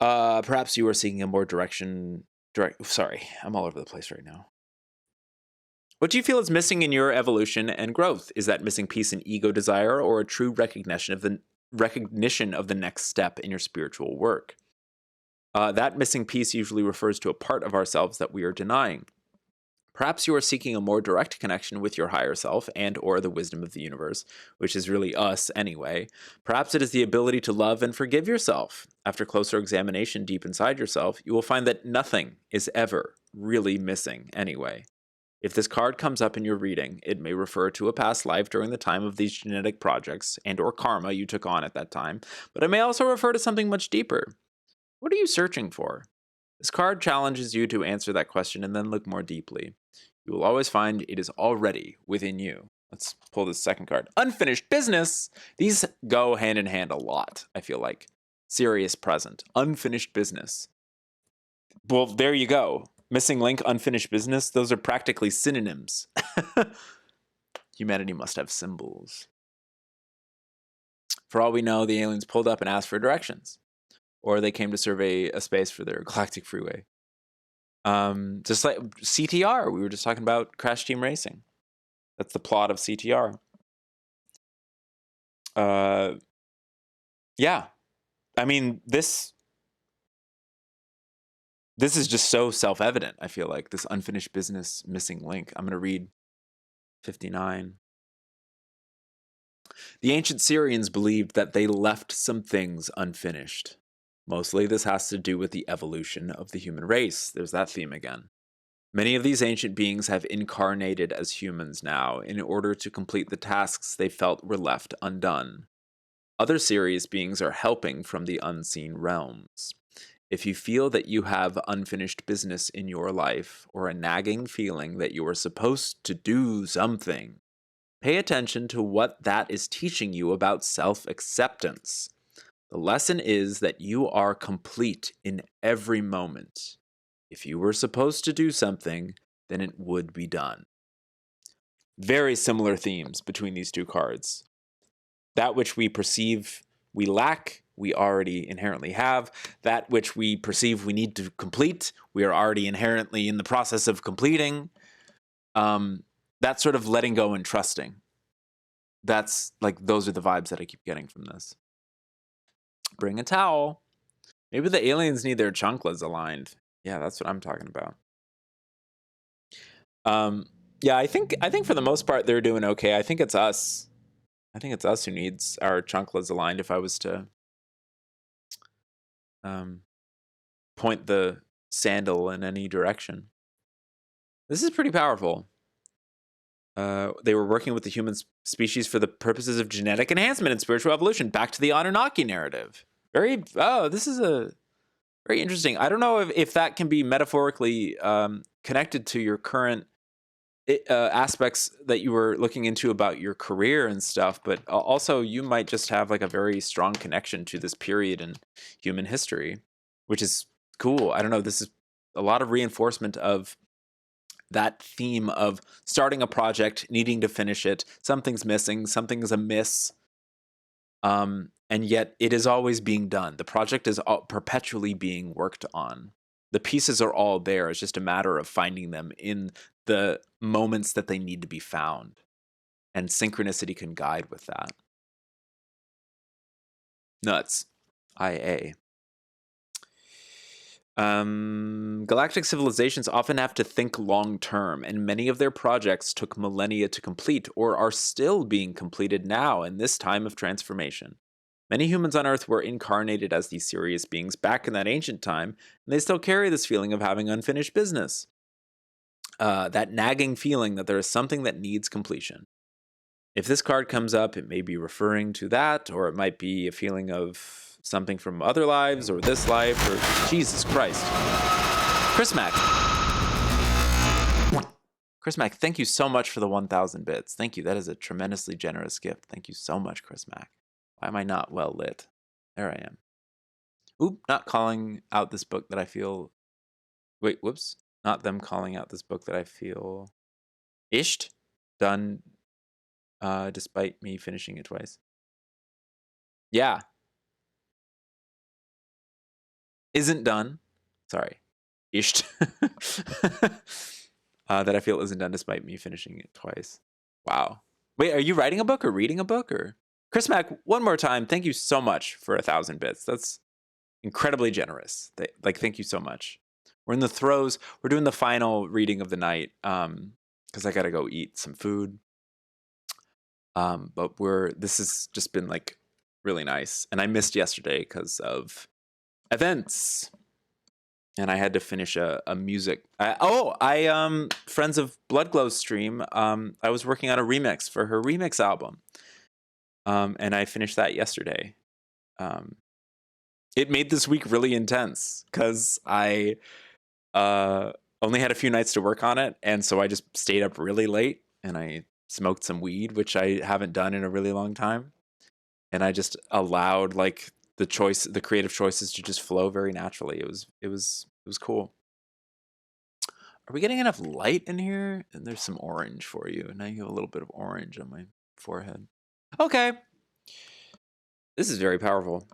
Speaker 1: Perhaps you are seeking a more sorry, I'm all over the place right now. What do you feel is missing in your evolution and growth? Is that missing piece an ego desire, or a true recognition of the next step in your spiritual work? That missing piece usually refers to a part of ourselves that we are denying. Perhaps you are seeking a more direct connection with your higher self and or the wisdom of the universe, which is really us anyway. Perhaps it is the ability to love and forgive yourself. After closer examination deep inside yourself, you will find that nothing is ever really missing anyway. If this card comes up in your reading, it may refer to a past life during the time of these genetic projects and or karma you took on at that time, but it may also refer to something much deeper. What are you searching for? This card challenges you to answer that question and then look more deeply. You will always find it is already within you. Let's pull this second card. Unfinished business! These go hand in hand a lot, I feel like. serious present, unfinished business. Well, there you go. Missing link, unfinished business, those are practically synonyms. Humanity must have symbols. For all we know, the aliens pulled up and asked for directions, or they came to survey a space for their galactic freeway. Just like CTR, we were just talking about Crash Team Racing. That's the plot of CTR. Yeah, I mean this is just so self-evident. I feel like this unfinished business, missing link. I'm gonna read 59. The ancient Syrians believed that they left some things unfinished. Mostly this has to do with the evolution of the human race. There's that theme again. Many of these ancient beings have incarnated as humans now in order to complete the tasks they felt were left undone. Other Sirius beings are helping from the unseen realms. If you feel that you have unfinished business in your life or a nagging feeling that you are supposed to do something, pay attention to what that is teaching you about self-acceptance. The lesson is that you are complete in every moment. If you were supposed to do something, then it would be done. Very similar themes between these two cards. That which we perceive we lack, we already inherently have. That which we perceive we need to complete, we are already inherently in the process of completing. That sort of letting go and trusting. That's like, those are the vibes that I keep getting from this. Bring a towel. Maybe the aliens need their chanclas aligned. Yeah, that's what I'm talking about. Yeah, I think for the most part they're doing okay. I think it's us. I think it's us who needs our chanclas aligned. If I was to point the sandal in any direction, this is pretty powerful. They were working with the human species for the purposes of genetic enhancement and spiritual evolution. Back to the Anunnaki narrative. This is a very interesting. I don't know if that can be metaphorically connected to your current aspects that you were looking into about your career and stuff, but also you might just have like a very strong connection to this period in human history, which is cool. I don't know. This is a lot of reinforcement of that theme of starting a project, needing to finish it. Something's missing, something's amiss. And yet it is always being done. The project is perpetually being worked on. The pieces are all there. It's just a matter of finding them in the moments that they need to be found. And synchronicity can guide with that. Nuts. IA. Galactic civilizations often have to think long term, and many of their projects took millennia to complete or are still being completed now in this time of transformation. Many humans on Earth were incarnated as these serious beings back in that ancient time, and they still carry this feeling of having unfinished business. That nagging feeling that there is something that needs completion. If this card comes up, it may be referring to that, or it might be a feeling of something from other lives, or this life, or Jesus Christ. Chris Mack. Chris Mack, thank you so much for the 1,000 bits. Thank you. That is a tremendously generous gift. Thank you so much, Chris Mack. Why am I not well lit? There I am. Oop, not calling out this book that I feel... Wait, whoops. Not them calling out this book that I feel... Ished? Done, despite me finishing it twice. Yeah. Isn't done. Sorry. Ished. That I feel isn't done despite me finishing it twice. Wow. Wait, are you writing a book or reading a book? Or Chris Mack, one more time, thank you so much for 1,000 bits. That's incredibly generous. Thank you so much. We're in the throes. We're doing the final reading of the night because I got to go eat some food. But this has just been like really nice. And I missed yesterday because of events. And I had to finish a music. Friends of Blood Glow's stream. I was working on a remix for her remix album. And I finished that yesterday. It made this week really intense because I only had a few nights to work on it. And so I just stayed up really late and I smoked some weed, which I haven't done in a really long time. And I just allowed like the creative choices to just flow very naturally. It was cool. Are we getting enough light in here? And there's some orange for you. Now you have a little bit of orange on my forehead. Okay. This is very powerful.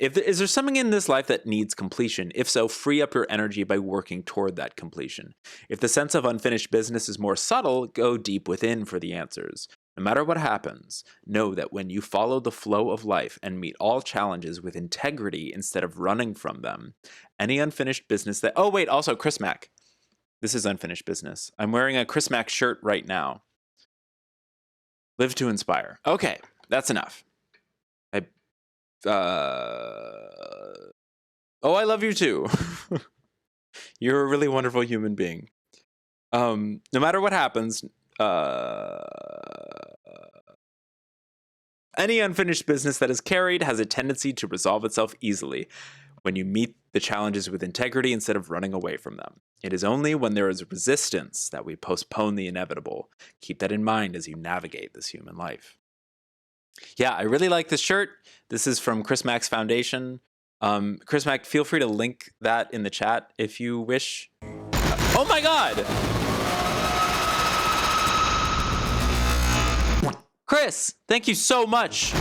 Speaker 1: Is there something in this life that needs completion? If so, free up your energy by working toward that completion. If the sense of unfinished business is more subtle, go deep within for the answers. No matter what happens, know that when you follow the flow of life and meet all challenges with integrity instead of running from them, any unfinished business that... Oh, wait, also Chris Mack. This is unfinished business. I'm wearing a Chris Mack shirt right now. Live to inspire. Okay, that's enough. Oh, I love you too. You're a really wonderful human being. No matter what happens, any unfinished business that is carried has a tendency to resolve itself easily when you meet the challenges with integrity instead of running away from them. It is only when there is resistance that we postpone the inevitable. Keep that in mind as you navigate this human life. Yeah, I really like this shirt. This is from Chris Mack's Foundation. Chris Mack, feel free to link that in the chat if you wish. Oh my God! Chris, thank you so much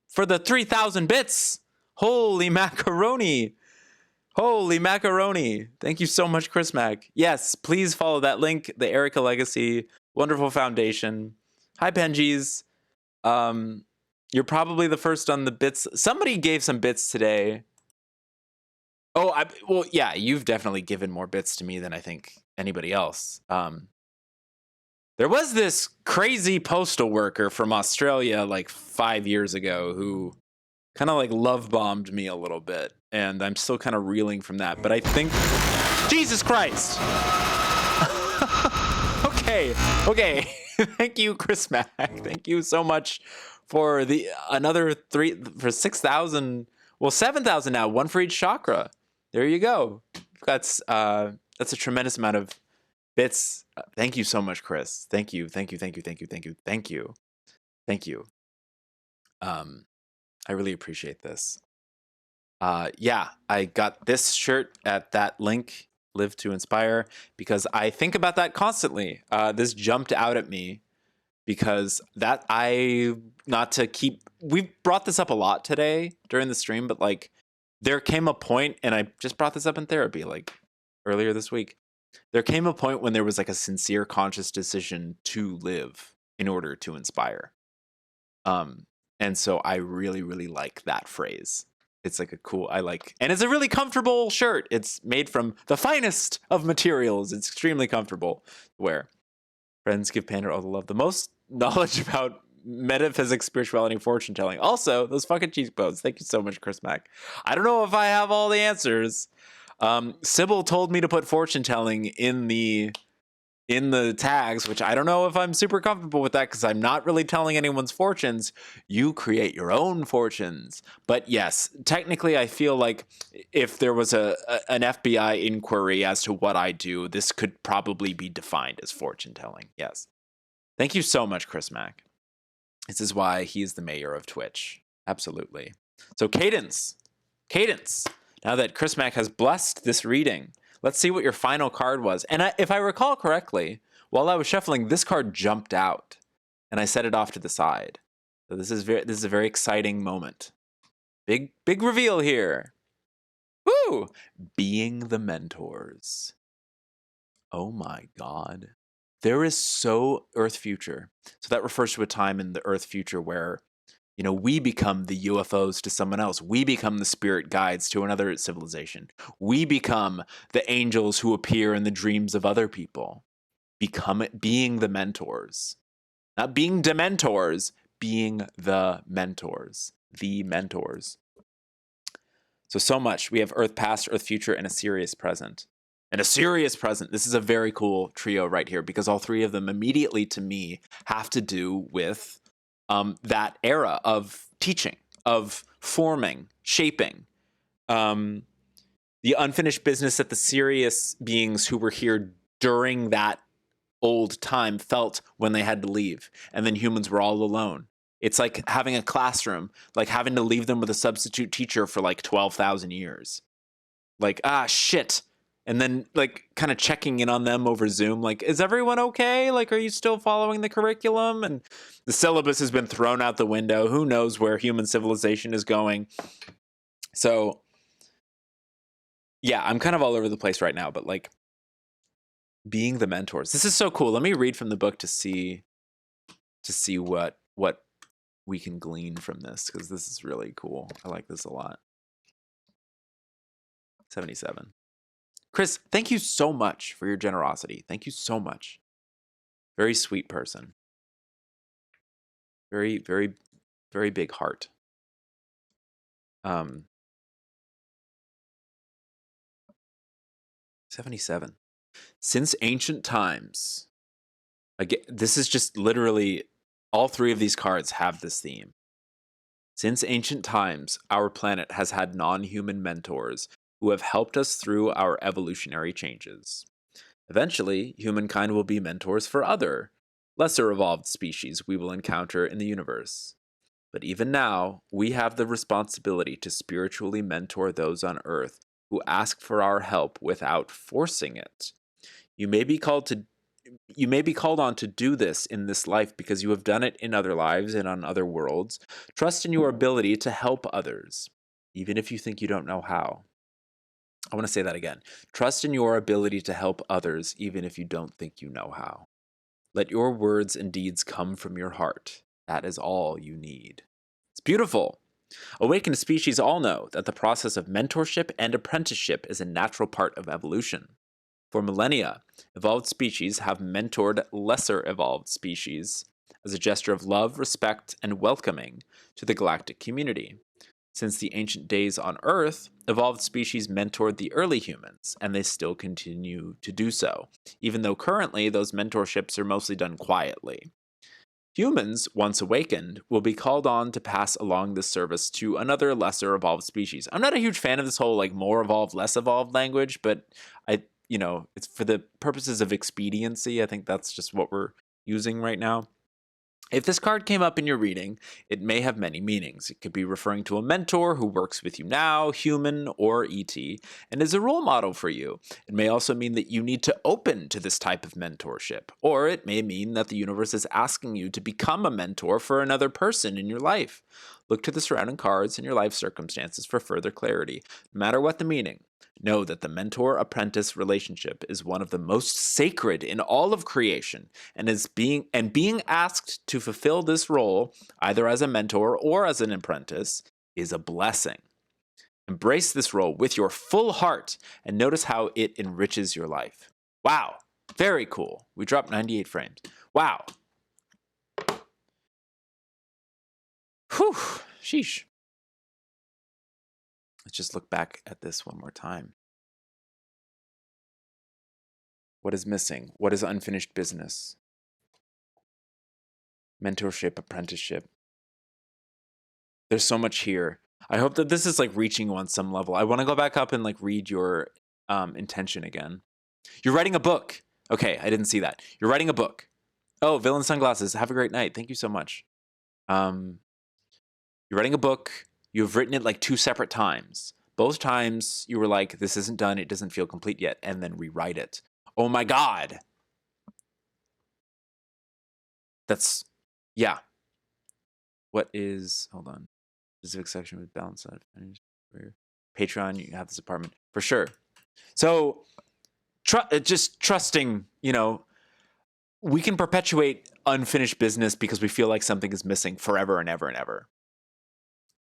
Speaker 1: for the 3,000 bits. Holy macaroni. Holy macaroni. Thank you so much, Chris Mack. Yes, please follow that link, the Erica Legacy, wonderful foundation. Hi, Benjis. You're probably the first on the bits. Somebody gave some bits today. Oh, well, yeah, you've definitely given more bits to me than I think anybody else. There was this crazy postal worker from Australia like 5 years ago who kind of like love bombed me a little bit, and I'm still kind of reeling from that. But I think, Jesus Christ. Okay. Thank you, Chris Mack. Thank you so much for the another 6,000. Well, 7,000 now. One for each chakra. There you go. That's a tremendous amount of bits. Thank you so much, Chris. Thank you. I really appreciate this. Yeah, I got this shirt at that link, Live to Inspire, because I think about that constantly. This jumped out at me because we've brought this up a lot today during the stream, but like there came a point, and I just brought this up in therapy like earlier this week. There came a point when there was like a sincere conscious decision to live in order to inspire. And so I really, really like that phrase. It's like and it's a really comfortable shirt. It's made from the finest of materials. It's extremely comfortable to wear. Friends give Panda all the love. The most knowledge about metaphysics, spirituality, and fortune telling. Also, those fucking cheekbones. Thank you so much, Chris Mack. I don't know if I have all the answers. Sybil told me to put fortune telling in the tags, which I don't know if I'm super comfortable with that because I'm not really telling anyone's fortunes. You create your own fortunes. But yes, technically I feel like if there was an FBI inquiry as to what I do, this could probably be defined as fortune telling. Yes. Thank you so much, Chris Mack. This is why he's the mayor of Twitch. Absolutely. So Cadence. Now that Chris Mack has blessed this reading, let's see what your final card was. And if I recall correctly, while I was shuffling, this card jumped out, and I set it off to the side. So this is a very exciting moment. Big reveal here. Woo! Being the mentors. Oh my God. There is so Earth future. So that refers to a time in the Earth future where, you know, we become the UFOs to someone else. We become the spirit guides to another civilization. We become the angels who appear in the dreams of other people. Being the mentors. Not being dementors, being the mentors. The mentors. So much. We have Earth past, Earth future, and a serious present. This is a very cool trio right here because all three of them immediately to me have to do with that era of teaching, of forming, shaping, the unfinished business that the serious beings who were here during that old time felt when they had to leave, and then humans were all alone It's like having a classroom, like having to leave them with a substitute teacher for like 12,000 years. Like, shit. And then like kind of checking in on them over Zoom, like, is everyone okay? Like, are you still following the curriculum? And the syllabus has been thrown out the window. Who knows where human civilization is going? So yeah, I'm kind of all over the place right now, but like being the mentors. This is so cool. Let me read from the book to see what we can glean from this, because this is really cool. I like this a lot. 77. Chris, thank you so much for your generosity. Thank you so much. Very sweet person. Very, very, very big heart. 77. Since ancient times, again, this is just literally all three of these cards have this theme. Since ancient times, our planet has had non-human mentors who have helped us through our evolutionary changes. Eventually, humankind will be mentors for other, lesser evolved species we will encounter in the universe. But even now, we have the responsibility to spiritually mentor those on Earth who ask for our help without forcing it. You may be called on to do this in this life because you have done it in other lives and on other worlds. Trust in your ability to help others, even if you think you don't know how. I want to say that again. Trust in your ability to help others, even if you don't think you know how. Let your words and deeds come from your heart. That is all you need. It's beautiful. Awakened species all know that the process of mentorship and apprenticeship is a natural part of evolution. For millennia, evolved species have mentored lesser evolved species as a gesture of love, respect, and welcoming to the galactic community. Since the ancient days on Earth, evolved species mentored the early humans, and they still continue to do so, even though currently those mentorships are mostly done quietly. Humans, once awakened, will be called on to pass along this service to another lesser evolved species. I'm not a huge fan of this whole like more evolved, less evolved language, but it's for the purposes of expediency. I think that's just what we're using right now. If this card came up in your reading, it may have many meanings. It could be referring to a mentor who works with you now, human or ET, and is a role model for you. It may also mean that you need to open to this type of mentorship, or it may mean that the universe is asking you to become a mentor for another person in your life. Look to the surrounding cards and your life circumstances for further clarity. No matter what the meaning, know that the mentor-apprentice relationship is one of the most sacred in all of creation, and being asked to fulfill this role, either as a mentor or as an apprentice, is a blessing. Embrace this role with your full heart and notice how it enriches your life. Wow, very cool. We dropped 98 frames. Wow. Whew, sheesh. Let's just look back at this one more time. What is missing? What is unfinished business? Mentorship, apprenticeship. There's so much here. I hope that this is like reaching you on some level. I want to go back up and like read your intention again. You're writing a book. Okay, I didn't see that. You're writing a book. Oh, Villain Sunglasses. Have a great night. Thank you so much. You're writing a book. You've written it like 2 separate times. Both times you were like, this isn't done. It doesn't feel complete yet. And then rewrite it. Oh my God. That's, yeah. What is, hold on. Specific section with balance on Patreon, you have this apartment. For sure. So just trusting, we can perpetuate unfinished business because we feel like something is missing forever and ever and ever.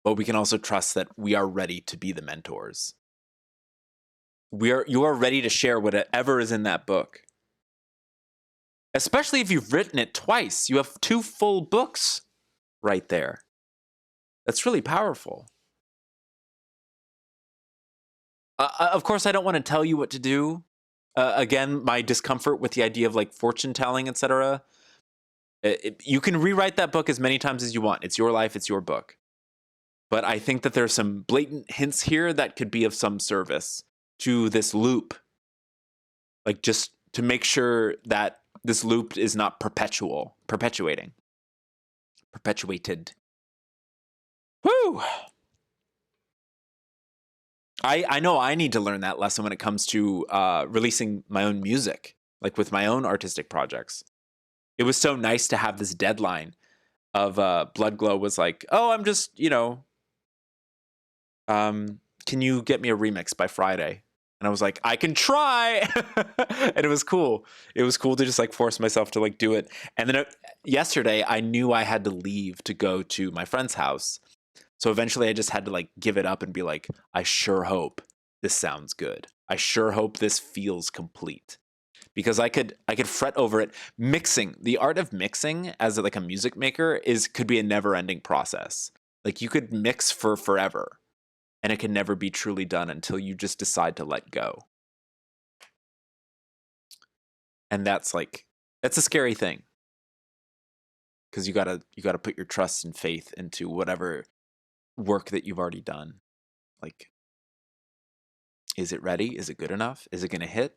Speaker 1: But we can also trust that we are ready to be the mentors. You are ready to share whatever is in that book. Especially if you've written it twice. You have 2 full books right there. That's really powerful. Of course, I don't want to tell you what to do. Again, my discomfort with the idea of like fortune telling, etc. You can rewrite that book as many times as you want. It's your life. It's your book. But I think that there's some blatant hints here that could be of some service to this loop. Like just to make sure that this loop is not perpetuating. perpetuated. Woo! I know I need to learn that lesson when it comes to releasing my own music, like with my own artistic projects. It was so nice to have this deadline of Blood Glow was like, oh, I'm just, can you get me a remix by Friday? And I was like, I can try. And it was cool. It was cool to just like force myself to like do it. And then yesterday I knew I had to leave to go to my friend's house. So eventually I just had to like give it up and be like, I sure hope this sounds good. I sure hope this feels complete. Because I could fret over it. Mixing, the art of mixing as like a music maker could be a never-ending process. Like you could mix for forever and it can never be truly done until you just decide to let go. And that's a scary thing. Because you gotta put your trust and faith into whatever work that you've already done. Like, is it ready? Is it good enough? Is it gonna hit?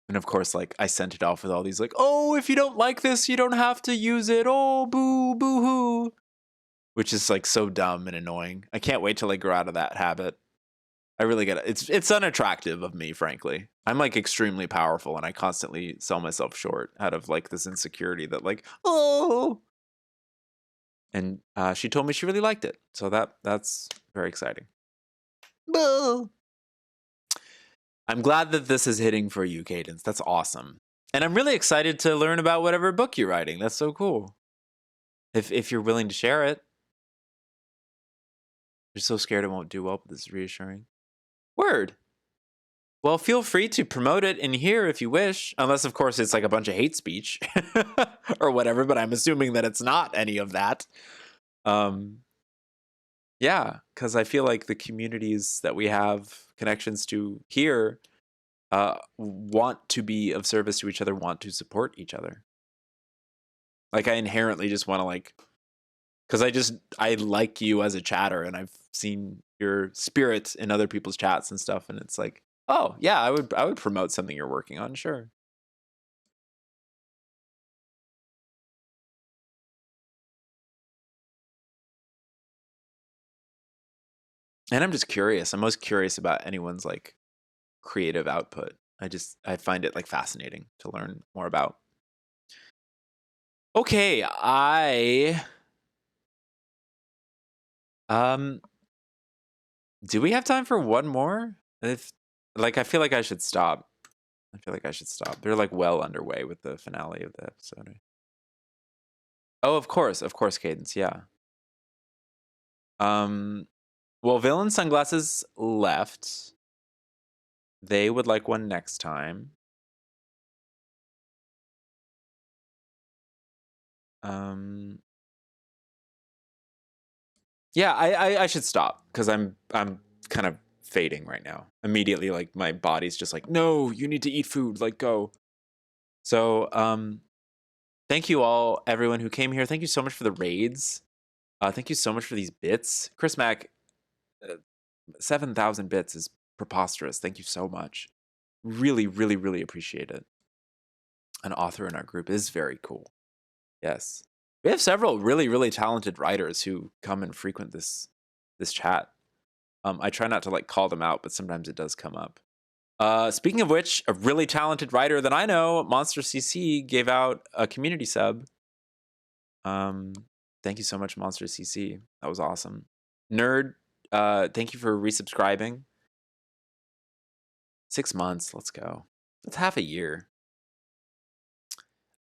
Speaker 1: And of course, like I sent it off with all these like, oh, if you don't like this, you don't have to use it. Oh, boo, boo hoo. Which is like so dumb and annoying. I can't wait till I grow out of that habit. I really get it. It's unattractive of me, frankly. I'm like extremely powerful and I constantly sell myself short out of like this insecurity that like, oh. And she told me she really liked it. So that's very exciting. Boo. I'm glad that this is hitting for you, Cadence. That's awesome. And I'm really excited to learn about whatever book you're writing. That's so cool. If you're willing to share it. You're so scared it won't do well, but this is reassuring. Word. Well, feel free to promote it in here if you wish. Unless, of course, it's like a bunch of hate speech or whatever, but I'm assuming that it's not any of that. Yeah, because I feel like the communities that we have connections to here want to be of service to each other, want to support each other. Like I inherently just want to like, because I like you as a chatter and I've seen your spirit in other people's chats and stuff. And it's like, oh yeah, I would promote something you're working on. Sure. And I'm just curious. I'm most curious about anyone's like creative output. I find it like fascinating to learn more about. Okay, do we have time for one more? If like I feel like I should stop. They're like well underway with the finale of the episode. Oh, of course, Cadence, yeah. Well, Villain Sunglasses left. They would like one next time. Yeah, I should stop because I'm kind of fading right now. Immediately, like my body's just like, no, you need to eat food. Like, go. So, thank you all, everyone who came here. Thank you so much for the raids. Thank you so much for these bits, Chris Mack. 7,000 bits is preposterous. Thank you so much. Really, really, really appreciate it. An author in our group is very cool. Yes. We have several really, really talented writers who come and frequent this chat. I try not to like call them out, but sometimes it does come up. Speaking of which, a really talented writer that I know, Monster CC, gave out a community sub. Thank you so much, Monster CC. That was awesome. Nerd, thank you for resubscribing. 6 months, let's go. That's half a year.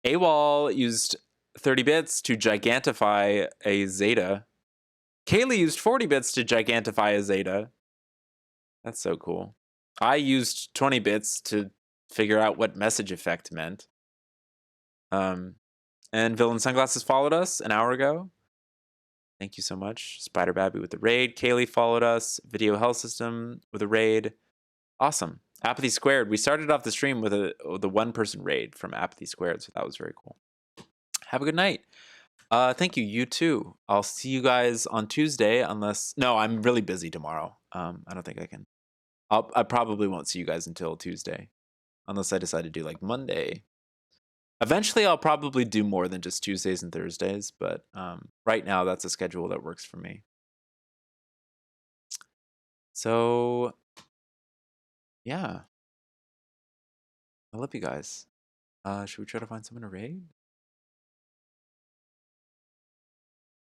Speaker 1: AWOL used 30 bits to gigantify a Zeta. Kaylee used 40 bits to gigantify a Zeta. That's so cool. I used 20 bits to figure out what message effect meant. And Villain Sunglasses followed us an hour ago. Thank you so much. Spider Babby with the raid. Kaylee followed us. Video Hell System with a raid. Awesome. Apathy Squared. We started off the stream with the one-person raid from Apathy Squared, so that was very cool. Have a good night. Thank you. You too. I'll see you guys on Tuesday, unless no, I'm really busy tomorrow. I don't think I can. I probably won't see you guys until Tuesday, unless I decide to do like Monday. Eventually, I'll probably do more than just Tuesdays and Thursdays, but right now, that's a schedule that works for me. So, yeah, I love you guys. Should we try to find someone to raid?